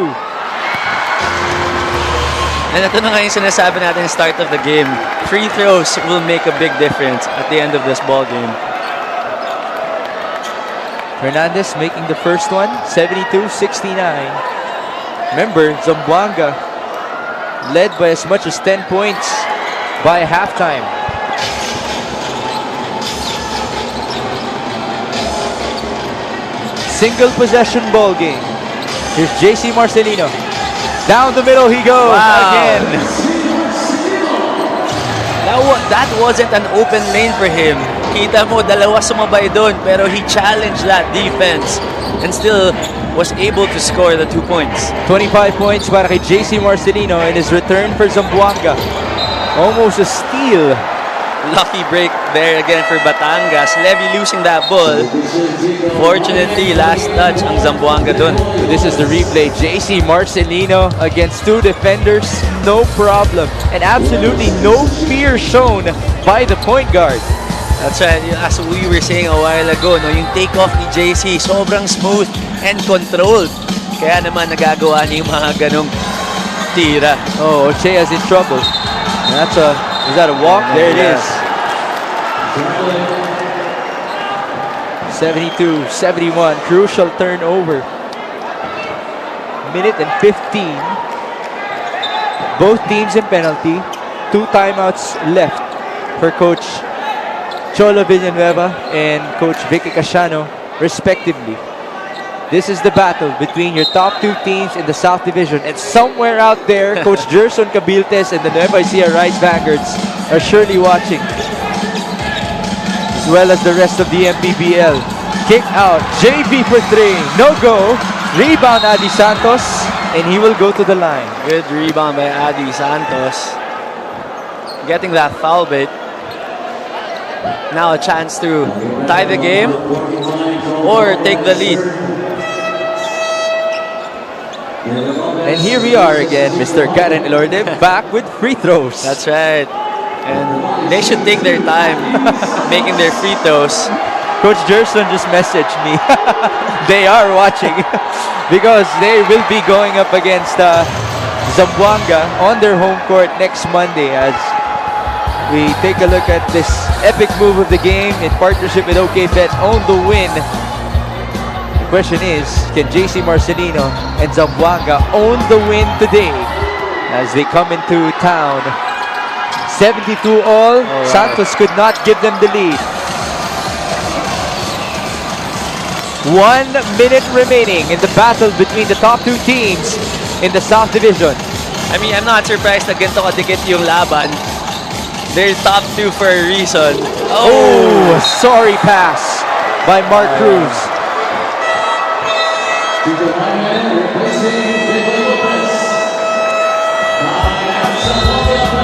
And ito na nga yung sinasabi natin start of the game. Free throws will make a big difference at the end of this ball game. Hernandez making the first one, 72-69. Remember, Zamboanga led by as much as 10 points by halftime. Single possession ball game. Here's JC Marcelino. Down the middle he goes again. That wasn't an open lane for him. Kita mo, dalawa sumabay doon, pero he challenged that defense and still was able to score the 2 points. 25 points para kay JC Marcelino in his return for Zamboanga. Almost a steal. Lucky break there again for Batangas. Levy losing that ball. Fortunately, last touch ang Zamboanga doon. So this is the replay. JC Marcelino against 2 defenders, no problem. And absolutely no fear shown by the point guard. That's right. As we were saying a while ago, no, yung takeoff ni JC, sobrang smooth and controlled. Kaya naman nagagawa niya yung mga ganong tira. Oh, Ochea's in trouble. Is that a walk? There it is. 72-71, crucial turnover. Minute and 15. Both teams in penalty. 2 timeouts left for Coach Cholo Villanueva and Coach Vicky Casiano, respectively. This is the battle between your top 2 teams in the South Division. And somewhere out there, Coach Gerson Cabiltes and the Nueva Ecija Rice Vanguards are surely watching, as well as the rest of the MPBL. Kick out, JV for 3, no go. Rebound, Adi Santos, and he will go to the line. Good rebound by Adi Santos. Getting that foul bait. Now a chance to tie the game or take the lead. And here we are again, Mr. Karen Elorde, back with free throws. That's right. And they should take their time making their free throws. Coach Gerson just messaged me. They are watching because they will be going up against Zamboanga on their home court next Monday as we take a look at this epic move of the game in partnership with OKBet on the win. The question is, can JC Marcelino and Zamboanga own the win today as they come into town? 72 all. Right. Santos could not give them the lead. 1 minute remaining in the battle between the top 2 teams in the South Division. I mean, I'm not surprised na ganito kadikit yung laban. They're top 2 for a reason. Oh, sorry pass by Mark Cruz.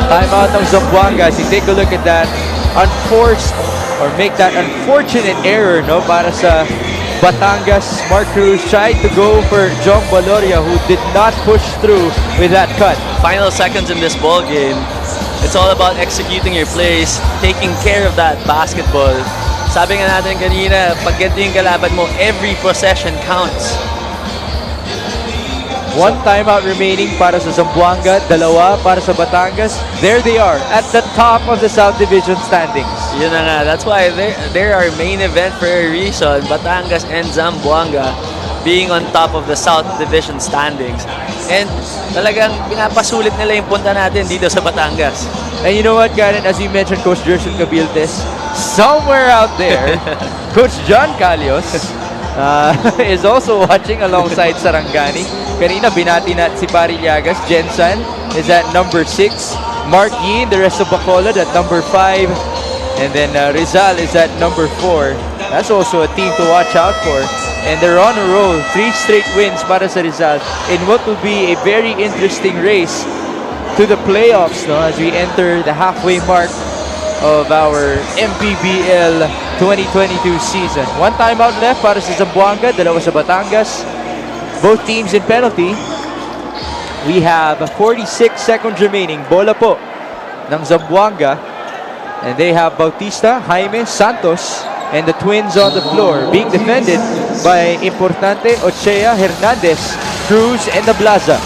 Timeout ng Zamboanga. As you take a look at that unforced or make that unfortunate error, no, para sa Batangas. Mark Cruz tried to go for John Valoria, who did not push through with that cut. Final seconds in this ball game. It's all about executing your plays, taking care of that basketball. Sabi nga natin kanina, pag ganito yung kalaban mo, every possession counts. 1 timeout remaining para sa Zamboanga, 2 para sa Batangas. There they are at the top of the South Division standings. Yun na nga. That's why they're our main event for a reason. Batangas and Zamboanga being on top of the South Division standings. And talagang pinapasulit nila yung punta natin dito sa Batangas. And you know what, Karen, as you mentioned, Coach Gerson Cabiltes, somewhere out there, Coach John Calios is also watching alongside Sarangani. Kanina binati na si Parillagas. Jensen is at number 6. Mark Yin, the rest of Bacolod at number 5. And then Rizal is at number 4. That's also a team to watch out for. And they're on a roll. 3 straight wins para sa Rizal in what will be a very interesting race to the playoffs, no, as we enter the halfway mark of our MPBL 2022 season. 1 timeout left para sa Zamboanga, 2 sa Batangas. Both teams in penalty. We have 46 seconds remaining. Bola po ng Zamboanga. And they have Bautista, Jaime, Santos, and the twins on the floor, being defended by Importante, Ochea, Hernandez, Cruz, and the Blaza.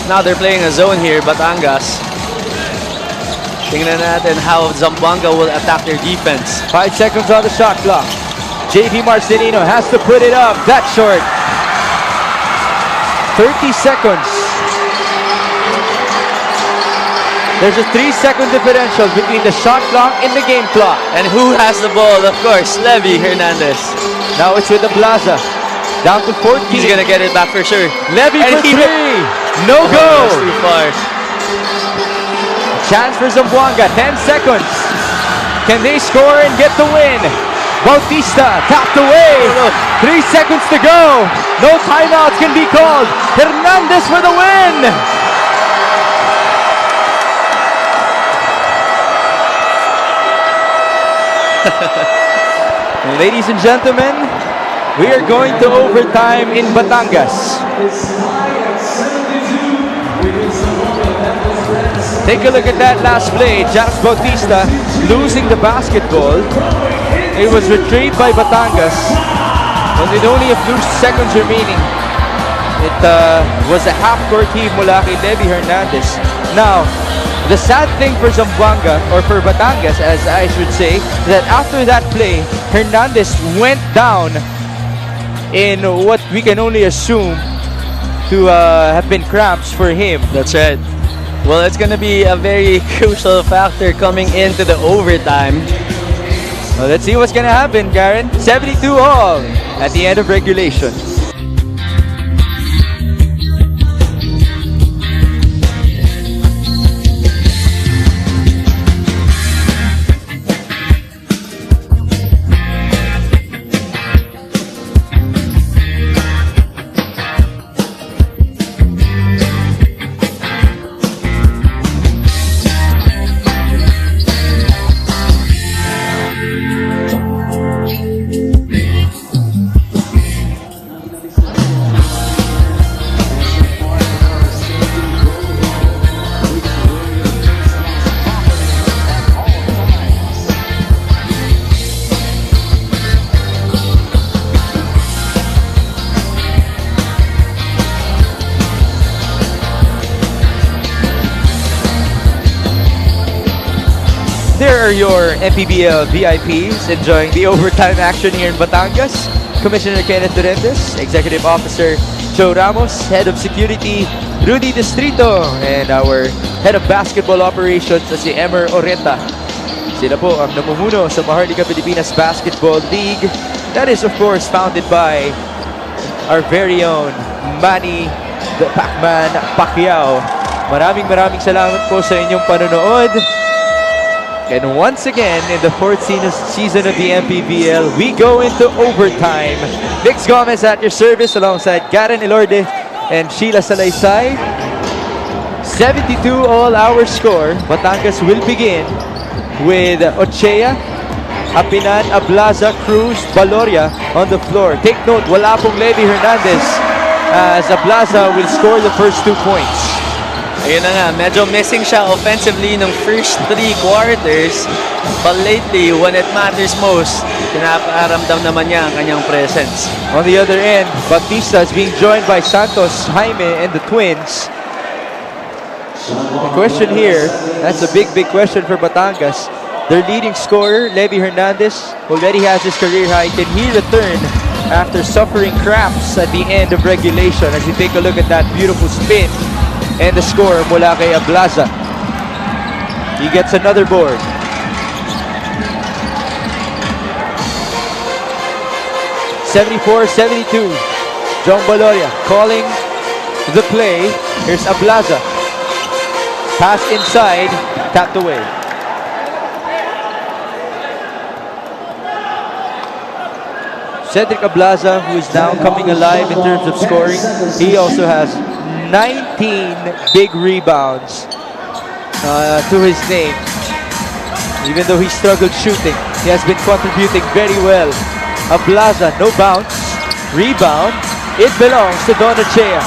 Now they're playing a zone here, Batangas. Tingnan natin how Zamboanga will attack their defense. 5 seconds on the shot clock. JV Marcelino has to put it up. That's short. 30 seconds. There's a 3-second differential between the shot clock and the game clock. And who has the ball? Of course, Levy Hernandez. Now it's with the Blaza. Down to 14. He's gonna get it back for sure. Levy And for he 3. No go. That's too far. Chance for Zamboanga. 10 seconds. Can they score and get the win? Bautista tapped away. 3 seconds to go. No timeouts can be called. Hernandez for the win. Ladies and gentlemen, we are going to overtime in Batangas. It's tied at 72 because Zamboanga has Take a look at that last play. Jax Bautista losing the basketball. It was retrieved by Batangas, but with only a few seconds remaining. It was a half-court heave mula kay Levi Hernandez. Now, the sad thing for Zamboanga, or for Batangas as I should say, that after that play, Hernandez went down in what we can only assume to have been cramps for him. That's right. Well, it's going to be a very crucial factor coming into the overtime. Well, let's see what's gonna happen, Karen. 72 all at the end of regulation. There are your Mpbl VIPs enjoying the overtime action here in Batangas. Commissioner Kenneth Durentes, Executive Officer Joe Ramos, Head of Security Rudy Distrito, and our Head of Basketball Operations si Emer Oreta. Sila po ang namumuno sa Maharlika Pilipinas Basketball League. That is of course founded by our very own Manny the Pacman Pacquiao. Maraming salamat po sa inyong panonood. And once again, in the fourth season of the MPBL, we go into overtime. Vix Gomez at your service alongside Karen Elorde and Sheila Salaysay. 72 all our score. Batangas will begin with Ochea, Apinan, Ablaza, Cruz, Valoria on the floor. Take note, wala pong Levi Hernandez as Ablaza will score the first 2 points. Ayun na nga, medyo missing siya offensively ng first 3 quarters. But lately, when it matters most, pinaparamdam naman niya ang kanyang presence. On the other end, Bautista is being joined by Santos, Jaime, and the Twins. The question here, that's a big question for Batangas. Their leading scorer, Levi Hernandez, already has his career high. Can he return after suffering cramps at the end of regulation? As you take a look at that beautiful spin and the score mula kay Ablaza. He gets another board. (74-72). John Valoria calling the play. Here's Ablaza. Pass inside, tapped away. Cedric Ablaza, who is now coming alive in terms of scoring. He also has 19 big rebounds to his name. Even though he struggled shooting, he has been contributing very well. Ablaza, no bounce, rebound. It belongs to Don Ochea.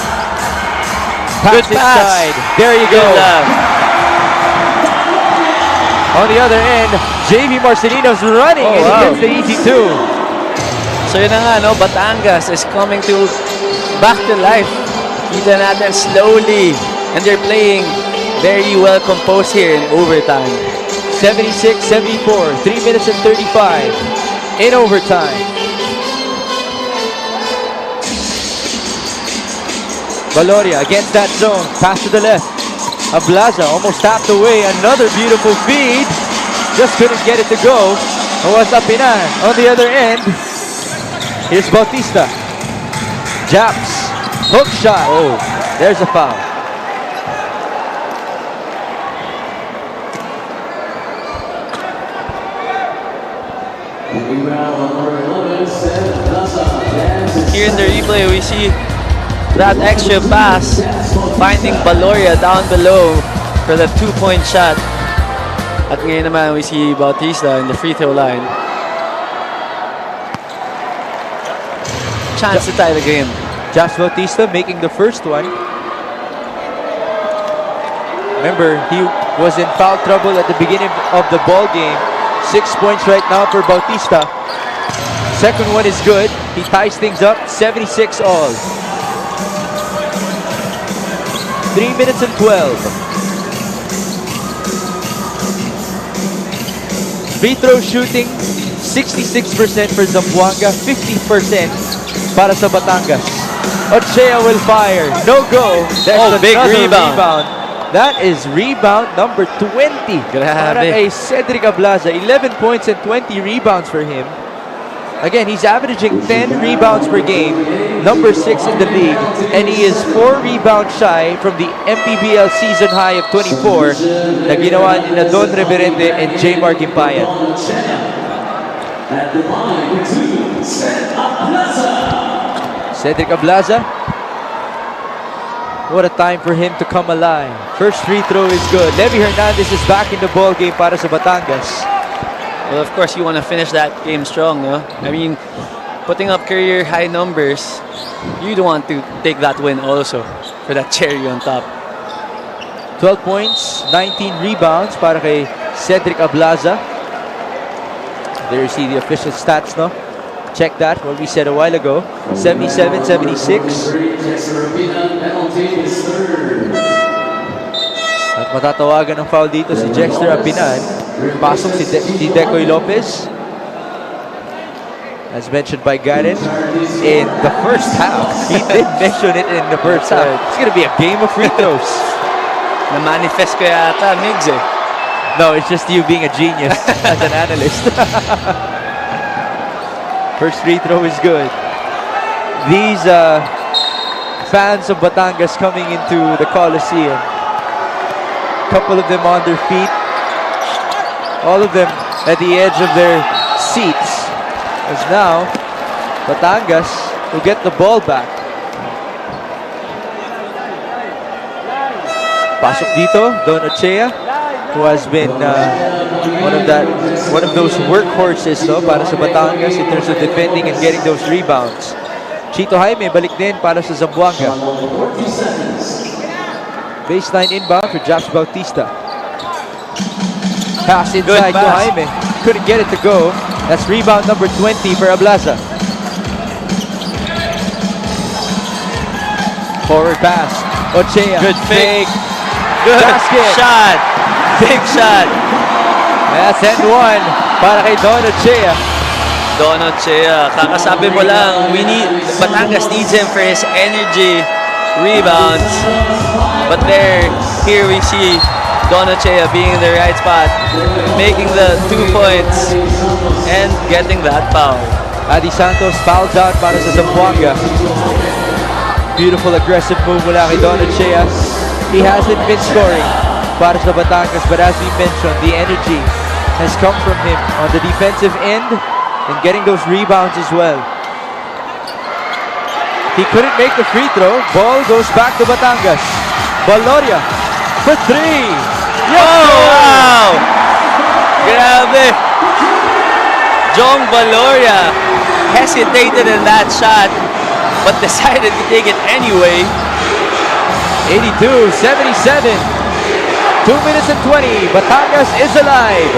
Pass inside. There you go. On the other end, JV Marcelino's running and he gets the easy 2. So yun na nga, no? Batangas is coming back to life. Kita natin slowly. And they're playing very well composed here in overtime. 76-74, 3 minutes and 35 in overtime. Valoria against that zone, pass to the left. Ablaza almost tapped away, another beautiful feed. Just couldn't get it to go. Was Apinan on the other end. Here's Bautista. Japs. Hook shot. Oh, there's a foul. Here in the replay, we see that extra pass finding Valoria down below for the 2-point shot. At ngayon naman, we see Bautista in the free throw line. Chance to tie the game. Josh Bautista making the first one. Remember, he was in foul trouble at the beginning of the ball game. 6 points right now for Bautista. Second one is good. He ties things up, 76 all. 3 minutes and 12. Free throw shooting, 66% for Zamboanga, 50% para sa Batangas. Ochea will fire. No go. There's big another rebound. That is rebound number 20. Para Grabe. kay Cedric Ablaza. 11 points and 20 rebounds for him. Again, he's averaging 10 rebounds per game. Number 6 in the league. And he is 4 rebounds shy from the Mpbl season high of 24 na ginawa ni Don Reverente and J. Mark Impayan. At the line, to Cedric Ablaza. Cedric Ablaza. What a time for him to come alive. First free throw is good. Levy Hernandez is back in the ball game para sa Batangas. Well, of course, you want to finish that game strong, no? I mean, putting up career high numbers, you don't want to take that win also for that cherry on top. 12 points, 19 rebounds para kay Cedric Ablaza. There you see the official stats, no? Check that, what we said a while ago. 77-76. Penalty is third. At matatawagan ng foul dito si Jexter Apinan. Pasok si Decoy Lopez. As mentioned by Garen in the first half. He did mention it in the first half. It's gonna be a game of free throws. Na-manifest ko yata, Migs eh. No, it's just you being a genius as an analyst. First free throw is good. These fans of Batangas coming into the Coliseum. Couple of them on their feet. All of them at the edge of their seats. As now, Batangas will get the ball back. Pasok dito, Don Ochea, who has been one of those workhorses, no, para sa Batangas in terms of defending and getting those rebounds. Chito Jaime balik din para sa Zamboanga. Baseline inbound for Japs Bautista. Pass inside to Jaime. Couldn't get it to go. That's rebound number 20 for Ablaza. Forward pass. Ochea. Good fake. Good basket. Shot. Big shot. That's end one para kay Don Ochea. Don Ochea, kakasabi mo lang, Batangas needs him for his energy, rebounds. But here we see Don Ochea being in the right spot, making the 2 points, and getting that foul. Adi Santos fouls out para sa Zamboanga. Beautiful aggressive move mula kay Don Ochea. He hasn't been scoring para sa Batangas, but as we mentioned, the energy has come from him on the defensive end and getting those rebounds as well. He couldn't make the free throw. Ball goes back to Batangas. Valoria for 3. Yes, Oh, wow! Grabe! Jong Valoria hesitated in that shot, but decided to take it anyway. 82-77. 2 minutes and 20. Batangas is alive.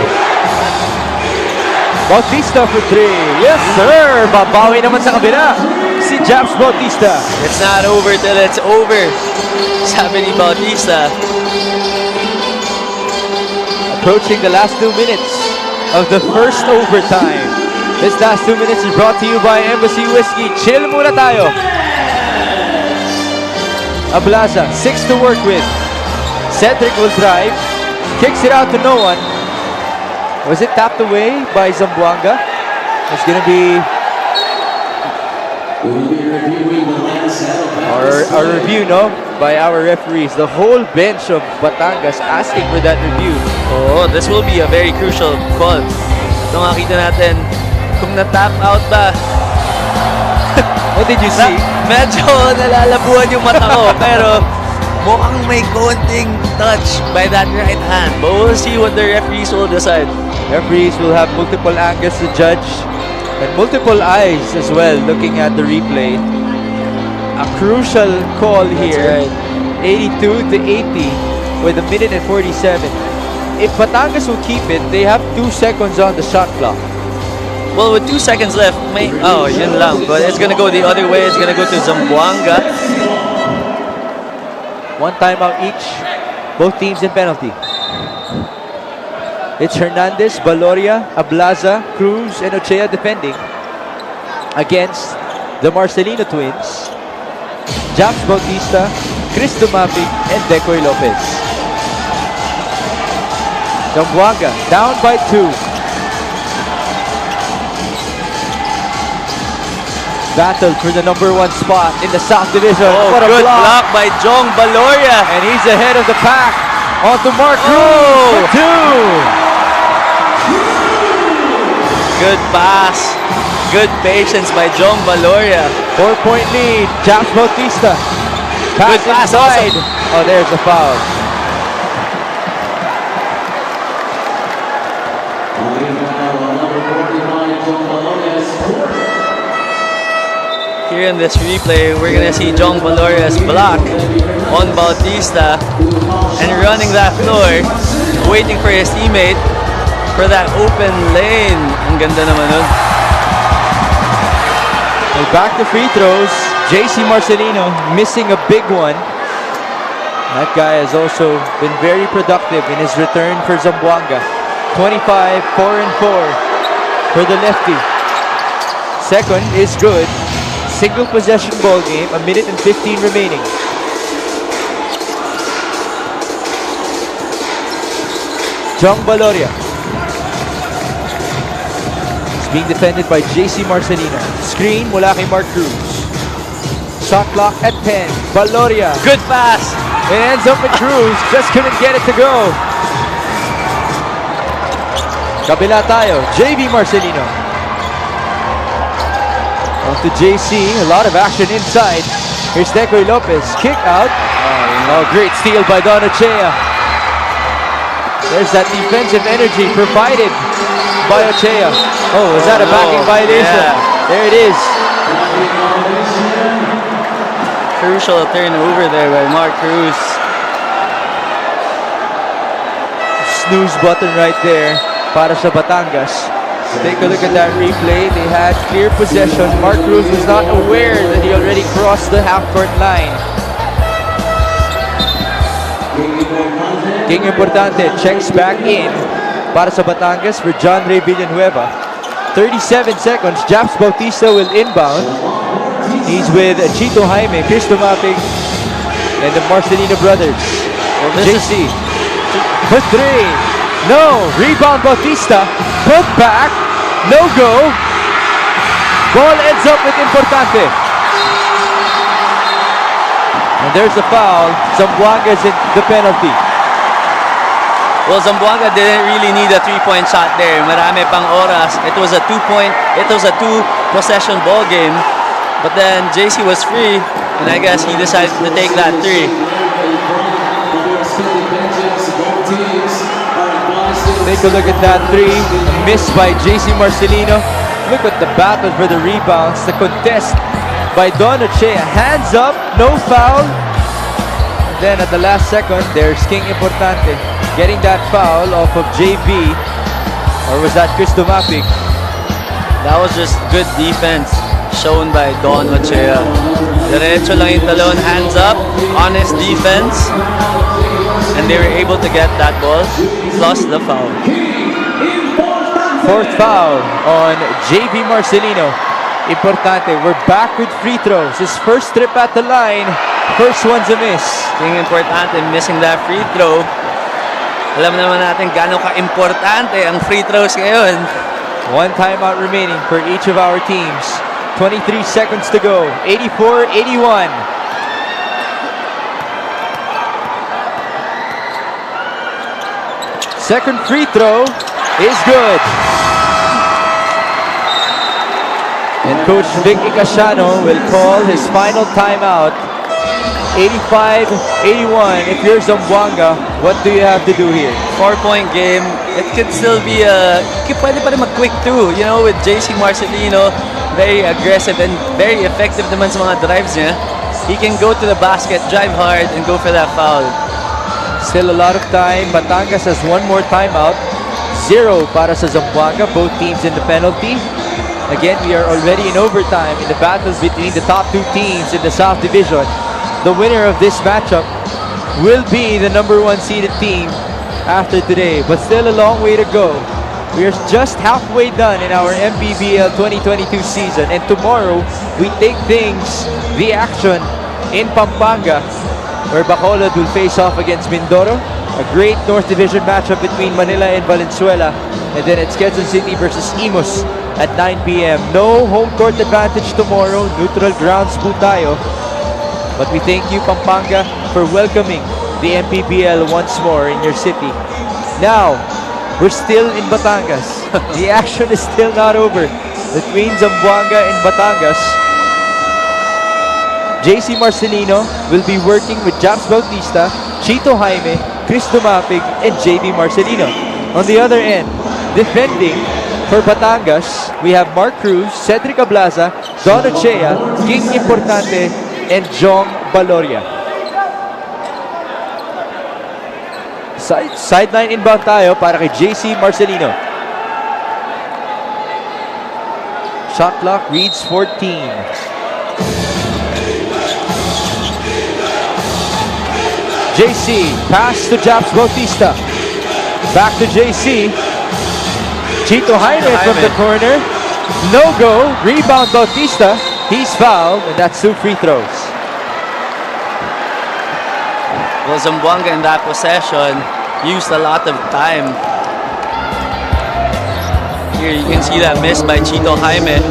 Bautista for 3. Yes, sir. Babawi naman sa kabila si Japs Bautista. It's not over till it's over, sabi ni Bautista. Approaching the last 2 minutes of the first overtime. This last 2 minutes is brought to you by Embassy Whiskey. Chill muna tayo. Ablaza, 6 to work with. Cedric will drive. Kicks it out to no one. Was it tapped away by Zamboanga? It's going to be a review, no? By our referees. The whole bench of Batangas asking for that review. Oh, this will be a very crucial call. Ito makita natin kung na-tap out ba. What did you see? Medyo nalalabuhan yung mata ko, pero mukhang may konting touch by that right hand. But we'll see what the referees will decide. Referees will have multiple angles to judge and multiple eyes as well looking at the replay. A crucial call here. That's right. 82-80 with a minute and 47. if Batangas will keep it, they have 2 seconds on the shot clock. Well, with 2 seconds left, yun lang. But it's gonna go the other way. It's gonna go to Zamboanga. 1 timeout each. Both teams in penalty. It's Hernandez, Baloria, Ablaza, Cruz, and Ochea defending against the Marcelino twins. Japs Bautista, Chris Dumapic, and Decoy Lopez. Zamboanga down by 2. Battle for the number 1 spot in the South Division. Oh, What a good block. block by Jong Baloria. And he's ahead of the pack. On to Mark Cruz Oh. for 2. Good pass. Good patience by Jong Baloria. 4-point lead. Japs Bautista. Good pass also. inside. Oh, there's the foul. Here in this replay, we're gonna see Jong Baloria's block on Bautista and running that floor, waiting for his teammate for that open lane. Ang ganda naman nun. And back to free throws. JC Marcelino missing a big one. That guy has also been very productive in his return for Zamboanga. 25, 4 and 4 for the lefty. Second is good. Single possession ball game, 1 minute and 15 remaining. Jong Baloria. It's being defended by JC Marcelino. Screen mula kay Mark Cruz. Shot clock at 10. Baloria. Good pass. It ends up with Cruz. Just couldn't get it to go. Kabila tayo. JV Marcelino. On to JC. A lot of action inside. Here's Decoy Lopez. Kick out. Oh, great steal by Don Ochea. There's that defensive energy provided by Ochea. Oh, is that a backing violation? Yeah. There it is. Crucial turnover there by Mark Cruz. Snooze button right there para sa Batangas. Take a look at that replay. They had clear possession. Mark Cruz was not aware that he already crossed the half-court line. King Importante checks back in para sa Batangas for John Ray Villanueva. 37 seconds. Japs Bautista will inbound. He's with Chito Jaime, Chris Dumapic, and the Marcelino brothers. JC for 3. No. Rebound Bautista. Put back. No go. Ball ends up with Importante. And there's a foul. Zamboanga's in the penalty. Well, Zamboanga didn't really need a 3-point shot there. Marami pang oras. It was a 2-possession ball game. But then JC was free, and I guess he decided to take that 3. Take a look at that 3. Missed by JC Marcelino. Look at the battle for the rebounds. The contest by Don Ochea. Hands up, no foul. Then at the last second, there's King Importante getting that foul off of JB. Or was that Chris Dumapic? That was just good defense shown by Don Ochea. Diretso lang yung talon, hands up, honest defense. And they were able to get that ball, plus the foul. 4th foul on JB Marcelino. Importante, we're back with free throws. His first trip at the line, first one's a miss. King Importante missing that free throw. Alam naman natin gaano ka-importante ang free throws ngayon. 1 timeout remaining for each of our teams. 23 seconds to go. 84-81. Second free throw is good. And Coach Vic Icasiano will call his final timeout. 85-81. If you're Zamboanga, what do you have to do here? 4-point game. It could still be pwede pa rin mag-quick 2. You know, with JC Marcelino, very aggressive and very effective naman sa mga drives niya. He can go to the basket, drive hard, and go for that foul. still a lot of time. Batangas has one more timeout. 0 para sa Zamboanga, both teams in the penalty. Again, we are already in overtime in the battles between the top two teams in the South Division. The winner of this matchup will be the number 1 seeded team after today, but still a long way to go. We are just halfway done in our Mpbl 2022 season, and tomorrow we take the action in Pampanga, where Bacolod will face off against Mindoro. A great North Division matchup between Manila and Valenzuela, and then it's Quezon City versus Imus at 9 p.m. No home court advantage tomorrow, neutral grounds po tayo. But we thank you, Pampanga, for welcoming the Mpbl once more in your city. Now, we're still in Batangas. The action is still not over between Zamboanga and Batangas. JC Marcelino will be working with Japs Bautista, Chito Jaime, Chris Dumapig, and JD Marcelino. On the other end, defending for Batangas, we have Mark Cruz, Cedric Ablaza, Don Ochea, King Importante, and Jong Baloria. Sideline inbound tayo para kay JC Marcelino. Shot clock reads 14. JC, pass to Japs Bautista. Back to JC. Chito Jaime from the corner. No go. Rebound Bautista. He's fouled, and that's 2 free throws. Well, Zamboanga in that possession used a lot of time. Here you can see that miss by Chito Jaime.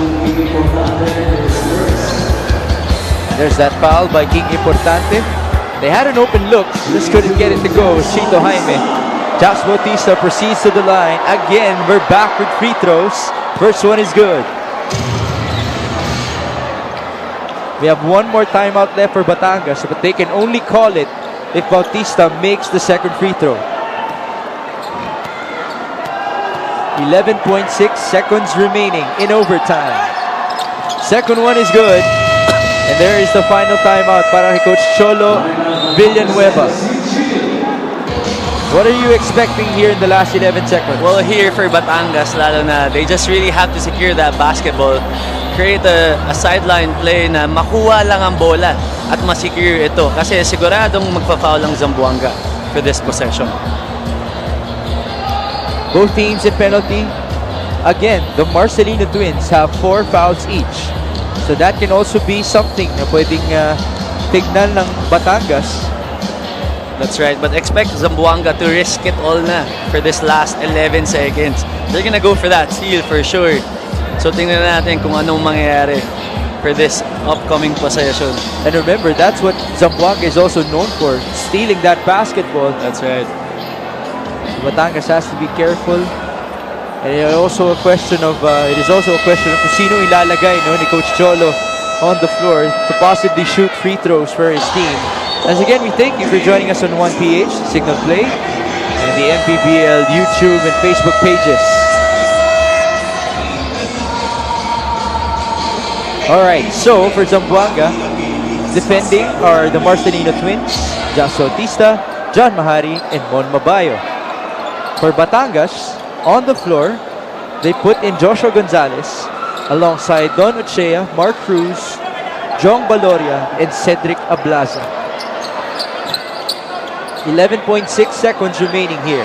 There's that foul by King Importante. They had an open look, just couldn't get it to go. Chito Jaime. Japs Bautista proceeds to the line. Again, we're back with free throws. First one is good. We have one more timeout left for Batangas, but they can only call it if Bautista makes the second free throw. 11.6 seconds remaining in overtime. Second one is good. And there is the final timeout para kay Coach Cholo Villanueva. What are you expecting here in the last 11 seconds? Well, here for Batangas, lalo na, they just really have to secure that basketball. Create a sideline play na makuha lang ang bola at masecure ito. Kasi siguradong magpa-foul ang Zamboanga for this possession. Both teams in penalty. Again, the Marcelino twins have 4 fouls each. So that can also be something na pwedeng tignan ng Batangas. That's right, but expect Zamboanga to risk it all na for this last 11 seconds. They're gonna go for that steal for sure. So tingnan natin kung anong mangyayari for this upcoming possession. And remember, that's what Zamboanga is also known for, stealing that basketball. That's right. Batangas has to be careful. And it is also a question of kung sino ilalagay ni Coach Cholo on the floor to possibly shoot free throws for his team. As again, we thank you for joining us on 1PH, Signal Play, and the Mpbl YouTube and Facebook pages. Alright, so for Zamboanga, defending are the Marcelino twins, Japs Bautista, John Mahari, and Mon Mabayo. For Batangas, on the floor, they put in Joshua Gonzalez alongside Don Ochea, Mark Cruz, Jong Baloria, and Cedric Ablaza. 11.6 seconds remaining here.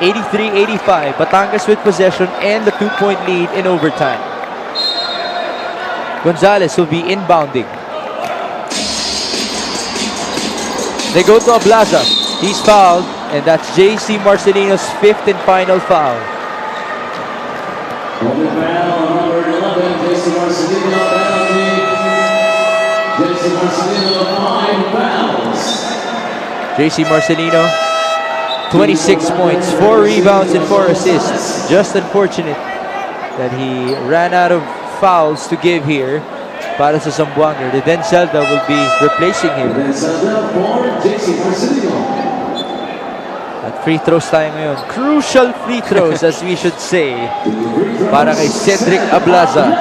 83-85. Batangas with possession and the 2-point lead in overtime. Gonzalez will be inbounding. They go to Ablaza. He's fouled, and that's JC Marcelino's 5th and final foul. Number 11, JC Marcelino, penalty. JC Marcelino, 5 fouls. JC Marcelino, 26 points, 4 rebounds, and 4 assists. Just unfortunate that he ran out of fouls to give here para sa Zamboanga. The Denzelda will be replacing him. Denzelda for JC Marcelino. At free throws tayo ngayon. Crucial free throws, as we should say, para kay Cedric Ablaza.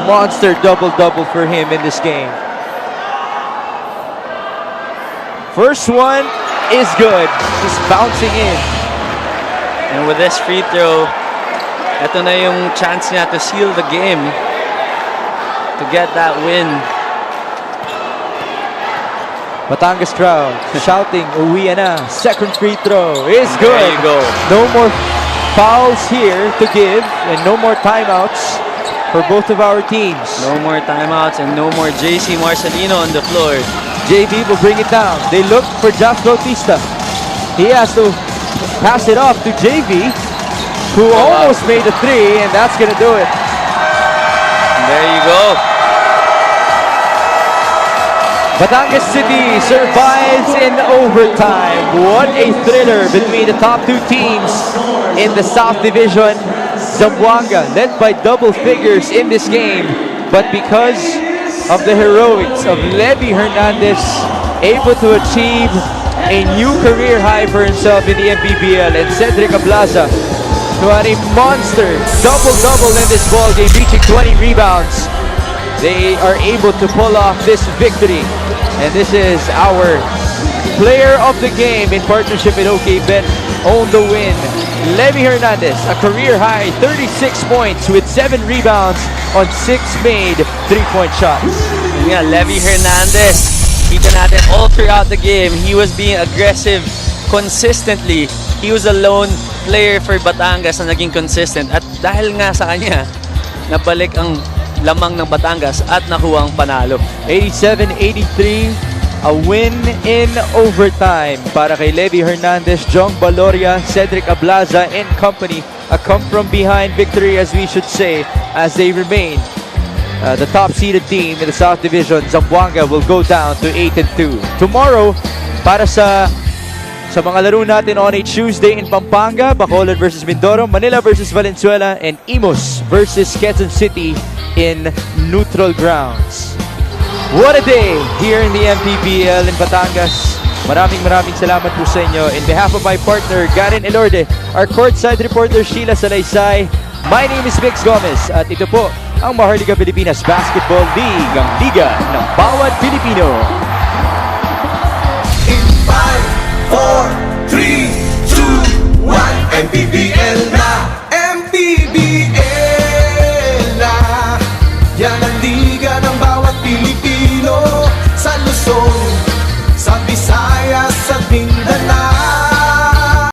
Monster double-double for him in this game. First one is good. Just bouncing in. And with this free throw, ito na yung chance niya to seal the game, to get that win. Batangas crowd shouting, uwi na. Second free throw is good. There you go. No more fouls here to give and no more timeouts for both of our teams. No more timeouts and no more JC Marcelino on the floor. JV will bring it down. They look for Josh Bautista. He has to pass it off to JV, who almost made a three, and that's going to do it. And there you go. Batangas City survives in overtime. What a thriller between the top two teams in the South Division. Zamboanga led by double figures in this game, but because of the heroics of Levy Hernandez, able to achieve a new career high for himself in the Mpbl, and Cedric Ablaza who had a monster double-double in this ball game, reaching 20 rebounds. They are able to pull off this victory, and this is our player of the game in partnership with OK Bet. Own the win. Levy Hernandez, a career high 36 points with 7 rebounds on 6 made 3-point shots. Yun nga, Levy Hernandez, kita natin all throughout the game, he was being aggressive consistently. He was a lone player for Batangas na naging consistent, at dahil nga sa kanya, nabalik ang lamang ng Batangas at nakuha ang panalo. 87-83, a win in overtime para kay Levy Hernandez, Jong Baloria, Cedric Ablaza and company. A come-from-behind victory, as we should say, as they remain the top-seeded team in the South Division. Zamboanga will go down to 8-2. Tomorrow, para sa mga laro natin on a Tuesday in Pampanga, Bacolod versus Mindoro, Manila versus Valenzuela, and Imus versus Quezon City in neutral grounds. What a day here in the Mpbl in Batangas. Maraming salamat po sa inyo. In behalf of my partner, Garen Elorde, our courtside reporter, Sheila Salaysay, my name is Vix Gomez, at ito po ang Maharlika Pilipinas Basketball League, ang liga ng bawat Pilipino. In 5, 4, 3, 2, 1, Mpbl na